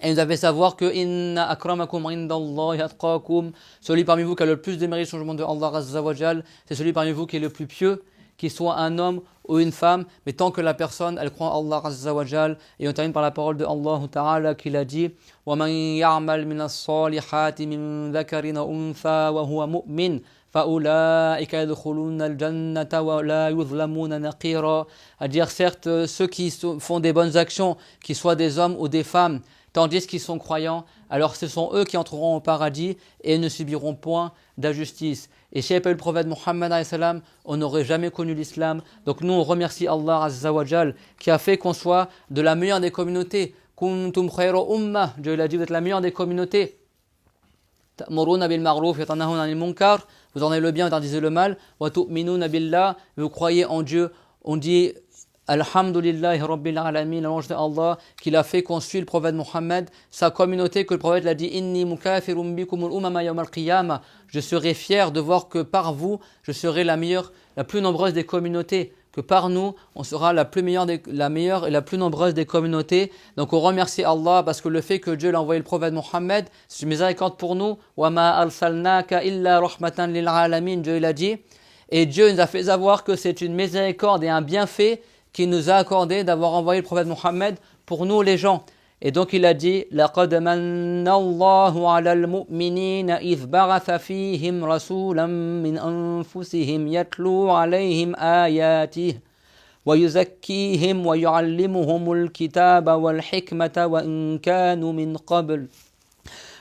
Et il nous a fait savoir que inna akramakum indallahi atqakum, celui parmi vous qui a le plus de mérite sur le monde de Allah Azza wa Jal, c'est celui parmi vous qui est le plus pieux, qu'il soit un homme ou une femme, mais tant que la personne elle croit en Allah Azza wa Jal. Et on termine par la parole de Allah Ta'ala qu'il a dit وَمَنْ يَعْمَلْ مِنَ الصَّالِحَاتِ مِنْ ذَكَرٍ أُنْثَى وَهُوَ مُؤْمِنٌ فَأُولَٰئِكَ يَدْخُلُونَ الْجَنَّةَ وَلَا يُظْلَمُونَ نَقِيرًا. À dire certes, ceux qui font des bonnes actions, qu'ils soient des hommes ou des femmes, tandis qu'ils sont croyants, alors ce sont eux qui entreront au paradis et ne subiront point d'injustice. Et si il n'y avait pas eu le prophète Mohammed, on n'aurait jamais connu l'islam. Donc nous, on remercie Allah Azza wa Jal qui a fait qu'on soit de la meilleure des communautés. Kuntum khayra ummah, Dieu l'a dit, vous êtes la meilleure des communautés. Ta'muruna bil ma'ruf wa tanahuna 'anil munkar, vous ordonnez le bien, vous interdisez le mal. Wa tu'minuna billah, vous croyez en Dieu. On dit Alhamdulillahi Rabbil Alamin, l'ange de Allah, qu'il a fait qu'on suit le prophète Mohammed, sa communauté, que le prophète l'a dit Inni mukafirum bikumul umama yawm al-qiyamah. Je serai fier de voir que par vous, je serai la meilleure, la plus nombreuse des communautés. Que par nous, on sera la meilleure et la plus nombreuse des communautés. Donc on remercie Allah parce que le fait que Dieu l'a envoyé le prophète Mohammed, c'est une miséricorde pour nous. Wa ma arsalnaka illa rahmatan lil alamin, Dieu l'a dit. Et Dieu nous a fait savoir que c'est une miséricorde et un bienfait qui nous a accordé d'avoir envoyé le prophète Mohammed pour nous les gens. Et donc il a dit لَقَدْ مَنَّ اللَّهُ عَلَى الْمُؤْمِنِينَ إِذْ بَعَثَ فِيهِمْ رَسُولًا مِنْ أَنفُسِهِمْ يَتْلُو عَلَيْهِمْ آيَاتِهِ وَيُزَكِّيهِمْ وَيُعَلِّمُهُمُ الْكِتَابَ وَالْحِكْمَةَ وَإِنْ كَانُوا مِنْ قَبْلُ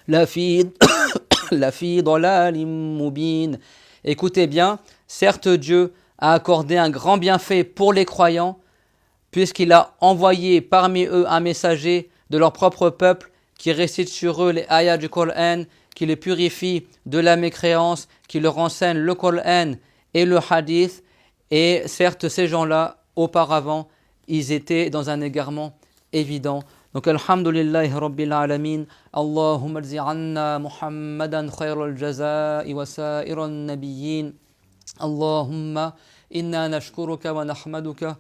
لَفِي ضَلَالٍ مُبِينٍ. Écoutez bien, certes Dieu a accordé un grand bienfait pour les croyants, puisqu'il a envoyé parmi eux un messager de leur propre peuple qui récite sur eux les ayats du Coran, qui les purifie de la mécréance, qui leur enseigne le Coran et le hadith. Et certes, ces gens-là, auparavant, ils étaient dans un égarement évident. Donc, alhamdulillahi rabbil alamin, Allahumma alzi anna Muhammadan khayral jaza'i wa sa'iran nabiyyin. Allahumma inna nashkuruka wa nahmaduka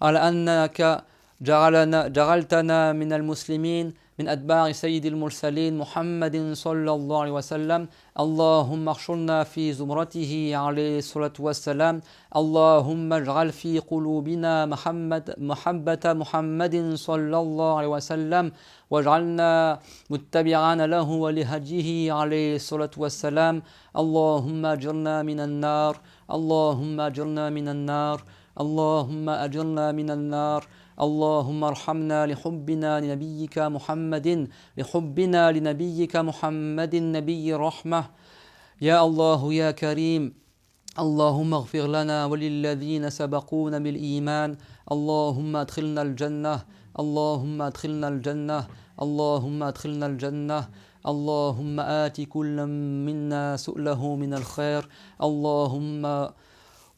على أنك جعلتنا من المسلمين من أتباع سيد المرسلين محمد صلى الله عليه وسلم. اللهم احشرنا في زمرته عليه الصلاة والسلام. اللهم اجعل في قلوبنا محبة محمد صلى الله عليه وسلم واجعلنا متبعان له ولهديه عليه الصلاة والسلام. اللهم أجرنا من النار. اللهم أجرنا من النار. اللهم أجرنا من النار. اللهم ارحمنا لحبنا لنبيك محمد لحبنا لنبيك محمد نبي الرحمة. يا الله يا كريم اللهم اغفر لنا وللذين سبقونا بالإيمان. اللهم ادخلنا الجنة. اللهم ادخلنا الجنة. اللهم ادخلنا الجنة. اللهم آت كل منا سؤله من الخير. اللهم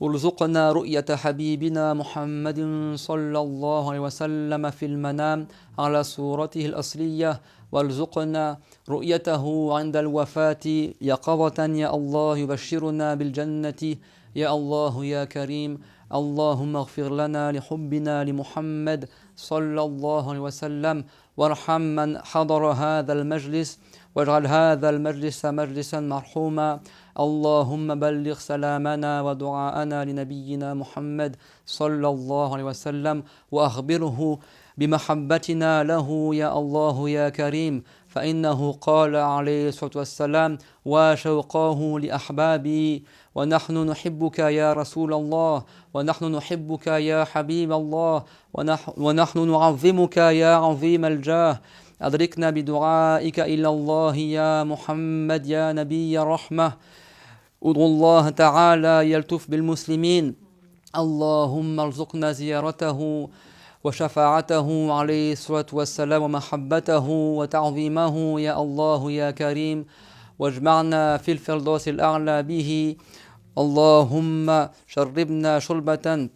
ارزقنا رؤية حبيبنا محمد صلى الله عليه وسلم في المنام على صورته الأصلية، وارزقنا رؤيته عند الوفاة يقظة يا الله، يبشرنا بالجنة يا الله يا كريم. اللهم اغفر لنا لحبنا لمحمد صلى الله عليه وسلم، وارحم من حضر هذا المجلس، واجعل هذا المجلس مجلسا مرحوما. اللهم بلغ سلامنا ودعاءنا لنبينا محمد صلى الله عليه وسلم، وأخبره بمحبتنا له يا الله يا كريم، فإنه قال عليه الصلاة والسلام: وشوقاه لأحبابي، ونحن نحبك يا رسول الله، ونحن نحبك يا حبيب الله، ونحن نعظمك يا عظيم الجاه. أدركنا بدعائك إلى الله يا محمد يا نبي الرحمة. ادعو الله تعالى يلطف بالمسلمين. اللهم ارزقنا زيارته وشفاعته عليه الصلاة والسلام، ومحبته وتعظيمه يا الله يا كريم، واجمعنا في الفردوس الأعلى به. اللهم شربنا شربة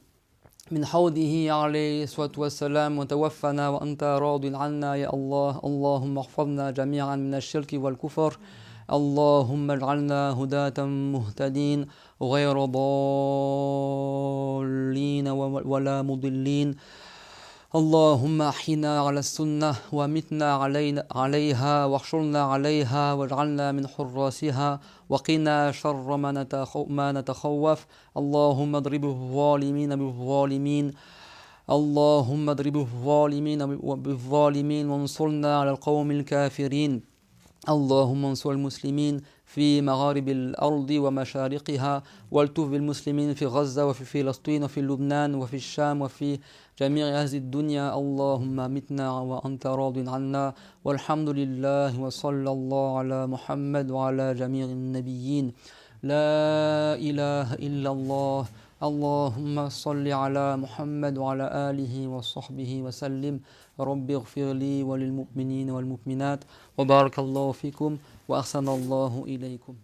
من حوضه عليه الصلاة والسلام، وتوفنا وأنت راض عنا يا الله. اللهم احفظنا جميعا من الشرك والكفر. اللهم اجعلنا هداة مهتدين غير ضالين ولا مضلين. اللهم احينا على السنة ومتنا عليها، واحشرنا عليها، واجعلنا من حراسها، وقنا شر ما نتخوف. اللهم اضرب الظالمين بالظالمين. اللهم اضرب الظالمين بالظالمين، وانصرنا على القوم الكافرين. اللهم انصر المسلمين في مغارب الأرض ومشارقها، والتف بالمسلمين في غزة وفي فلسطين وفي لبنان وفي الشام وفي جميع هذه الدنيا. اللهم متنا وأنت راض عنا، والحمد لله، وصلى الله على محمد وعلى جميع النبيين. لا إله إلا الله. اللهم صل على محمد وعلى آله وصحبه وسلم. رب اغفر لي وللمؤمنين والمؤمنات، وبارك الله فيكم، وأحسن الله إليكم.